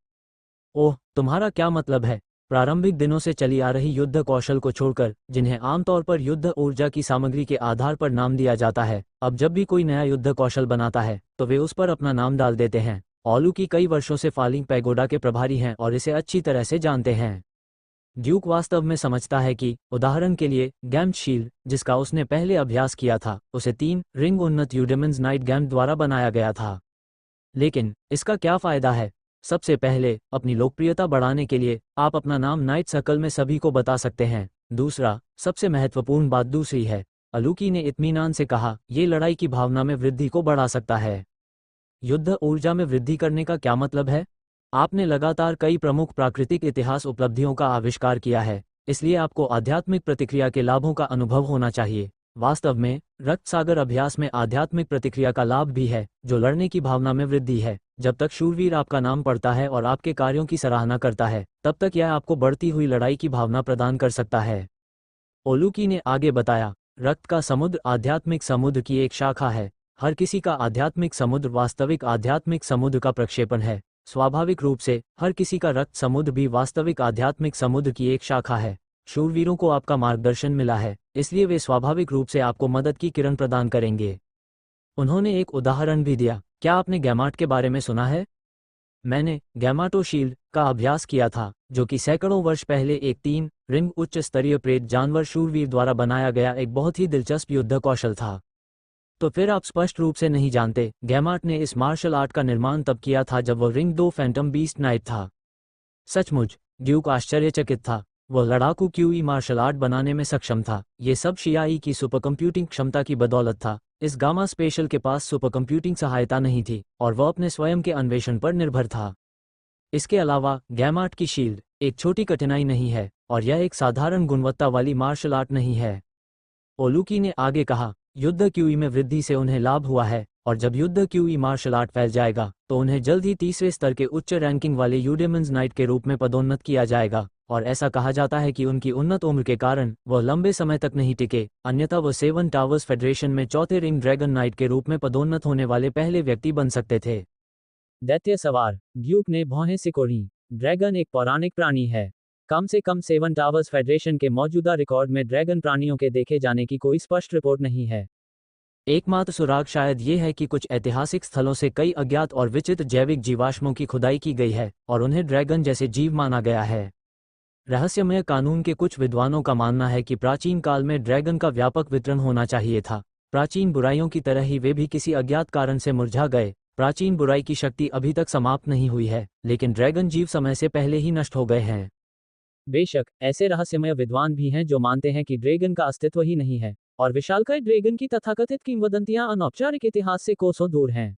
ओह, तुम्हारा क्या मतलब है? प्रारंभिक दिनों से चली आ रही युद्ध कौशल को छोड़कर, जिन्हें आमतौर पर युद्ध ऊर्जा की सामग्री के आधार पर नाम दिया जाता है, अब जब भी कोई नया युद्ध कौशल बनाता है तो वे उस पर अपना नाम डाल देते हैं। ओलू की कई वर्षों से फालिंग पैगोडा के प्रभारी हैं और इसे अच्छी तरह से जानते हैं। ड्यूक वास्तव में समझता है कि, उदाहरण के लिए, गैम्ड शील्ड, जिसका उसने पहले अभ्यास किया था, उसे 3 रिंग उन्नत यूडेमन्स नाइट गैम्ड द्वारा बनाया गया था। लेकिन इसका क्या फायदा है? सबसे पहले, अपनी लोकप्रियता बढ़ाने के लिए आप अपना नाम नाइट सर्कल में सभी को बता सकते हैं। दूसरा, सबसे महत्वपूर्ण बात दूसरी है, अलूकी ने इत्मीनान से कहा, ये लड़ाई की भावना में वृद्धि को बढ़ा सकता है। युद्ध ऊर्जा में वृद्धि करने का क्या मतलब है? आपने लगातार कई प्रमुख प्राकृतिक इतिहास उपलब्धियों का आविष्कार किया है, इसलिए आपको आध्यात्मिक प्रतिक्रिया के लाभों का अनुभव होना चाहिए। वास्तव में, रक्त सागर अभ्यास में आध्यात्मिक प्रतिक्रिया का लाभ भी है, जो लड़ने की भावना में वृद्धि है। जब तक शूरवीर आपका नाम पढ़ता है और आपके कार्यों की सराहना करता है, तब तक यह आपको बढ़ती हुई लड़ाई की भावना प्रदान कर सकता है। ओलूकी ने आगे बताया, रक्त का समुद्र आध्यात्मिक समुद्र की एक शाखा है। हर किसी का आध्यात्मिक समुद्र वास्तविक आध्यात्मिक समुद्र का प्रक्षेपण है। स्वाभाविक रूप से, हर किसी का रक्त समुद्र भी वास्तविक आध्यात्मिक समुद्र की एक शाखा है। शूरवीरों को आपका मार्गदर्शन मिला है, इसलिए वे स्वाभाविक रूप से आपको मदद की किरण प्रदान करेंगे। उन्होंने एक उदाहरण भी दिया, क्या आपने गैमाट के बारे में सुना है? मैंने गैमाटो शील्ड का अभ्यास किया था, जो कि सैकड़ों वर्ष पहले एक 3 रिंग उच्च स्तरीय प्रेत जानवर शूरवीर द्वारा बनाया गया एक बहुत ही दिलचस्प युद्ध कौशल था। तो फिर आप स्पष्ट रूप से नहीं जानते, गैमाट ने इस मार्शल आर्ट का निर्माण तब किया था जब वह रिंग 2 फैंटम बीस्ट नाइट था। सचमुच, ड्यूक आश्चर्यचकित था। वह लड़ाकू क्यूई मार्शल आर्ट बनाने में सक्षम था। ये सब शियाई की सुपर कंप्यूटिंग क्षमता की बदौलत था। इस गामा स्पेशल के पास सुपर कंप्यूटिंग सहायता नहीं थी और वह अपने स्वयं के अन्वेषण पर निर्भर था। इसके अलावा, गैमाट की शील्ड एक छोटी कठिनाई नहीं है और यह एक साधारण गुणवत्ता वाली मार्शल आर्ट नहीं है। ओलूकी ने आगे कहा, युद्ध क्यूई में वृद्धि से उन्हें लाभ हुआ है और जब युद्ध क्यूई मार्शल आर्ट फैल जाएगा तो उन्हें जल्द ही तीसरे स्तर के उच्च रैंकिंग वाले यूडेमन्स नाइट के रूप में पदोन्नत किया जाएगा। और ऐसा कहा जाता है कि उनकी उन्नत उम्र के कारण वह लंबे समय तक नहीं टिके, अन्यथा वह 7 टावर्स फेडरेशन में चौथे रिंग ड्रैगन नाइट के रूप में पदोन्नत होने वाले पहले व्यक्ति बन सकते थे। दैत्य सवार, ड्यूक ने भौहें सिकोड़ी। ड्रैगन एक पौराणिक प्राणी है। कम से कम 7 टावर्स फेडरेशन के मौजूदा रिकॉर्ड में ड्रैगन प्राणियों के देखे जाने की कोई स्पष्ट रिपोर्ट नहीं है। एकमात्र सुराग शायद ये है कि कुछ ऐतिहासिक स्थलों से कई अज्ञात और विचित्र जैविक जीवाश्मों की खुदाई की गई है और उन्हें ड्रैगन जैसे जीव माना गया है। रहस्यमय कानून के कुछ विद्वानों का मानना है कि प्राचीन काल में ड्रैगन का व्यापक वितरण होना चाहिए था। प्राचीन बुराइयों की तरह ही वे भी किसी अज्ञात कारण से मुरझा गए। प्राचीन बुराई की शक्ति अभी तक समाप्त नहीं हुई है, लेकिन ड्रैगन जीव समय से पहले ही नष्ट हो गए हैं। बेशक, ऐसे रहस्यमय विद्वान भी हैं जो मानते हैं कि ड्रैगन का अस्तित्व ही नहीं है और विशालकाय ड्रैगन की तथाकथित किंवदंतियां अनौपचारिक इतिहास से कोसों दूर हैं।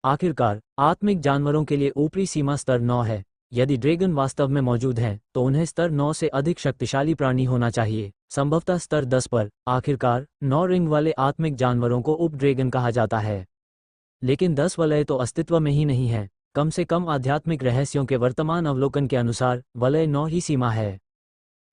आखिरकार, आत्मिक जानवरों के लिए ऊपरी सीमा स्तर 9 है। यदि ड्रैगन वास्तव में मौजूद हैं, तो उन्हें स्तर 9 से अधिक शक्तिशाली प्राणी होना चाहिए, संभवतः स्तर 10 पर। आखिरकार, 9 रिंग वाले आत्मिक जानवरों को उप ड्रैगन कहा जाता है। लेकिन 10 वलय तो अस्तित्व में ही नहीं है। कम से कम आध्यात्मिक रहस्यों के वर्तमान अवलोकन के अनुसार वलय 9 ही सीमा है।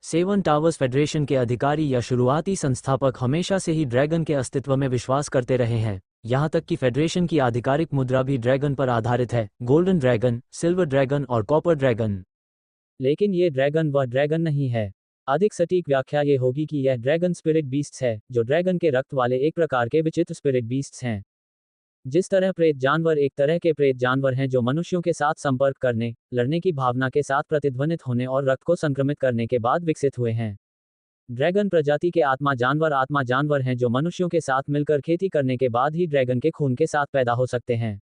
7 टावर्स फेडरेशन के अधिकारी या शुरुआती संस्थापक हमेशा से ही ड्रैगन के अस्तित्व में विश्वास करते रहे हैं। यहाँ तक कि फेडरेशन की आधिकारिक मुद्रा भी ड्रैगन पर आधारित है, गोल्डन ड्रैगन, सिल्वर ड्रैगन और कॉपर ड्रैगन। लेकिन ये ड्रैगन वह ड्रैगन नहीं है। अधिक सटीक व्याख्या ये होगी कि यह ड्रैगन स्पिरिट बीस्ट्स है, जो ड्रैगन के रक्त वाले एक प्रकार के विचित्र स्पिरिट बीस्ट्स हैं। जिस तरह प्रेत जानवर एक तरह के प्रेत जानवर हैं जो मनुष्यों के साथ संपर्क करने, लड़ने की भावना के साथ प्रतिध्वनित होने और रक्त को संक्रमित करने के बाद विकसित हुए हैं। ड्रैगन प्रजाति के आत्मा जानवर हैं जो मनुष्यों के साथ मिलकर खेती करने के बाद ही ड्रैगन के खून के साथ पैदा हो सकते हैं।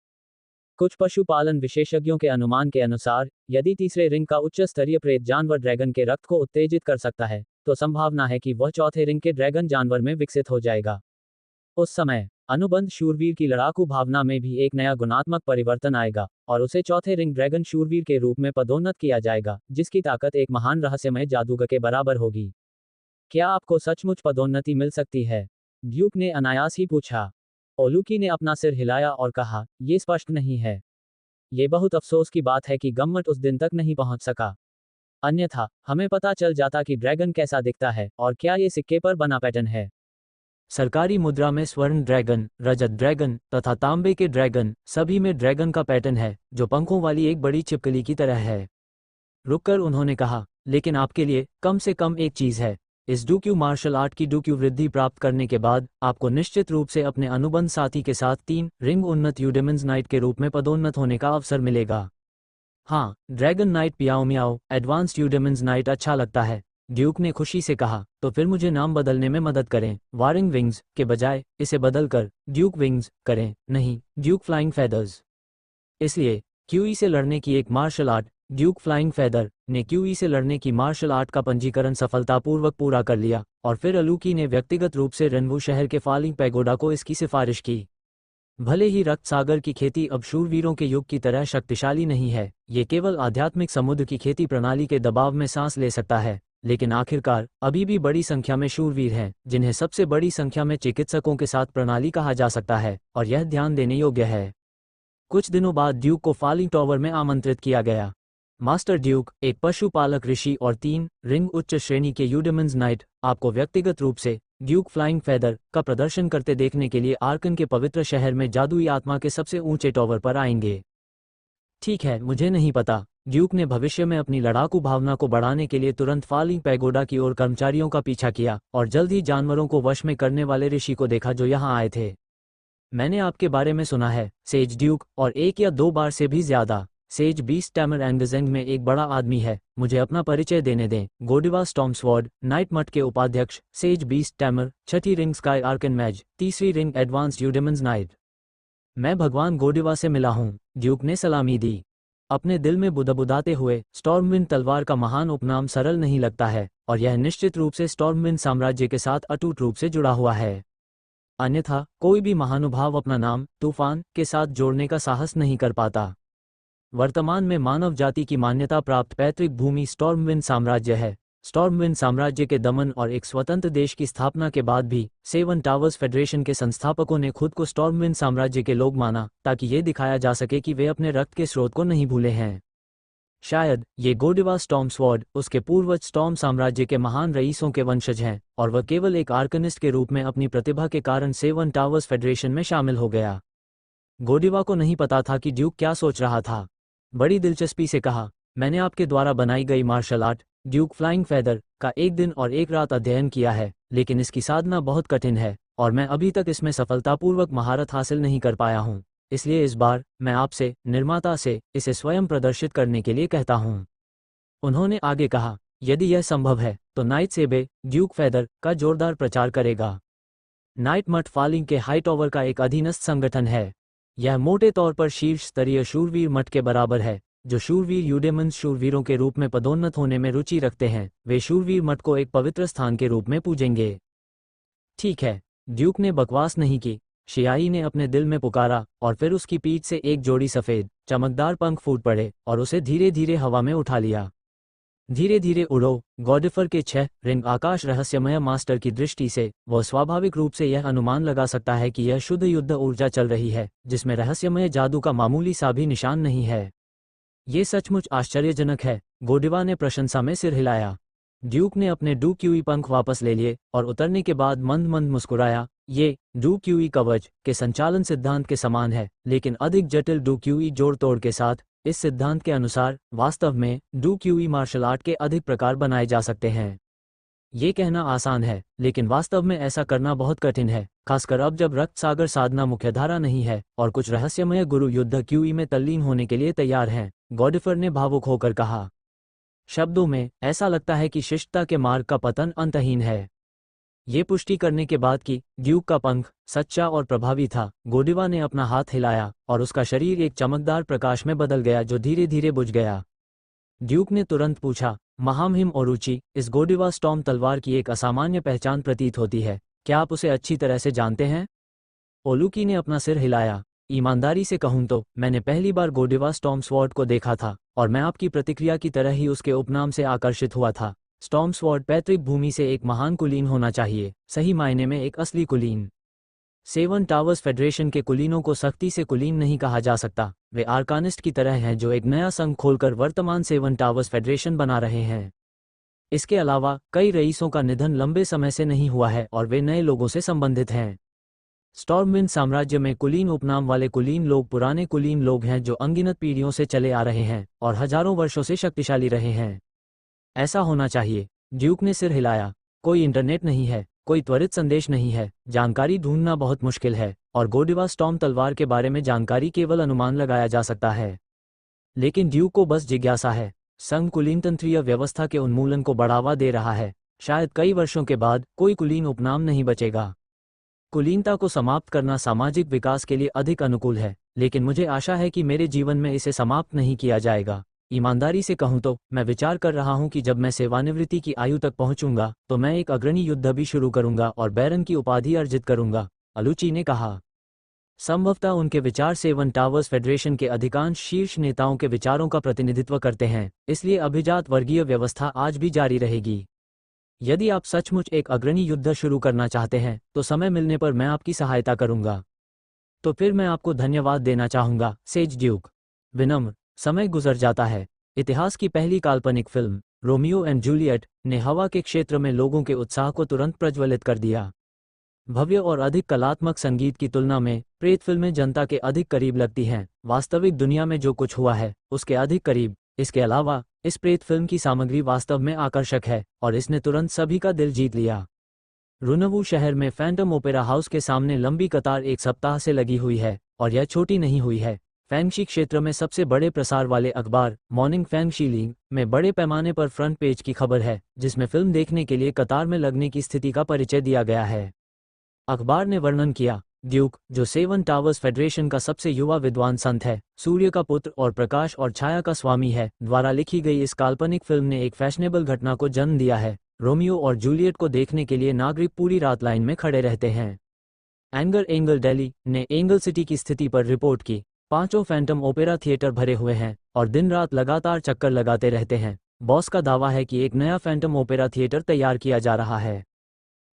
कुछ पशुपालन विशेषज्ञों के अनुमान के अनुसार, यदि तीसरे रिंग का उच्च स्तरीय प्रेत जानवर ड्रैगन के रक्त को उत्तेजित कर सकता है, तो संभावना है कि वह चौथे रिंग के ड्रैगन जानवर में विकसित हो जाएगा। उस समय, अनुबंध शूरवीर की लड़ाकू भावना में भी एक नया गुणात्मक परिवर्तन आएगा और उसे चौथे रिंग ड्रैगन शूरवीर के रूप में पदोन्नत किया जाएगा, जिसकी ताकत एक महान रहस्यमय जादूगर के बराबर होगी। क्या आपको सचमुच पदोन्नति मिल सकती है? ड्यूक ने अनायास ही पूछा। ओलूकी ने अपना सिर हिलाया और कहा, ये स्पष्ट नहीं है। ये बहुत अफसोस की बात है कि गम्मट उस दिन तक नहीं पहुंच सका। अन्यथा हमें पता चल जाता कि ड्रैगन कैसा दिखता है और क्या ये सिक्के पर बना पैटर्न है। सरकारी मुद्रा में स्वर्ण ड्रैगन, रजत ड्रैगन तथा तांबे के ड्रैगन, सभी में ड्रैगन का पैटर्न है जो पंखों वाली एक बड़ी छिपकली की तरह है। रुककर उन्होंने कहा, लेकिन आपके लिए कम से कम एक चीज है। इस डूक्यू मार्शल आर्ट की डूक्यू वृद्धि प्राप्त करने के बाद आपको निश्चित रूप से अपने अनुबंध साथी के साथ 3 रिंग उन्नत यूडेमन्स नाइट के रूप में पदोन्नत होने का अवसर मिलेगा। हाँ, dragon knight Piao Miao advanced eudemons knight अच्छा लगता है, ड्यूक ने खुशी से कहा। तो फिर मुझे नाम बदलने में मदद करें। वारिंग विंग्स के बजाय इसे बदलकर ड्यूक विंग्स करें। नहीं, ड्यूक फ्लाइंग फेदर्स। इसलिए क्यूई से लड़ने की एक martial art. Duke flying feather ने क्यूई से लड़ने की मार्शल आर्ट का पंजीकरण सफलतापूर्वक पूरा कर लिया और फिर अलूकी ने व्यक्तिगत रूप से रेनवू शहर के फालिंग पैगोडा को इसकी सिफारिश की। भले ही रक्त सागर की खेती अब शूरवीरों के युग की तरह शक्तिशाली नहीं है, ये केवल आध्यात्मिक समुद्र की खेती प्रणाली के दबाव में सांस ले सकता है, लेकिन आखिरकार अभी भी बड़ी संख्या में शूरवीर हैं, जिन्हें सबसे बड़ी संख्या में चिकित्सकों के साथ प्रणाली कहा जा सकता है, और यह ध्यान देने योग्य है। कुछ दिनों बाद ड्यूक को फालिंग टॉवर में आमंत्रित किया गया। मास्टर ड्यूक, एक पशुपालक ऋषि और 3 रिंग उच्च श्रेणी के यूडेमन्स नाइट आपको व्यक्तिगत रूप से ड्यूक फ्लाइंग फेदर का प्रदर्शन करते देखने के लिए आर्कन के पवित्र शहर में जादुई आत्मा के सबसे ऊंचे टॉवर पर आएंगे। ठीक है, मुझे नहीं पता। ड्यूक ने भविष्य में अपनी लड़ाकू भावना को बढ़ाने के लिए तुरंत फालिंग पैगोडा की ओर कर्मचारियों का पीछा किया और जल्द ही जानवरों को वश में करने वाले ऋषि को देखा जो यहाँ आए थे। मैंने आपके बारे में सुना है, सेज ड्यूक, और 1 या 2 बार से भी ज्यादा। सेज बीस्ट टैमर एंगजेंग में एक बड़ा आदमी है। मुझे अपना परिचय देने दें। गोडिवा स्टॉर्मस्वॉर्ड नाइट मठ के उपाध्यक्ष सेज बीस्ट टैमर, 6ठी रिंग स्काई आर्कन मैज, 3री रिंग एडवांस्ड यूडेमन्स नाइट। मैं भगवान गोडिवा से मिला हूँ, ड्यूक ने सलामी दी, अपने दिल में बुदबुदाते हुए। स्टॉर्मविंड तलवार का महान उपनाम सरल नहीं लगता है, और यह निश्चित रूप से स्टॉर्मविंड साम्राज्य के साथ अटूट रूप से जुड़ा हुआ है। अन्यथा कोई भी महानुभाव अपना नाम तूफान के साथ जोड़ने का साहस नहीं कर पाता। वर्तमान में मानव जाति की मान्यता प्राप्त पैतृक भूमि स्टॉर्मविंड साम्राज्य है। स्टॉर्मविंड साम्राज्य के दमन और एक स्वतंत्र देश की स्थापना के बाद भी 7 टावर्स फेडरेशन के संस्थापकों ने खुद को स्टॉर्मविंड साम्राज्य के लोग माना, ताकि ये दिखाया जा सके कि वे अपने रक्त के स्रोत को नहीं भूले हैं। शायद ये गोडिवा स्टॉर्मस्वॉर्ड उसके पूर्वज स्टॉर्म साम्राज्य के महान रईसों के वंशज हैं, और वह केवल एक आर्कनिस्ट के रूप में अपनी प्रतिभा के कारण 7 टावर्स फेडरेशन में शामिल हो गया। गोडिवा को नहीं पता था कि ड्यूक क्या सोच रहा था। बड़ी दिलचस्पी से कहा, मैंने आपके द्वारा बनाई गई martial art duke flying feather का 1 दिन और 1 रात अध्ययन किया है, लेकिन इसकी साधना बहुत कठिन है और मैं अभी तक इसमें सफलतापूर्वक महारत हासिल नहीं कर पाया हूँ। इसलिए इस बार मैं आपसे, निर्माता से, इसे स्वयं प्रदर्शित करने के लिए कहता हूँ। उन्होंने आगे कहा, यदि यह संभव है तो नाइट सेबे ड्यूक फेदर का जोरदार प्रचार करेगा। नाइट मठ फालिंग के हाई टॉवर का एक अधीनस्थ संगठन है। यह मोटे तौर पर शीर्ष स्तरीय शूरवीर मठ के बराबर है, जो शूरवीर यूडेमन्स शूरवीरों के रूप में पदोन्नत होने में रुचि रखते हैं। वे शूरवीर मठ को एक पवित्र स्थान के रूप में पूजेंगे। ठीक है, ड्यूक ने बकवास नहीं की। शियाई ने अपने दिल में पुकारा, और फिर उसकी पीठ से एक जोड़ी सफेद चमकदार पंख फूट पड़े और उसे धीरे धीरे हवा में उठा लिया। धीरे धीरे उड़ो। गॉडिफर के 6 रिंग आकाश रहस्यमय मास्टर की दृष्टि से वह स्वाभाविक रूप से यह अनुमान लगा सकता है कि यह शुद्ध युद्ध ऊर्जा चल रही है, जिसमें रहस्यमय जादू का मामूली सा भी निशान नहीं है। ये सचमुच आश्चर्यजनक है। गोडिवा ने प्रशंसा में सिर हिलाया। ड्यूक ने अपने डूक्यूई पंख वापस ले लिए और उतरने के बाद मंद मंद मुस्कुराया। ये डूक्यूई कवच के संचालन सिद्धांत के समान है, लेकिन अधिक जटिल डूक्यूई जोड़ तोड़ के साथ। इस सिद्धांत के अनुसार वास्तव में डूक्यूई मार्शल आर्ट के अधिक प्रकार बनाए जा सकते हैं। ये कहना आसान है, लेकिन वास्तव में ऐसा करना बहुत कठिन है, खासकर अब जब रक्त सागर साधना मुख्यधारा नहीं है और कुछ रहस्यमय गुरु युद्ध क्यूई में तल्लीन होने के लिए तैयार हैं। गॉडिफर ने भावुक होकर कहा, शब्दों में ऐसा लगता है कि शिष्टता के मार्ग का पतन अंतहीन है। ये पुष्टि करने के बाद कि ड्यूक का पंख सच्चा और प्रभावी था, गोडिवा ने अपना हाथ हिलाया और उसका शरीर एक चमकदार प्रकाश में बदल गया जो धीरे धीरे बुझ गया। ड्यूक ने तुरंत पूछा, महामहिम ओरुचि, इस गोडिवा स्टॉर्म तलवार की एक असामान्य पहचान प्रतीत होती है, क्या आप उसे अच्छी तरह से जानते हैं? ओलुकी ने अपना सिर हिलाया। ईमानदारी से कहूं तो मैंने पहली बार गोडिवा स्टॉर्मस्वॉर्ड को देखा था, और मैं आपकी प्रतिक्रिया की तरह ही उसके उपनाम से आकर्षित हुआ था। स्टॉर्मस्वॉर्ड पैतृक भूमि से एक महान कुलीन होना चाहिए, सही मायने में एक असली कुलीन। सेवन टावर्स फेडरेशन के कुलीनों को सख्ती से कुलीन नहीं कहा जा सकता, वे आर्कानिस्ट की तरह हैं जो एक नया संघ खोलकर वर्तमान सेवन टावर्स फेडरेशन बना रहे हैं। इसके अलावा कई रईसों का निधन लंबे समय से नहीं हुआ है और वे नए लोगों से संबंधित हैं। स्टॉर्मविंड साम्राज्य में कुलीन उपनाम वाले कुलीन लोग पुराने कुलीन लोग हैं जो अनगिनत पीढ़ियों से चले आ रहे हैं और हजारों वर्षों से शक्तिशाली रहे हैं। ऐसा होना चाहिए। ड्यूक ने सिर हिलाया। कोई इंटरनेट नहीं है, कोई त्वरित संदेश नहीं है, जानकारी ढूंढना बहुत मुश्किल है, और गोडिवा स्टॉर्म तलवार के बारे में जानकारी केवल अनुमान लगाया जा सकता है। लेकिन ड्यूक को बस जिज्ञासा है। संघ कुलीनतंत्रीय व्यवस्था के उन्मूलन को बढ़ावा दे रहा है। शायद कई वर्षों के बाद कोई कुलीन उपनाम नहीं बचेगा। कुलीनता को समाप्त करना सामाजिक विकास के लिए अधिक अनुकूल है, लेकिन मुझे आशा है कि मेरे जीवन में इसे समाप्त नहीं किया जाएगा। ईमानदारी से कहूं तो मैं विचार कर रहा हूं कि जब मैं सेवानिवृत्ति की आयु तक पहुंचूंगा तो मैं एक अग्रणी युद्ध भी शुरू करूंगा और बैरन की उपाधि अर्जित करूंगा, अलूची ने कहा। संभवतः उनके विचार सेवन टावर्स फेडरेशन के अधिकांश शीर्ष नेताओं के विचारों का प्रतिनिधित्व करते हैं, इसलिए अभिजात वर्गीय व्यवस्था आज भी जारी रहेगी। यदि आप सचमुच एक अग्रणी युद्ध शुरू करना चाहते हैं तो समय मिलने पर मैं आपकी सहायता करूंगा। तो फिर मैं आपको धन्यवाद देना चाहूंगा, सेज ड्यूक। विनम्र। समय गुजर जाता है। इतिहास की पहली काल्पनिक फिल्म रोमियो एंड जूलियट ने हवा के क्षेत्र में लोगों के उत्साह को तुरंत प्रज्वलित कर दिया। भव्य और अधिक कलात्मक संगीत की तुलना में प्रेत फिल्में जनता के अधिक करीब लगती हैं, वास्तविक दुनिया में जो कुछ हुआ है उसके अधिक करीब। इसके अलावा इस प्रेत फिल्म की सामग्री वास्तव में आकर्षक है और इसने तुरंत सभी का दिल जीत लिया। रुनवू शहर में फैंटम ओपेरा हाउस के सामने लंबी कतार एक सप्ताह से लगी हुई है और यह छोटी नहीं हुई है। फैंगशी क्षेत्र में सबसे बड़े प्रसार वाले अखबार मॉर्निंग फैंगशी लीग में बड़े पैमाने पर फ्रंट पेज की खबर है, जिसमें फिल्म देखने के लिए कतार में लगने की स्थिति का परिचय दिया गया है। अखबार ने वर्णन किया, ड्यूक, जो सेवन टावर्स फेडरेशन का सबसे युवा विद्वान संत है, सूर्य का पुत्र और प्रकाश और छाया का स्वामी है, द्वारा लिखी गई इस काल्पनिक फिल्म ने एक फैशनेबल घटना को जन्म दिया है। रोमियो और जूलियट को देखने के लिए नागरिक पूरी रात लाइन में खड़े रहते हैं। एंगल डेली ने एंगल सिटी की स्थिति पर रिपोर्ट की। पांचों फैंटम ओपेरा थिएटर भरे हुए हैं और दिन रात लगातार चक्कर लगाते रहते हैं। बॉस का दावा है कि एक नया फैंटम ओपेरा थिएटर तैयार किया जा रहा है।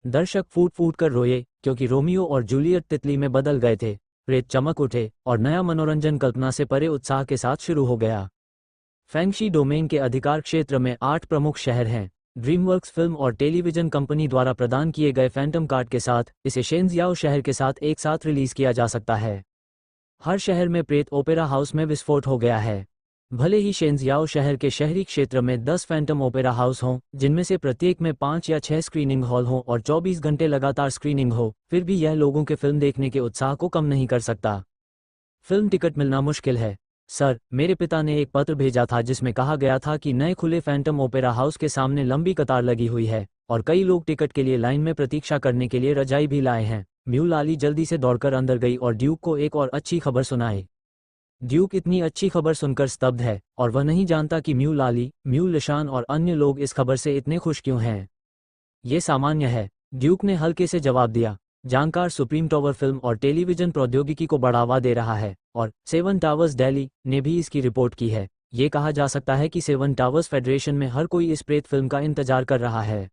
दर्शक फूट फूट कर रोए क्योंकि रोमियो और जूलियट तितली में बदल गए थे। प्रेत चमक उठे और नया मनोरंजन कल्पना से परे उत्साह के साथ शुरू हो गया। फैंगशी डोमेन के अधिकार क्षेत्र में 8 प्रमुख शहर हैं। ड्रीमवर्क्स फिल्म और टेलीविजन कंपनी द्वारा प्रदान किए गए फैंटम कार्ड के साथ इसे शेंजियाओ शहर के साथ एक साथ रिलीज किया जा सकता है। हर शहर में प्रेत ओपेरा हाउस में विस्फोट हो गया है। भले ही शेंजियाओ शहर के शहरी क्षेत्र में 10 फैंटम ओपेरा हाउस हों, जिनमें से प्रत्येक में 5 या 6 स्क्रीनिंग हॉल हों और 24 घंटे लगातार स्क्रीनिंग हो, फिर भी यह लोगों के फिल्म देखने के उत्साह को कम नहीं कर सकता। फिल्म टिकट मिलना मुश्किल है। सर, मेरे पिता ने एक पत्र भेजा था जिसमें कहा गया था कि नए खुले फैंटम ओपेरा हाउस के सामने लंबी कतार लगी हुई है और कई लोग टिकट के लिए लाइन में प्रतीक्षा करने के लिए रजाई भी लाए हैं। म्यू लाली जल्दी से दौड़कर अंदर गई और ड्यूक को एक और अच्छी खबर सुनाई। ड्यूक इतनी अच्छी खबर सुनकर स्तब्ध है और वह नहीं जानता कि म्यू लाली, म्यू लिशान और अन्य लोग इस खबर से इतने खुश क्यों हैं। ये सामान्य है, ड्यूक ने हल्के से जवाब दिया। जानकार सुप्रीम टावर फिल्म और टेलीविजन प्रौद्योगिकी को बढ़ावा दे रहा है और सेवन टावर्स डेली ने भी इसकी रिपोर्ट की है। ये कहा जा सकता है कि सेवन टावर्स फेडरेशन में हर कोई इस प्रेत फिल्म का इंतजार कर रहा है।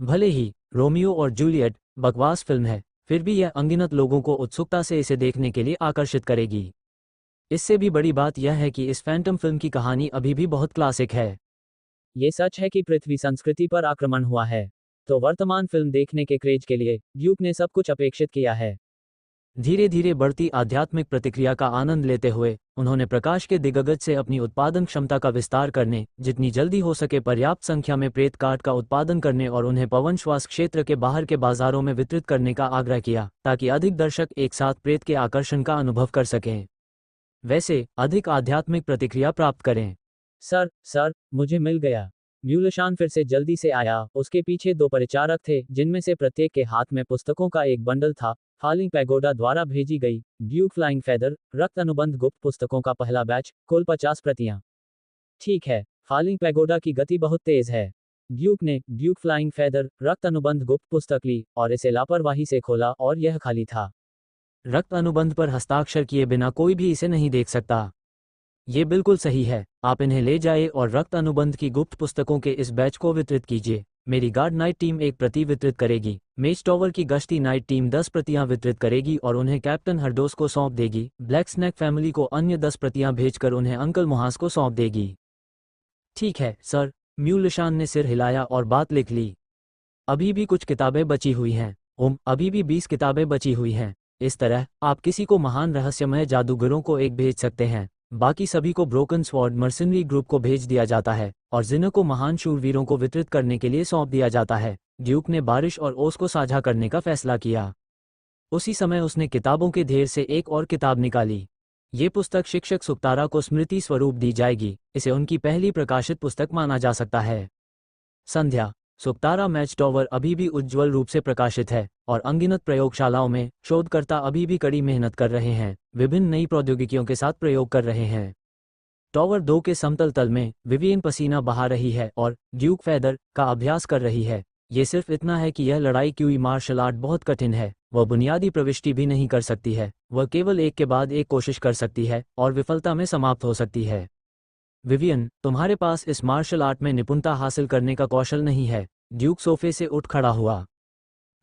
भले ही रोमियो और जूलियट बकवास फिल्म है, फिर भी यह अनगिनत लोगों को उत्सुकता से इसे देखने के लिए आकर्षित करेगी। इससे भी बड़ी बात यह है कि इस फैंटम फिल्म की कहानी अभी भी बहुत क्लासिक है। ये सच है कि पृथ्वी संस्कृति पर आक्रमण हुआ है, तो वर्तमान फिल्म देखने के क्रेज के लिए ड्यूक ने सब कुछ अपेक्षित किया है। धीरे धीरे बढ़ती आध्यात्मिक प्रतिक्रिया का आनंद लेते हुए उन्होंने प्रकाश के दिग्गज से अपनी उत्पादन क्षमता का विस्तार करने, जितनी जल्दी हो सके पर्याप्त संख्या में प्रेत कार्ड का उत्पादन करने और उन्हें पवन श्वास क्षेत्र के बाहर के बाजारों में वितरित करने का आग्रह किया, ताकि अधिक दर्शक एक साथ प्रेत के आकर्षण का अनुभव कर सकें। वैसे अधिक आध्यात्मिक प्रतिक्रिया प्राप्त करें। सर, मुझे मिल गया। म्यूलशान फिर से जल्दी से आया। उसके पीछे 2 परिचारक थे, जिनमें से प्रत्येक के हाथ में पुस्तकों का एक बंडल था। फालिंग पैगोडा द्वारा भेजी गई ड्यूक फ्लाइंग फेदर रक्त अनुबंध गुप्त पुस्तकों का पहला बैच, कुल 50 प्रतियां। ठीक है, फालिंग पैगोडा की गति बहुत तेज है। ड्यूक ने ड्यूक फ्लाइंग फेदर रक्त अनुबंध गुप्त पुस्तक ली और इसे लापरवाही से खोला और यह खाली था। रक्त अनुबंध पर हस्ताक्षर किए बिना कोई भी इसे नहीं देख सकता। ये बिल्कुल सही है। आप इन्हें ले जाए और रक्त अनुबंध की गुप्त पुस्तकों के इस बैच को वितरित कीजिए। मेरी गार्ड नाइट टीम 1 प्रति वितरित करेगी। मेज टॉवर की गश्ती नाइट टीम 10 प्रतियां वितरित करेगी और उन्हें कैप्टन हरडोस को सौंप देगी। ब्लैक स्नैक फैमिली को अन्य 10 प्रतियां भेजकर उन्हें अंकल मुहास को सौंप देगी। ठीक है सर, म्यूलिशान ने सिर हिलाया और बात लिख ली। अभी भी कुछ किताबें बची हुई हैं। अभी भी 20 किताबें बची हुई हैं। इस तरह आप किसी को महान रहस्यमय जादूगरों को एक भेज सकते हैं, बाकी सभी को ब्रोकन स्वॉर्ड मर्सिनरी ग्रुप को भेज दिया जाता है और जिन्ह को महान शूरवीरों को वितरित करने के लिए सौंप दिया जाता है। ड्यूक ने बारिश और ओस को साझा करने का फैसला किया। उसी समय उसने किताबों के ढेर से एक और किताब निकाली। ये पुस्तक शिक्षक सुक्तारा को स्मृति स्वरूप दी जाएगी। इसे उनकी पहली प्रकाशित पुस्तक माना जा सकता है। संध्या। सुक्तारा मैच टॉवर अभी भी उज्ज्वल रूप से प्रकाशित है और अनगिनत प्रयोगशालाओं में शोधकर्ता अभी भी कड़ी मेहनत कर रहे हैं, विभिन्न नई प्रौद्योगिकियों के साथ प्रयोग कर रहे हैं। टॉवर 2 के समतल तल में विवियन पसीना बहा रही है और ड्यूक फेदर का अभ्यास कर रही है। ये सिर्फ इतना है कि यह लड़ाई क्यूई मार्शल आर्ट बहुत कठिन है। वह बुनियादी प्रविष्टि भी नहीं कर सकती है। वह केवल एक के बाद एक कोशिश कर सकती है और विफलता में समाप्त हो सकती है। विवियन, तुम्हारे पास इस मार्शल आर्ट में निपुणता हासिल करने का कौशल नहीं है। ड्यूक सोफे से उठ खड़ा हुआ।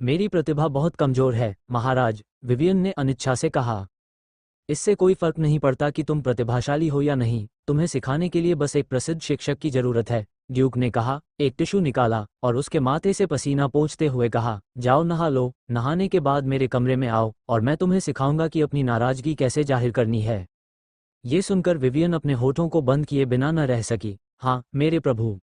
मेरी प्रतिभा बहुत कमजोर है महाराज, विवियन ने अनिच्छा से कहा। इससे कोई फर्क नहीं पड़ता कि तुम प्रतिभाशाली हो या नहीं, तुम्हें सिखाने के लिए बस एक प्रसिद्ध शिक्षक की जरूरत है। ड्यूक ने कहा, एक टिश्यू निकाला और उसके माथे से पसीना पोंछते हुए कहा, जाओ नहा लो। नहाने के बाद मेरे कमरे में आओ और मैं तुम्हें सिखाऊंगा कि अपनी नाराजगी कैसे जाहिर करनी है। ये सुनकर विवियन अपने होठों को बंद किए बिना न रह सकी। हाँ मेरे प्रभु।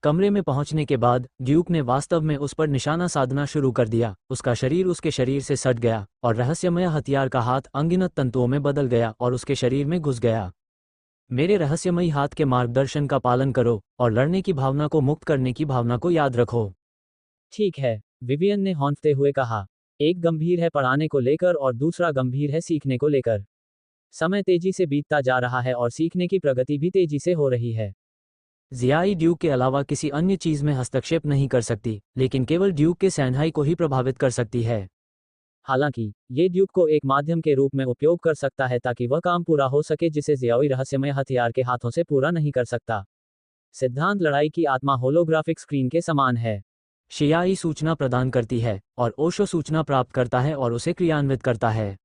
कमरे में पहुंचने के बाद ड्यूक ने वास्तव में उस पर निशाना साधना शुरू कर दिया। उसका शरीर उसके शरीर से सट गया और रहस्यमय हथियार का हाथ अनगिनत तंतुओं में बदल गया और उसके शरीर में घुस गया। मेरे रहस्यमयी हाथ के मार्गदर्शन का पालन करो और लड़ने की भावना को मुक्त करने की भावना को याद रखो। ठीक है, विवियन ने हौंकते हुए कहा। एक गंभीर है पढ़ाने को लेकर और दूसरा गंभीर है सीखने को लेकर। समय तेजी से बीतता जा रहा है और सीखने की प्रगति भी तेजी से हो रही है। जियाई ड्यूक के अलावा किसी अन्य चीज में हस्तक्षेप नहीं कर सकती, लेकिन केवल ड्यूक के सैनहाई को ही प्रभावित कर सकती है। हालांकि ये ड्यूक को एक माध्यम के रूप में उपयोग कर सकता है ताकि वह काम पूरा हो सके जिसे जियाई रहस्यमय हथियार के हाथों से पूरा नहीं कर सकता। सिद्धांत लड़ाई की आत्मा होलोग्राफिक स्क्रीन के समान है। शियाई सूचना प्रदान करती है और ओशो सूचना प्राप्त करता है और उसे क्रियान्वित करता है।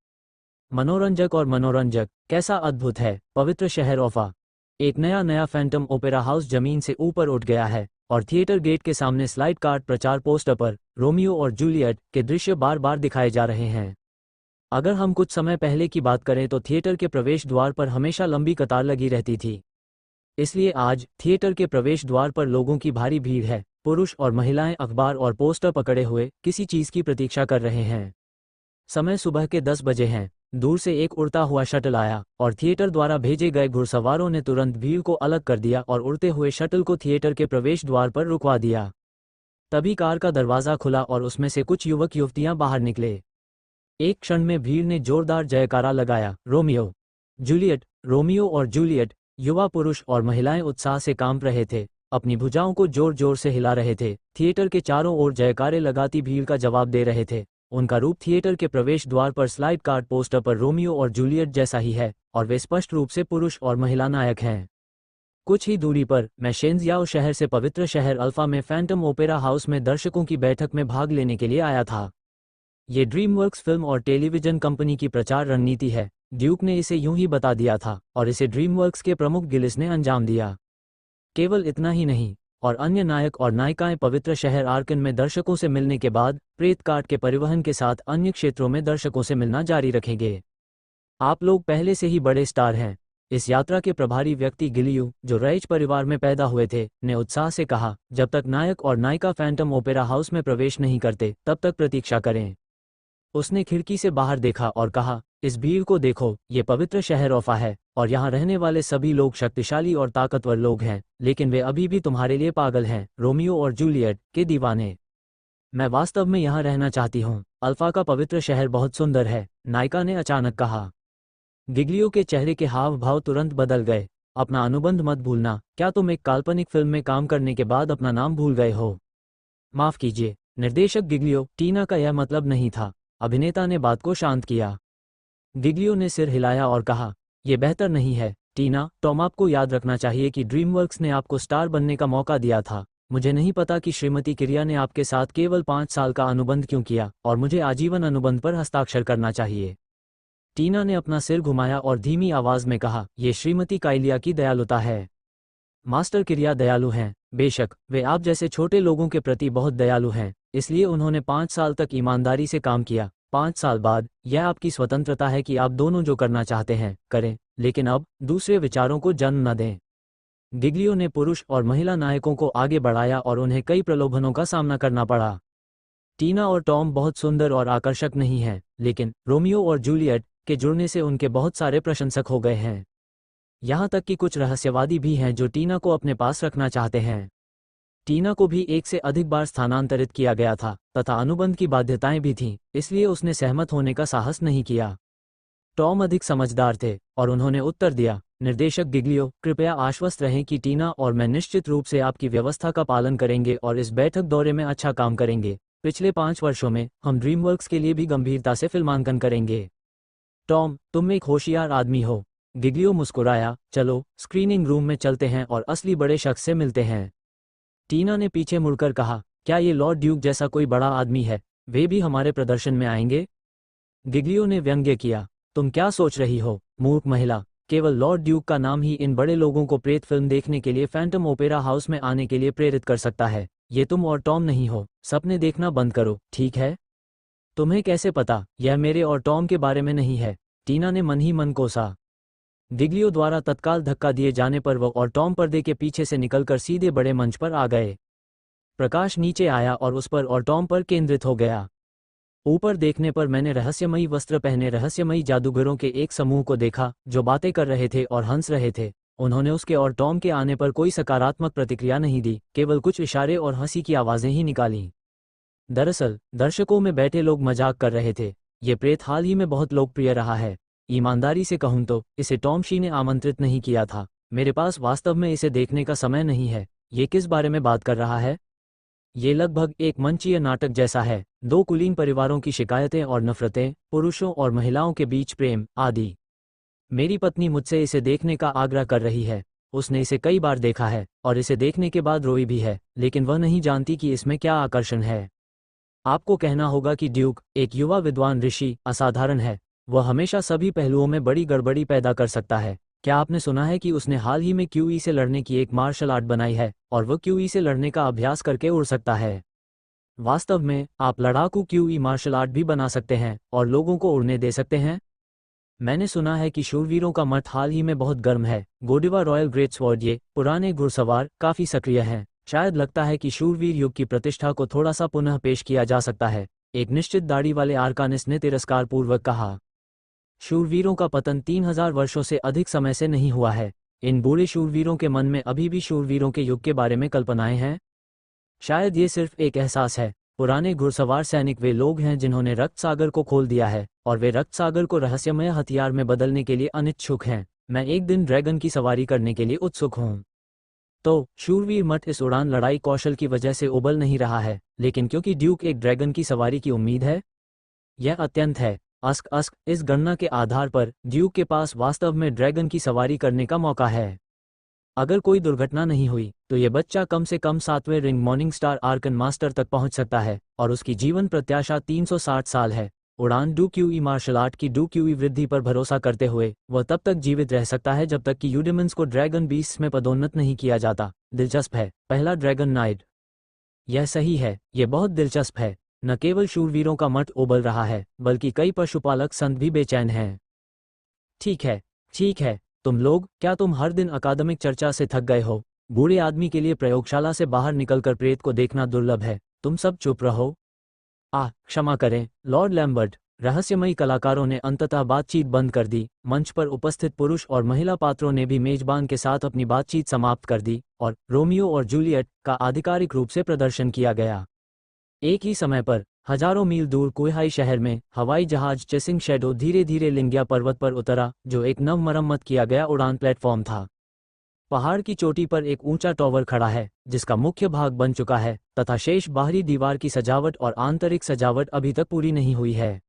मनोरंजक और मनोरंजक, कैसा अद्भुत है पवित्र शहर ओफा। एक नया फैंटम ओपेरा हाउस जमीन से ऊपर उठ गया है और थिएटर गेट के सामने स्लाइड कार्ड प्रचार पोस्टर पर रोमियो और जूलियट के दृश्य बार बार दिखाए जा रहे हैं। अगर हम कुछ समय पहले की बात करें तो थिएटर के प्रवेश द्वार पर हमेशा लंबी कतार लगी रहती थी। इसलिए आज थिएटर के प्रवेश द्वार पर लोगों की भारी भीड़ है। पुरुष और महिलाएं अखबार और पोस्टर पकड़े हुए किसी चीज की प्रतीक्षा कर रहे हैं। समय सुबह के 10 बजे हैं। दूर से एक उड़ता हुआ शटल आया और थिएटर द्वारा भेजे गए घुड़सवारों ने तुरंत भीड़ को अलग कर दिया और उड़ते हुए शटल को थिएटर के प्रवेश द्वार पर रुकवा दिया। तभी कार का दरवाजा खुला और उसमें से कुछ युवक युवतियां बाहर निकले। एक क्षण में भीड़ ने जोरदार जयकारा लगाया। Romeo, Juliet. रोमियो और जूलियट, युवा पुरुष और महिलाएं उत्साह से कांप रहे थे, अपनी भुजाओं को जोर जोर से हिला रहे थे। थिएटर के चारों ओर जयकारे लगाती भीड़ का जवाब दे रहे थे। उनका रूप थिएटर के प्रवेश द्वार पर स्लाइड कार्ड पोस्टर पर रोमियो और जूलियट जैसा ही है और वे स्पष्ट रूप से पुरुष और महिला नायक हैं। कुछ ही दूरी पर मैं शेंजियाओ शहर से पवित्र शहर अल्फा में फैंटम ओपेरा हाउस में दर्शकों की बैठक में भाग लेने के लिए आया था। ये ड्रीमवर्क्स फिल्म और टेलीविजन कंपनी की प्रचार रणनीति है। ड्यूक ने इसे यूं ही बता दिया था और इसे ड्रीमवर्क्स के प्रमुख गिलिस ने अंजाम दिया। केवल इतना ही नहीं, और अन्य नायक और नायिकाएं पवित्र शहर आर्कन में दर्शकों से मिलने के बाद प्रेत काट के परिवहन के साथ अन्य क्षेत्रों में दर्शकों से मिलना जारी रखेंगे। आप लोग पहले से ही बड़े स्टार हैं। इस यात्रा के प्रभारी व्यक्ति गिलियू, जो रईच परिवार में पैदा हुए थे, ने उत्साह से कहा, जब तक नायक और नायिका फैंटम ओपेरा हाउस में प्रवेश नहीं करते तब तक प्रतीक्षा करें। उसने खिड़की से बाहर देखा और कहा, इस भीड़ को देखो, ये पवित्र शहर ओफा है और यहाँ रहने वाले सभी लोग शक्तिशाली और ताकतवर लोग हैं, लेकिन वे अभी भी तुम्हारे लिए पागल हैं, रोमियो और जूलियट के दीवाने। मैं वास्तव में यहाँ रहना चाहती हूँ। अल्फा का पवित्र शहर बहुत सुंदर है, नायिका ने अचानक कहा। गिग्लियो के चेहरे के हाव भाव तुरंत बदल गए। अपना अनुबंध मत भूलना। क्या तुम एक काल्पनिक फिल्म में काम करने के बाद अपना नाम भूल गए हो? माफ कीजिए निर्देशक गिग्लियो, टीना का यह मतलब नहीं था। अभिनेता ने बात को शांत किया। गिग्लियो ने सिर हिलाया और कहा, यह बेहतर नहीं है टीना। टॉम, आपको याद रखना चाहिए कि ड्रीमवर्क्स ने आपको स्टार बनने का मौका दिया था मुझे नहीं पता कि श्रीमती किरिया ने आपके साथ केवल 5 साल का अनुबंध क्यों किया और मुझे आजीवन अनुबंध पर हस्ताक्षर करना चाहिए। टीना ने अपना सिर घुमाया और धीमी आवाज में कहा, ये श्रीमती काइलिया की दयालुता है। मास्टर किरिया दयालु हैं, बेशक, वे आप जैसे छोटे लोगों के प्रति बहुत दयालु हैं, इसलिए उन्होंने 5 साल तक ईमानदारी से काम किया। 5 साल बाद, यह आपकी स्वतंत्रता है कि आप दोनों जो करना चाहते हैं, करें, लेकिन अब, दूसरे विचारों को जन्म न दें। गिग्लियो ने पुरुष और महिला नायकों को आगे बढ़ाया और उन्हें कई प्रलोभनों का सामना करना पड़ा। टीना और टॉम बहुत सुंदर और आकर्षक नहीं हैं, लेकिन रोमियो और जूलियट के जुड़ने से उनके बहुत सारे प्रशंसक हो गए हैं। यहाँ तक कि कुछ रहस्यवादी भी हैं जो टीना को अपने पास रखना चाहते हैं। टीना को भी एक से अधिक बार स्थानांतरित किया गया था तथा अनुबंध की बाध्यताएं भी थीं, इसलिए उसने सहमत होने का साहस नहीं किया। टॉम अधिक समझदार थे और उन्होंने उत्तर दिया, निर्देशक गिग्लियो, कृपया आश्वस्त रहें कि टीना और मैं निश्चित रूप से आपकी व्यवस्था का पालन करेंगे और इस बैठक दौरे में अच्छा काम करेंगे। पिछले 5 वर्षों में हम ड्रीमवर्क्स के लिए भी गंभीरता से फिल्मांकन करेंगे। टॉम, तुम एक होशियार आदमी हो। गिग्लियो मुस्कुराया, चलो, स्क्रीनिंग रूम में चलते हैं और असली बड़े शख्स से मिलते हैं। टीना ने पीछे मुड़कर कहा, क्या ये लॉर्ड ड्यूक जैसा कोई बड़ा आदमी है? वे भी हमारे प्रदर्शन में आएंगे? गिग्लियो ने व्यंग्य किया, तुम क्या सोच रही हो, मूर्ख महिला? केवल लॉर्ड ड्यूक का नाम ही इन बड़े लोगों को प्रेत फिल्म देखने के लिए फैंटम ओपेरा हाउस में आने के लिए प्रेरित कर सकता है। ये तुम और टॉम नहीं हो। सपने देखना बंद करो, ठीक है? तुम्हें कैसे पता? यह मेरे और टॉम के बारे में नहीं है। टीना ने मन ही मन कोसा। गिग्लियो द्वारा तत्काल धक्का दिए जाने पर वह और टॉम पर्दे के पीछे से निकलकर सीधे बड़े मंच पर आ गए। प्रकाश नीचे आया और उस पर और टॉम पर केंद्रित हो गया। ऊपर देखने पर मैंने रहस्यमयी वस्त्र पहने रहस्यमयी जादूगरों के एक समूह को देखा जो बातें कर रहे थे और हंस रहे थे। उन्होंने उसके और टॉम के आने पर कोई सकारात्मक प्रतिक्रिया नहीं दी, केवल कुछ इशारे और हंसी की आवाजें ही निकालीं। दरअसल, दर्शकों में बैठे लोग मजाक कर रहे थे। ये प्रेत हाल ही में बहुत लोकप्रिय रहा है। ईमानदारी से कहूं तो, इसे टॉम शी ने आमंत्रित नहीं किया था। मेरे पास वास्तव में इसे देखने का समय नहीं है। ये किस बारे में बात कर रहा है? ये लगभग एक मंचीय नाटक जैसा है। 2 कुलीन परिवारों की शिकायतें और नफरतें, पुरुषों और महिलाओं के बीच प्रेम, आदि। मेरी पत्नी मुझसे इसे देखने का आग्रह कर रही है। उसने इसे कई बार देखा है और इसे देखने के बाद रोई भी है, लेकिन वह नहीं जानती कि इसमें क्या आकर्षण है। आपको कहना होगा कि ड्यूक, एक युवा विद्वान ऋषि, असाधारण है। वह हमेशा सभी पहलुओं में बड़ी गड़बड़ी पैदा कर सकता है। क्या आपने सुना है कि उसने हाल ही में क्यूई से लड़ने की एक मार्शल आर्ट बनाई है और वह क्यूई से लड़ने का अभ्यास करके उड़ सकता है? वास्तव में, आप लड़ाकू क्यूई मार्शल आर्ट भी बना सकते हैं और लोगों को उड़ने दे सकते हैं। मैंने सुना है कि शूरवीरों का मठ हाल ही में बहुत गर्म है। गोडिवा रॉयल ग्रेट स्वॉर्ड, ये पुराने घुड़सवार, काफी सक्रिय हैं। शायद लगता है कि शूरवीर युग की प्रतिष्ठा को थोड़ा सा पुनः पेश किया जा सकता है, एक निश्चित दाढ़ी वाले आर्कानिस ने तिरस्कारपूर्वक कहा। शूरवीरों का पतन 3000 वर्षों से अधिक समय से नहीं हुआ है। इन बूढ़े शूरवीरों के मन में अभी भी शूरवीरों के युग के बारे में कल्पनाएं हैं। शायद ये सिर्फ एक एहसास है। पुराने घुड़सवार सैनिक वे लोग हैं जिन्होंने रक्त सागर को खोल दिया है और वे रक्त सागर को रहस्यमय हथियार में बदलने के लिए अनिच्छुक हैं। मैं एक दिन ड्रैगन की सवारी करने के लिए उत्सुक हूँ। तो शूरवीर मठ इस उड़ान लड़ाई कौशल की वजह से उबल नहीं रहा है, लेकिन क्योंकि ड्यूक एक ड्रैगन की सवारी की उम्मीद है। यह अत्यंत है। अस्क, इस गणना के आधार पर ड्यूक के पास वास्तव में ड्रैगन की सवारी करने का मौका है। अगर कोई दुर्घटना नहीं हुई तो ये बच्चा कम से कम 7वें ring morning star arcane master तक पहुंच सकता है और उसकी जीवन प्रत्याशा 360 साल है। उड़ान डूक्यूई मार्शल आर्ट की डूक्यूई वृद्धि पर भरोसा करते हुए वह तब तक जीवित रह सकता है जब तक कि यूडेमंस को ड्रैगन बीस्ट्स में पदोन्नत नहीं किया जाता। दिलचस्प है। पहला ड्रैगन नाइट। यह सही है, यह बहुत दिलचस्प है। न केवल शूरवीरों का मठ उबल रहा है, बल्कि कई पशुपालक संत भी बेचैन हैं। ठीक है, तुम लोग, क्या तुम हर दिन अकादमिक चर्चा से थक गए हो? बूढ़े आदमी के लिए प्रयोगशाला से बाहर निकलकर प्रेत को देखना दुर्लभ है। तुम सब चुप रहो। क्षमा करें, लॉर्ड लैम्बर्ट। रहस्यमयी कलाकारों ने अंततः बातचीत बंद कर दी। मंच पर उपस्थित पुरुष और महिला पात्रों ने भी मेजबान के साथ अपनी बातचीत समाप्त कर दी और रोमियो और जूलियट का आधिकारिक रूप से प्रदर्शन किया गया। एक ही समय पर, हजारों मील दूर कुहाई शहर में, हवाई जहाज चेसिंग शैडो धीरे धीरे लिंगिया पर्वत पर उतरा, जो एक नव मरम्मत किया गया उड़ान प्लेटफॉर्म था। पहाड़ की चोटी पर एक ऊंचा टॉवर खड़ा है, जिसका मुख्य भाग बन चुका है, तथा शेष बाहरी दीवार की सजावट और आंतरिक सजावट अभी तक पूरी नहीं हुई है।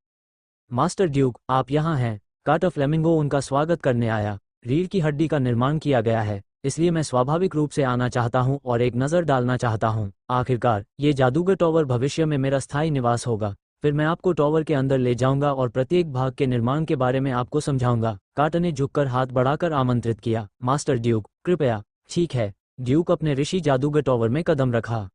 मास्टर ड्यूक, आप यहाँ हैं। कार्टर फ्लेमिंगो उनका स्वागत करने आया। रीढ़ की हड्डी का निर्माण किया गया है। इसलिए मैं स्वाभाविक रूप से आना चाहता हूँ और एक नज़र डालना चाहता हूँ। आखिरकार ये जादूगर टॉवर भविष्य में मेरा स्थायी निवास होगा। फिर मैं आपको टॉवर के अंदर ले जाऊंगा और प्रत्येक भाग के निर्माण के बारे में आपको समझाऊंगा। कार्टर ने झुककर हाथ बढ़ाकर आमंत्रित किया। मास्टर ड्यूक, कृपया। ठीक है। ड्यूक अपने ऋषि जादूगर टॉवर में कदम रखा।